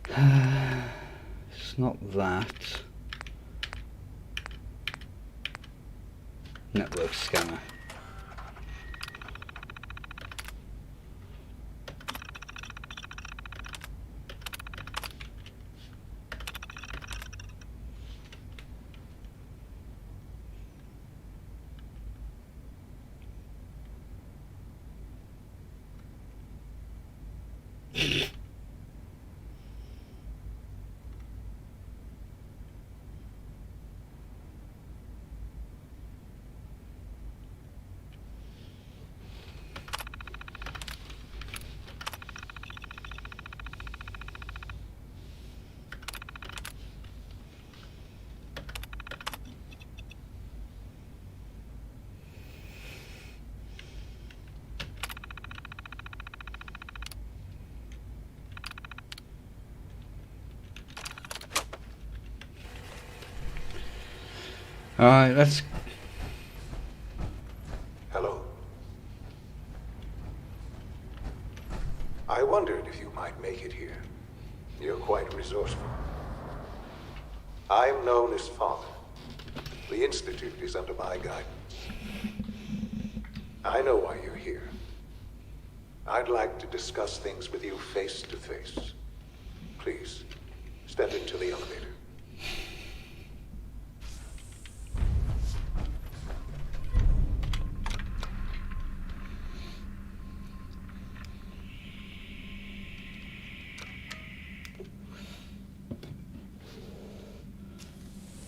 It's not that. Network scanner. Alright, let's... Hello. I wondered if you might make it here. You're quite resourceful. I'm known as Father. The Institute is under my guidance. I know why you're here. I'd like to discuss things with you face to face. Please, step into the elevator.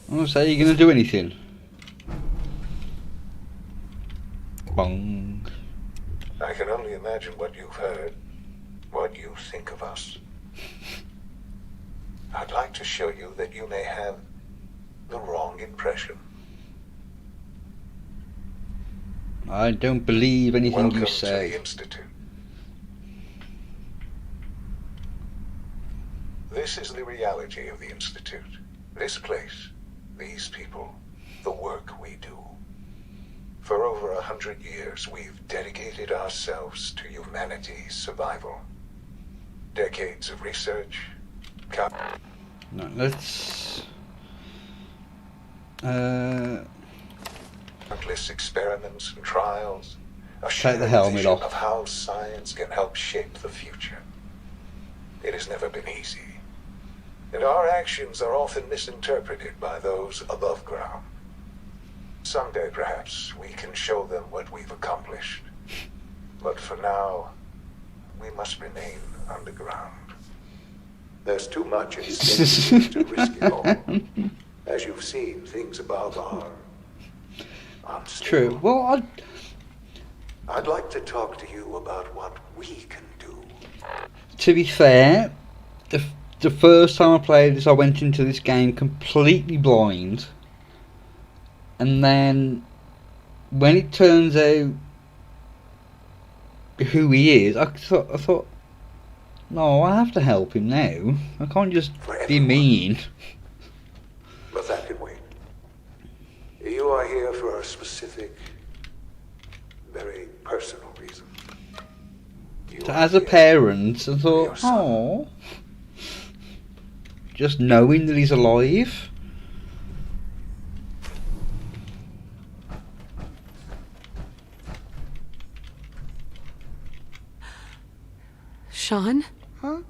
I'm gonna say you're gonna do anything. Bong. I can only imagine what you want to show you that you may have the wrong impression. I don't believe anything Welcome you to say. the Institute. This is the reality of the Institute. This place, these people, the work we do. For over 100 years, we've dedicated ourselves to humanity's survival. Decades of research. No, let's... Countless experiments and trials. A Take the shared helmet vision off. of how science can help shape the future. It has never been easy. And our actions are often misinterpreted by those above ground. Someday, perhaps, we can show them what we've accomplished. But for now, we must remain underground. There's too much at stake to risk it all. As you've seen, things above are unstable. True. Well, I'd like to talk to you about what we can do. to be fair, the first time I played this, I went into this game completely blind. And then, when it turns out who he is, I thought, no, I have to help him now. I can't just be mean. But that can wait. You are here for a specific, very personal reason. So as a parent, I thought, oh, just knowing that he's alive. Sean? Huh?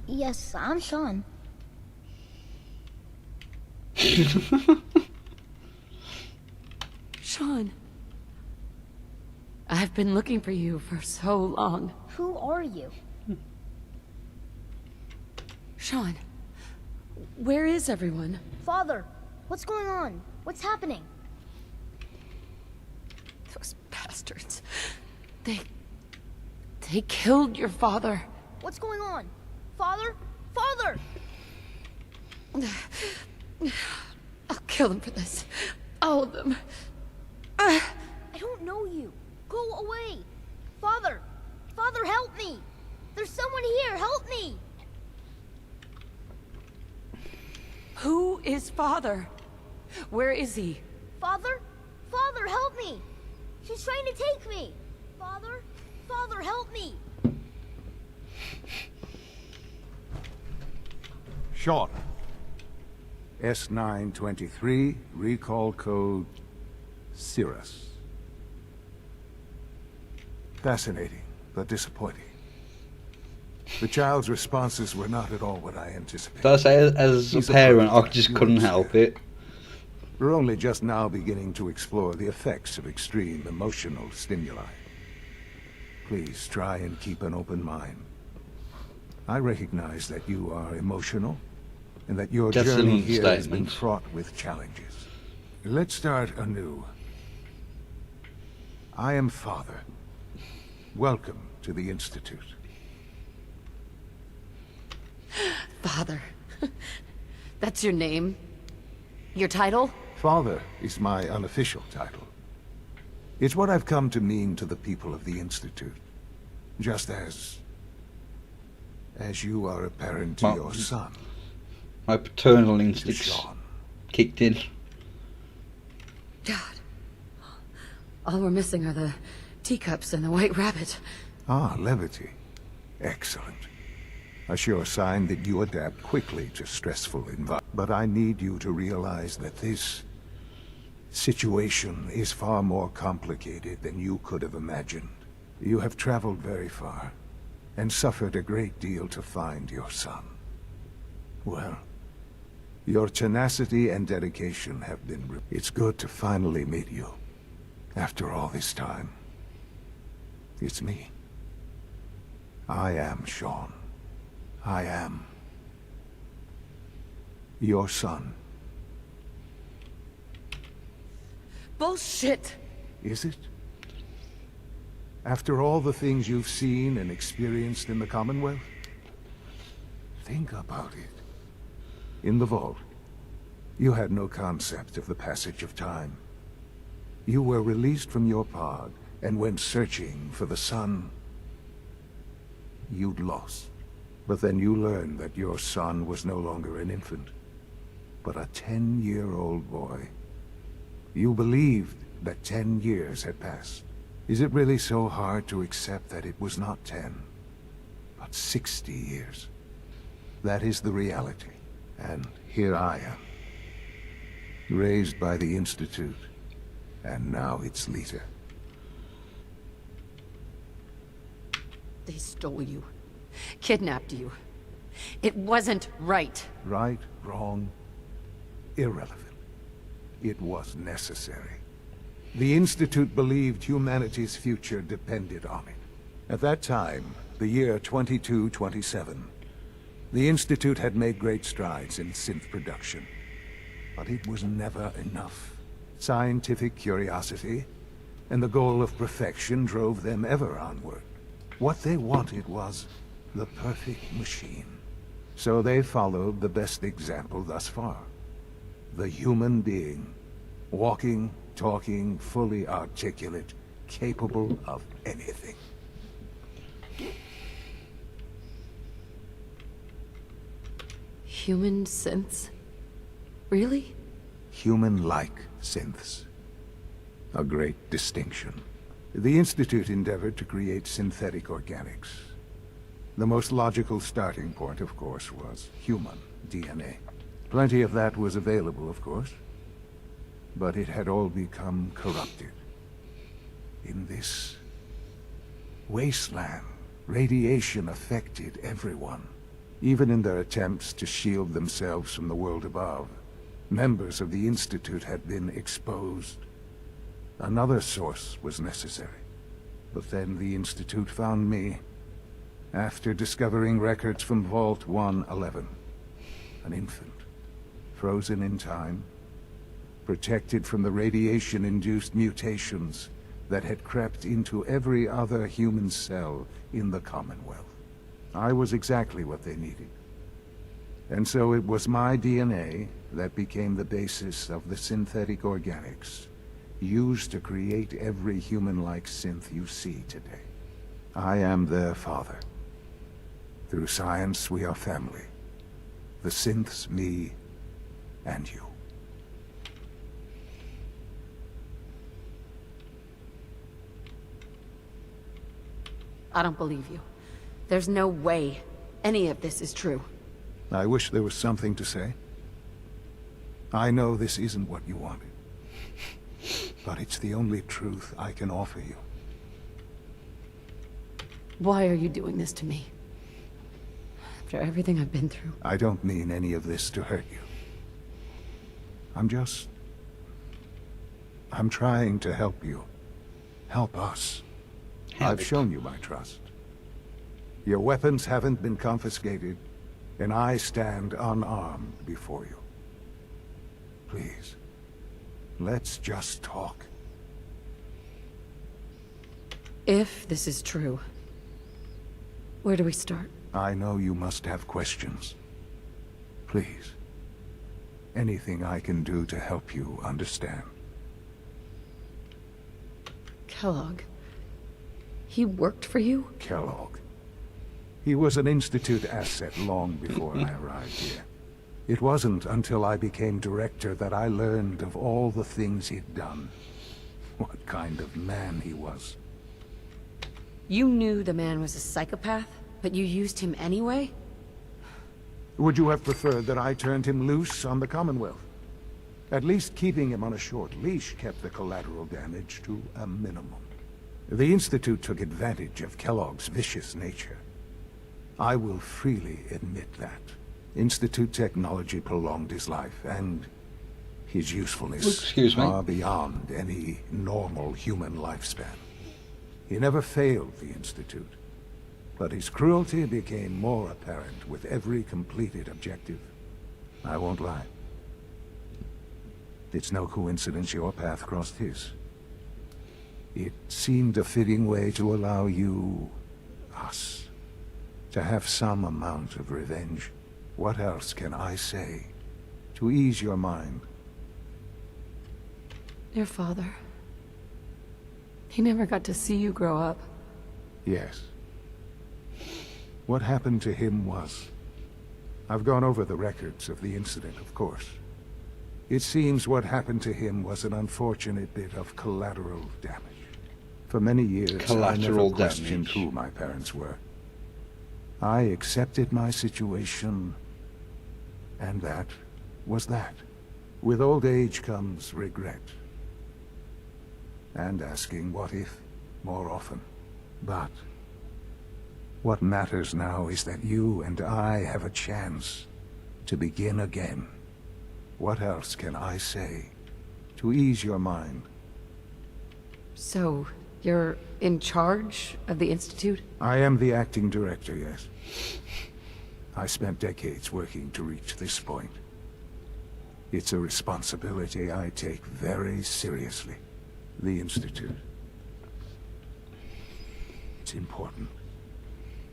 Yes, I'm Sean. Sean. I've been looking for you for so long. Who are you? Sean, where is everyone? Father, what's going on? What's happening? Those bastards. They killed your father. What's going on? Father? Father! I'll kill them for this. All of them. I don't know you. Go away. Father! Father, help me! There's someone here, help me! Who is father? Where is he? Father? Father, help me! She's trying to take me! Father? Father, help me! Sean. S923, recall code Cirrus. Fascinating, but disappointing. The child's responses were not at all what I anticipated. Did I say as a parent, I just couldn't help it. We're only just now beginning to explore the effects of extreme emotional stimuli. Please try and keep an open mind. I recognize that you are emotional, and that your That's journey an here has been understatement. fraught with challenges. Let's start anew. I am Father. Welcome to the Institute. Father. That's your name? Your title? Father is my unofficial title. It's what I've come to mean to the people of the Institute. Just as you are a parent to your son. My paternal instincts kicked in. God. All we're missing are the teacups and the white rabbit. Ah, levity. Excellent. A sure sign that you adapt quickly to stressful environments. But I need you to realize that this situation is far more complicated than you could have imagined. You have traveled very far, and suffered a great deal to find your son. Well, your tenacity and dedication have been... It's good to finally meet you. After all this time. It's me. I am Sean. I am your son. Bullshit! Is it? After all the things you've seen and experienced in the Commonwealth? Think about it. in the vault. You had no concept of the passage of time. You were released from your pod and went searching for the son you'd lost. But then you learned that your son was no longer an infant, but a 10-year-old boy. You believed that 10 years had passed. Is it really so hard to accept that it was not 10, but 60 years? That is the reality, and here I am, raised by the Institute, and now its leader. They stole you. Kidnapped you. It wasn't right. Right, wrong, irrelevant. It was necessary. The Institute believed humanity's future depended on it. At that time, the year 2227, the Institute had made great strides in synth production. But it was never enough. Scientific curiosity and the goal of perfection drove them ever onward. What they wanted was the perfect machine. So they followed the best example thus far. The human being. Walking, talking, fully articulate, capable of anything. Human synths? Really? Human-like synths. A great distinction. The Institute endeavored to create synthetic organics. The most logical starting point, of course, was human DNA. Plenty of that was available, of course. But it had all become corrupted. In this wasteland, radiation affected everyone. Even in their attempts to shield themselves from the world above, members of the Institute had been exposed. Another source was necessary. But then the Institute found me, after discovering records from Vault 111. An infant, frozen in time, protected from the radiation-induced mutations that had crept into every other human cell in the Commonwealth. I was exactly what they needed. And so it was my DNA that became the basis of the synthetic organics used to create every human-like synth you see today. I am their father. Through science, we are family. The synths, me, and you. I don't believe you. There's no way any of this is true. I wish there was something to say. I know this isn't what you wanted. But it's the only truth I can offer you. Why are you doing this to me? After everything I've been through. I don't mean any of this to hurt you. I'm trying to help you. Help us. I've shown you my trust. Your weapons haven't been confiscated, and I stand unarmed before you. Please, let's just talk. If this is true, where do we start? I know you must have questions. Please, anything I can do to help you understand. Kellogg. He worked for you? Kellogg. He was an Institute asset long before I arrived here. It wasn't until I became director that I learned of all the things he'd done. What kind of man he was. You knew the man was a psychopath, but you used him anyway? Would you have preferred that I turned him loose on the Commonwealth? At least keeping him on a short leash kept the collateral damage to a minimum. The Institute took advantage of Kellogg's vicious nature. I will freely admit that. Institute technology prolonged his life, and his usefulness far beyond any normal human lifespan. He never failed the Institute, but his cruelty became more apparent with every completed objective. I won't lie. It's no coincidence your path crossed his. It seemed a fitting way to allow you, us, to have some amount of revenge. What else can I say to ease your mind. Your father. He never got to see you grow up. Yes. What happened to him was... I've gone over the records of the incident, of course. It seems what happened to him was an unfortunate bit of collateral damage. For many years, I never questioned who my parents were. I accepted my situation, and that was that. With old age comes regret. And asking what if more often. But what matters now is that you and I have a chance to begin again. What else can I say to ease your mind? So, you're in charge of the Institute? I am the acting director, yes. I spent decades working to reach this point. It's a responsibility I take very seriously. The Institute. It's important.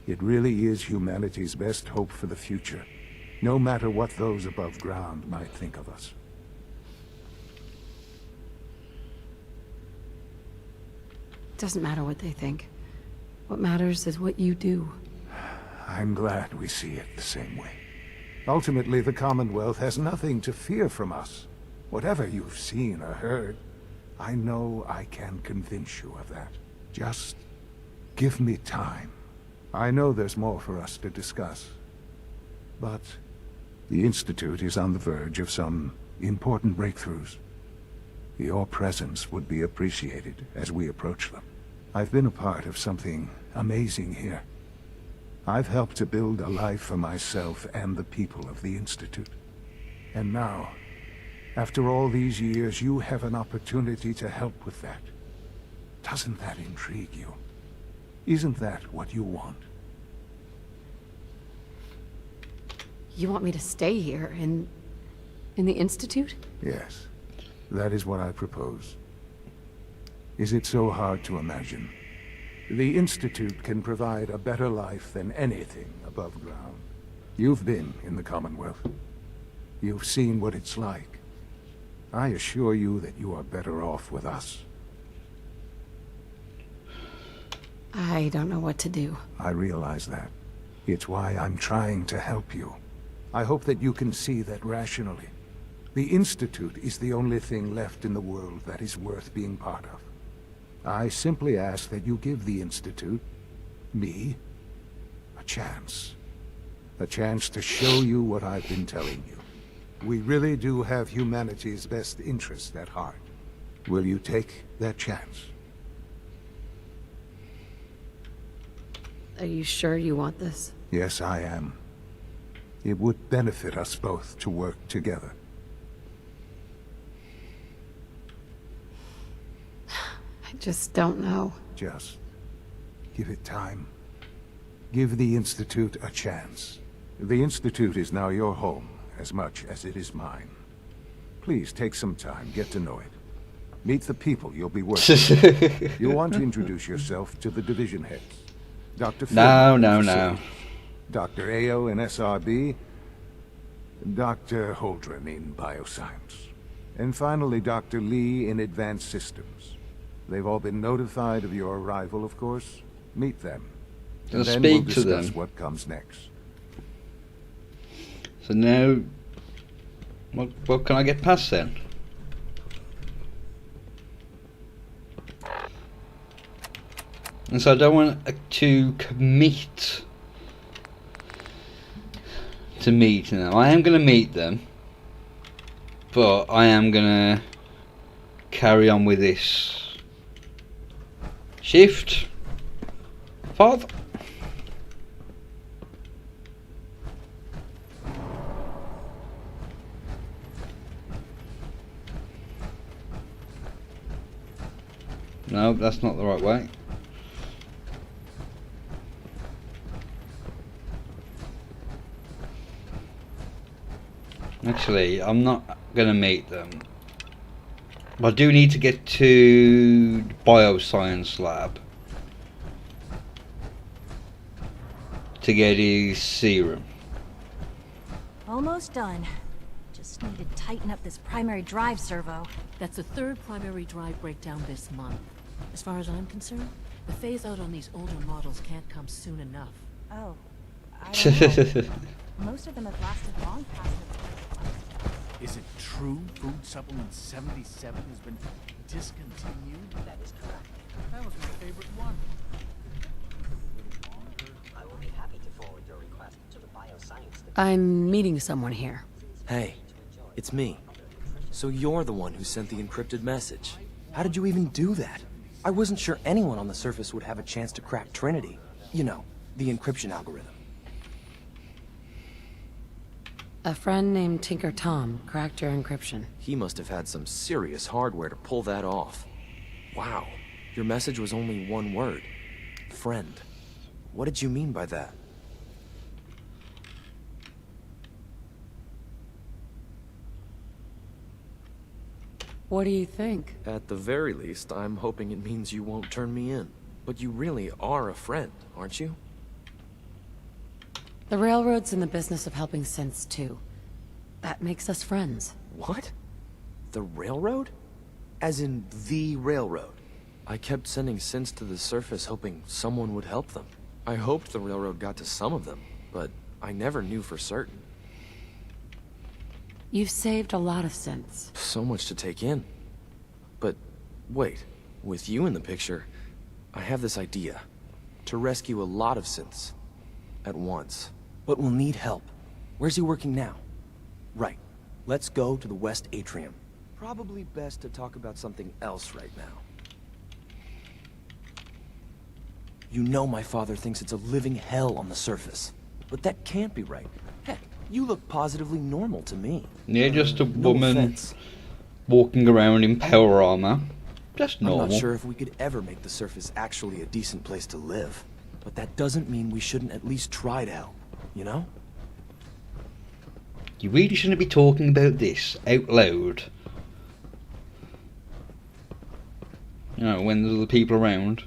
It really is humanity's best hope for the future, no matter what those above ground might think of us. It doesn't matter what they think. What matters is what you do. I'm glad we see it the same way. Ultimately, the Commonwealth has nothing to fear from us. Whatever you've seen or heard, I know I can convince you of that. Just give me time. I know there's more for us to discuss. But the Institute is on the verge of some important breakthroughs. Your presence would be appreciated as we approach them. I've been a part of something amazing here. I've helped to build a life for myself and the people of the Institute. And now, after all these years, you have an opportunity to help with that. Doesn't that intrigue you? Isn't that what you want? You want me to stay here, in the Institute? Yes, that is what I propose. Is it so hard to imagine? The Institute can provide a better life than anything above ground. You've been in the Commonwealth. You've seen what it's like. I assure you that you are better off with us. I don't know what to do. I realize that. It's why I'm trying to help you. I hope that you can see that rationally. The Institute is the only thing left in the world that is worth being part of. I simply ask that you give the Institute, me, a chance. A chance to show you what I've been telling you. We really do have humanity's best interest at heart. Will you take that chance? Are you sure you want this? Yes, I am. It would benefit us both to work together. I just don't know. Just give it time. Give the Institute a chance. The Institute is now your home, as much as it is mine. Please take some time, get to know it. Meet the people you'll be working with. You'll want to introduce yourself to the division heads. Dr. No. Dr. Ao in SRB, Dr. Holdren in Bioscience, and finally Dr. Lee in Advanced Systems. They've all been notified of your arrival, of course. Meet them. And then we'll discuss what comes next. So now, what can I get past then? And so I don't want to commit to meeting them. I am going to meet them, but I am going to carry on with this shift. Father. No, that's not the right way. Actually, I'm not gonna meet them. But I do need to get to the bioscience lab to get his serum. Almost done. Just need to tighten up this primary drive servo. That's the third primary drive breakdown this month. As far as I'm concerned, the phase out on these older models can't come soon enough. Oh, I don't know. Most of them have lasted long past the Is it true Food Supplement 77 has been discontinued? That is correct. That was my favorite one. I will be happy to forward your request to the bioscience. I'm meeting someone here. Hey, it's me. So you're the one who sent the encrypted message. How did you even do that? I wasn't sure anyone on the surface would have a chance to crack Trinity. You know, the encryption algorithm. A friend named Tinker Tom cracked your encryption. He must have had some serious hardware to pull that off. Wow, your message was only one word. Friend. What did you mean by that? What do you think? At the very least, I'm hoping it means you won't turn me in. But you really are a friend, aren't you? The Railroad's in the business of helping synths too. That makes us friends. What? The Railroad? As in the Railroad? I kept sending synths to the surface hoping someone would help them. I hoped the Railroad got to some of them, but I never knew for certain. You've saved a lot of synths. So much to take in. But wait, with you in the picture, I have this idea. To rescue a lot of synths. At once. But we'll need help. Where's he working now? Right. Let's go to the West Atrium. Probably best to talk about something else right now. You know my father thinks it's a living hell on the surface. But that can't be right. Heck, you look positively normal to me. Yeah, just a No woman offense. walking around in power armor. Just normal. I'm not sure if we could ever make the surface actually a decent place to live. But that doesn't mean we shouldn't at least try to help, you know? You really shouldn't be talking about this out loud. You know, when there's other people around.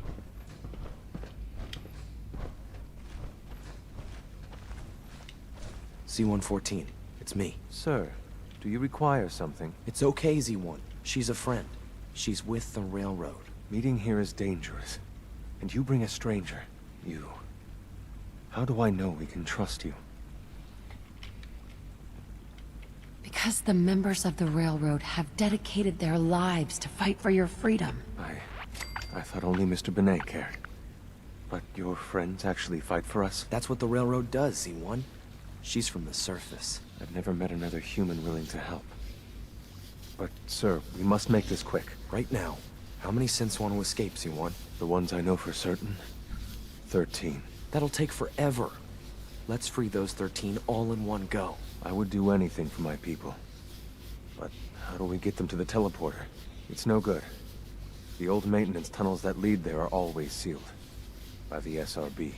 Z-114, it's me. Sir, do you require something? It's okay, Z-1. She's a friend. She's with the Railroad. Meeting here is dangerous. And you bring a stranger. You... How do I know we can trust you? Because the members of the Railroad have dedicated their lives to fight for your freedom. I thought only Mr. Benet cared. But your friends actually fight for us? That's what the Railroad does, Z-1. She's from the surface. I've never met another human willing to help. But, sir, we must make this quick. Right now, how many synths want to escape, Z-1? The ones I know for certain? 13. That'll take forever. Let's free those 13 all in one go. I would do anything for my people. But how do we get them to the teleporter? It's no good. The old maintenance tunnels that lead there are always sealed. By the SRB.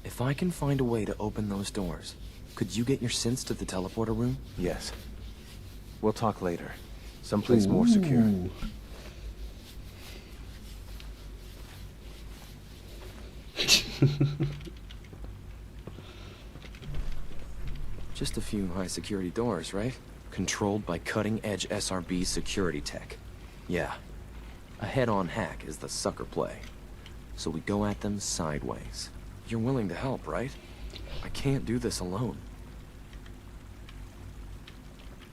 If I can find a way to open those doors, could you get your synths to the teleporter room? Yes. We'll talk later. Someplace more secure. Just a few high-security doors, right? Controlled by cutting-edge SRB security tech. Yeah. A head-on hack is the sucker play. So we go at them sideways. You're willing to help, right? I can't do this alone.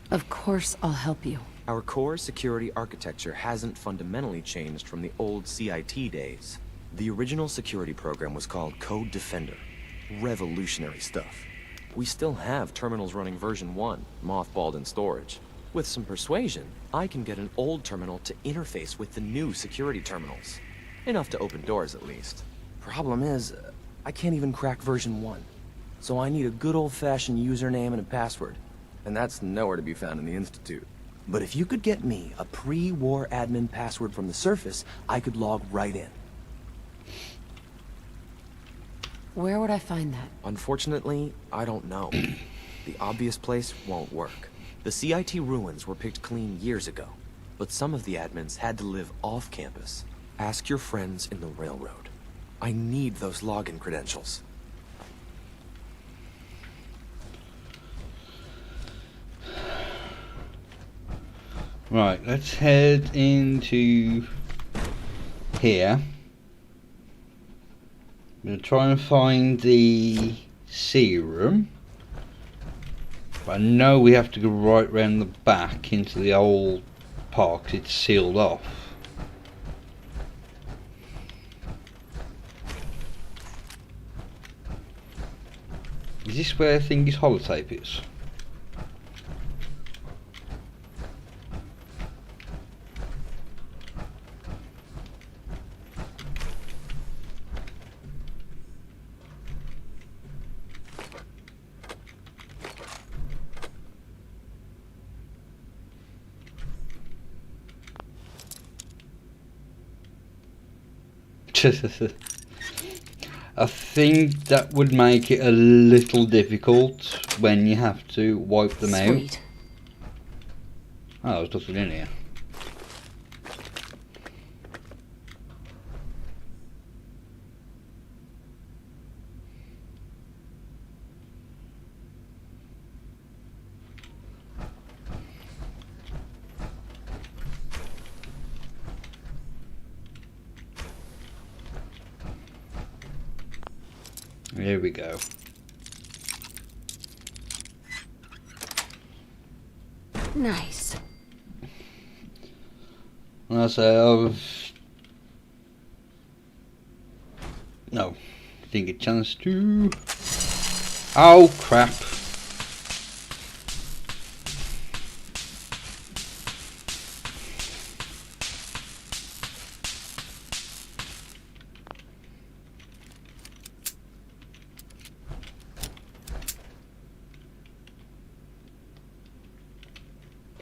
Of course I'll help you. Our core security architecture hasn't fundamentally changed from the old CIT days. The original security program was called Code Defender. Revolutionary stuff. We still have terminals running version 1, mothballed in storage. With some persuasion, I can get an old terminal to interface with the new security terminals. Enough to open doors, at least. Problem is, I can't even crack version 1. So I need a good old-fashioned username and a password. And that's nowhere to be found in the Institute. But if you could get me a pre-war admin password from the surface, I could log right in. Where would I find that? Unfortunately, I don't know. The obvious place won't work. The CIT ruins were picked clean years ago, but some of the admins had to live off campus. Ask your friends in the Railroad. I need those login credentials. Right, let's head into here. I'm going to try and find the serum. But I know we have to go right round the back into the old park 'cause it's sealed off. Is this where Thingy's holotape is? I think that would make it a little difficult when you have to wipe them out. Oh, there's nothing in here. Here we go. Nice. And I say no, didn't get a chance to. Oh crap!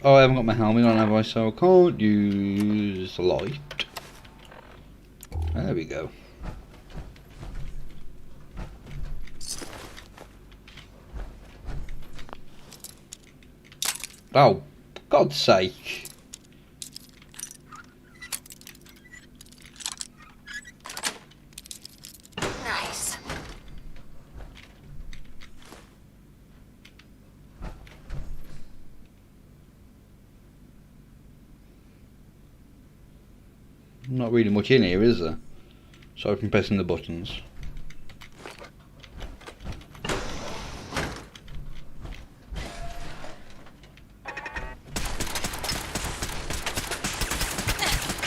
Oh, I haven't got my helmet on, have I? So I can't use the light. There we go. Oh, God's sake. Nice. Not really much in here, is there? Aside from pressing the buttons.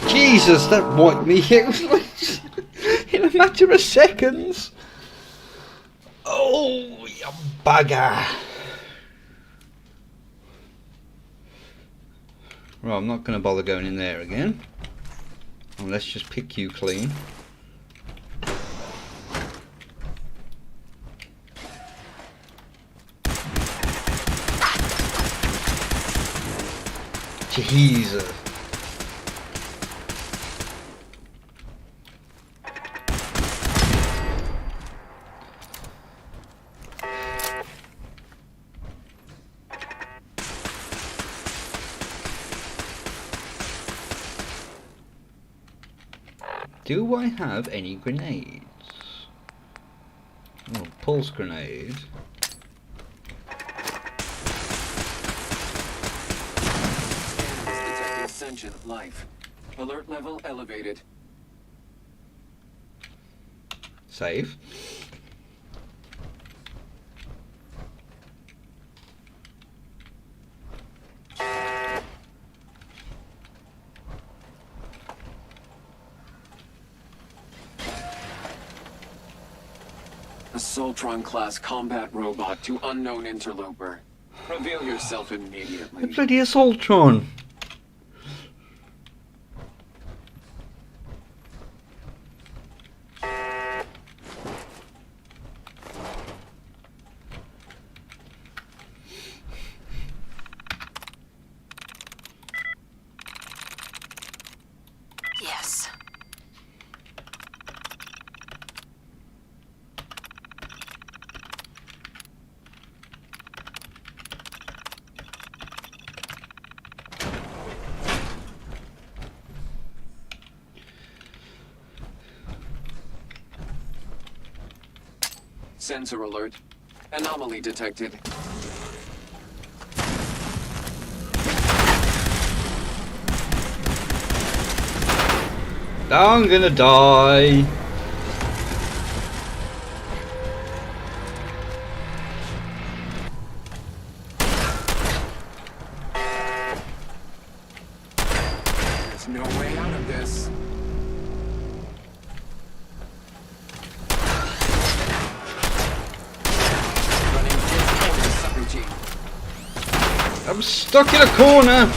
Jesus, that wiped me out in a matter of seconds. Oh, you bugger. Right, I'm not going to bother going in there again. Let's just pick you clean. Jesus. Do I have any grenades? Oh, pulse grenade. Detecting sentient life. Alert level elevated. Save. A Soltron-class combat robot to unknown interloper. Reveal yourself immediately. The bloody Assaultron. Yes. Sensor alert. Anomaly detected. I'm gonna die. There's no way out of this. Running this subroutine. I'm stuck in a corner.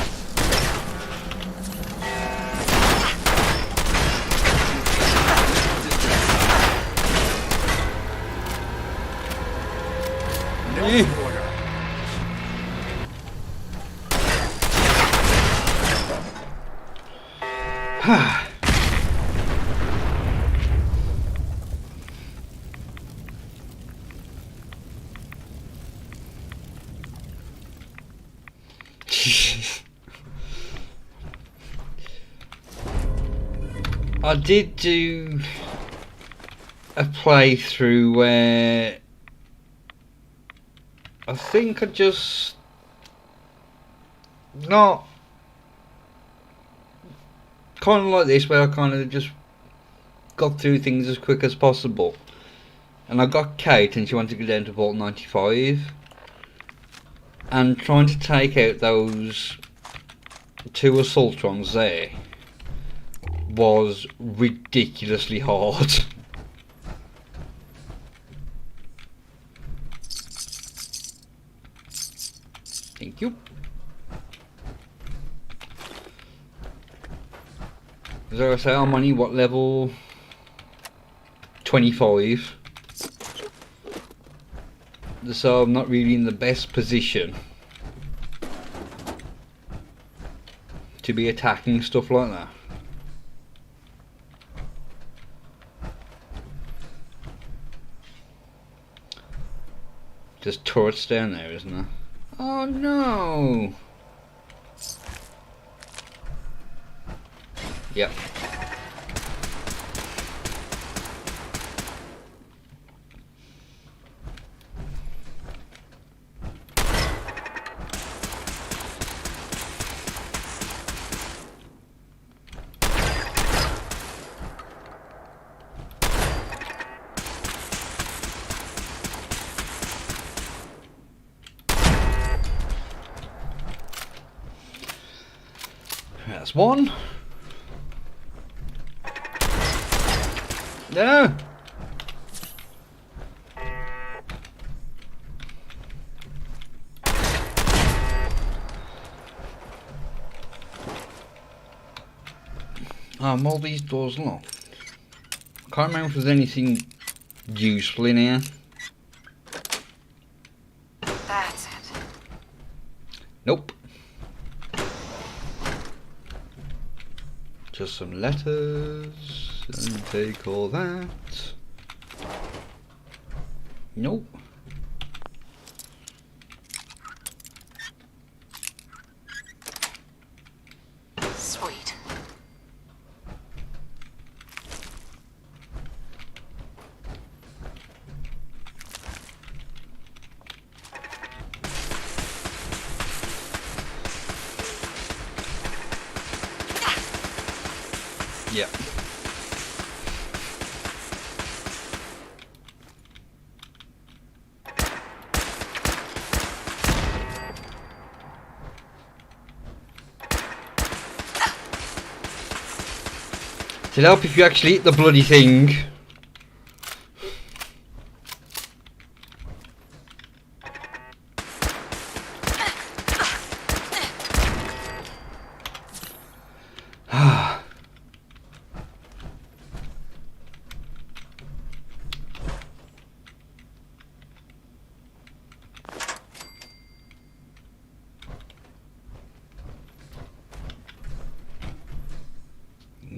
I did do a playthrough where I think I just not kind of like this, where I kind of just got through things as quick as possible, and I got Kate and she wanted to go down to Vault 95, and trying to take out those 2 Assaultrons there was ridiculously hard. Thank you. As I say, I'm only what, level 25, so I'm not really in the best position to be attacking stuff like that. There's turrets down there, isn't there? Oh no! Yep. That's one. No. All these doors locked. I can't remember if there's anything useful in here. That's it. Nope. Just some letters, and take all that. Nope. Sweet. Yeah. It'll help if you actually eat the bloody thing.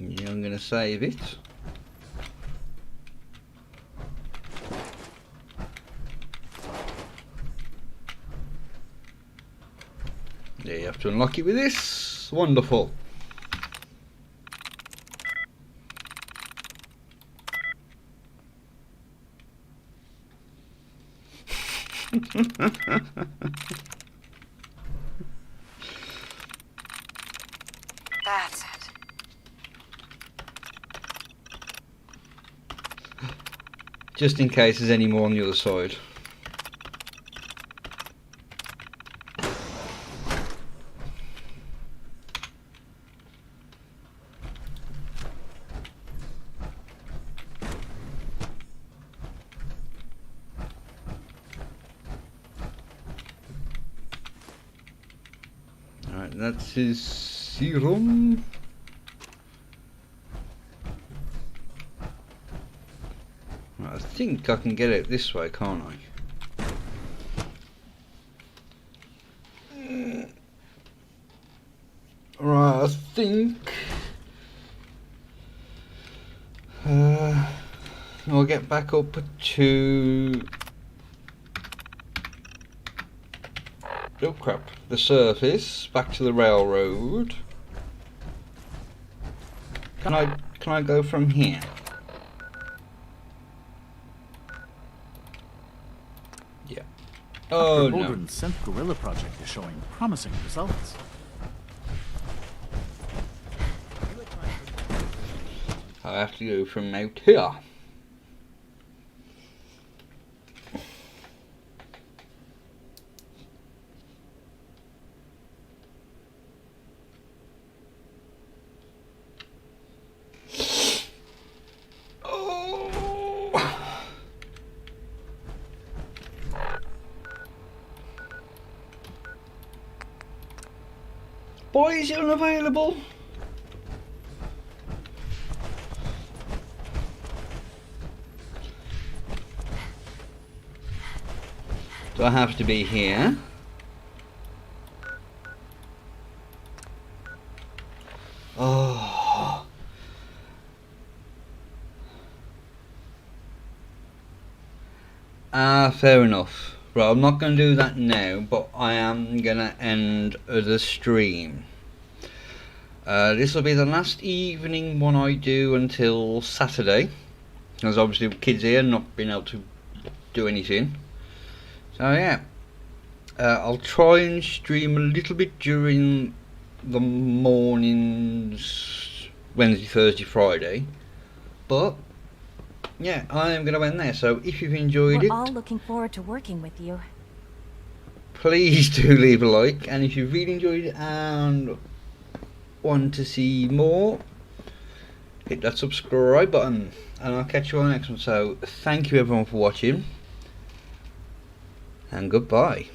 Yeah, I'm gonna save it. Yeah, you have to unlock it with this. Wonderful. That's it. just in case there's any more on the other side. Alright, that's his serum. I think I can get it this way, can't I? Right, I think I'll get back up to oh crap, the surface, back to the railroad. Can I go from here? Yeah. Oh no. Holden's synth gorilla project is showing promising results. I have to go from out here. Why is it unavailable? Do I have to be here? Oh. Fair enough. Right, I'm not going to do that now, but I am going to end the stream. This will be the last evening one I do until Saturday, because obviously the kids here not being able to do anything. So yeah, I'll try and stream a little bit during the mornings, Wednesday, Thursday, Friday, but yeah, I am going to end there. So if you've enjoyed it, We're all looking forward to working with you. please do leave a like, and if you've really enjoyed it and want to see more, hit that subscribe button, and I'll catch you on the next one. So thank you everyone for watching, and goodbye.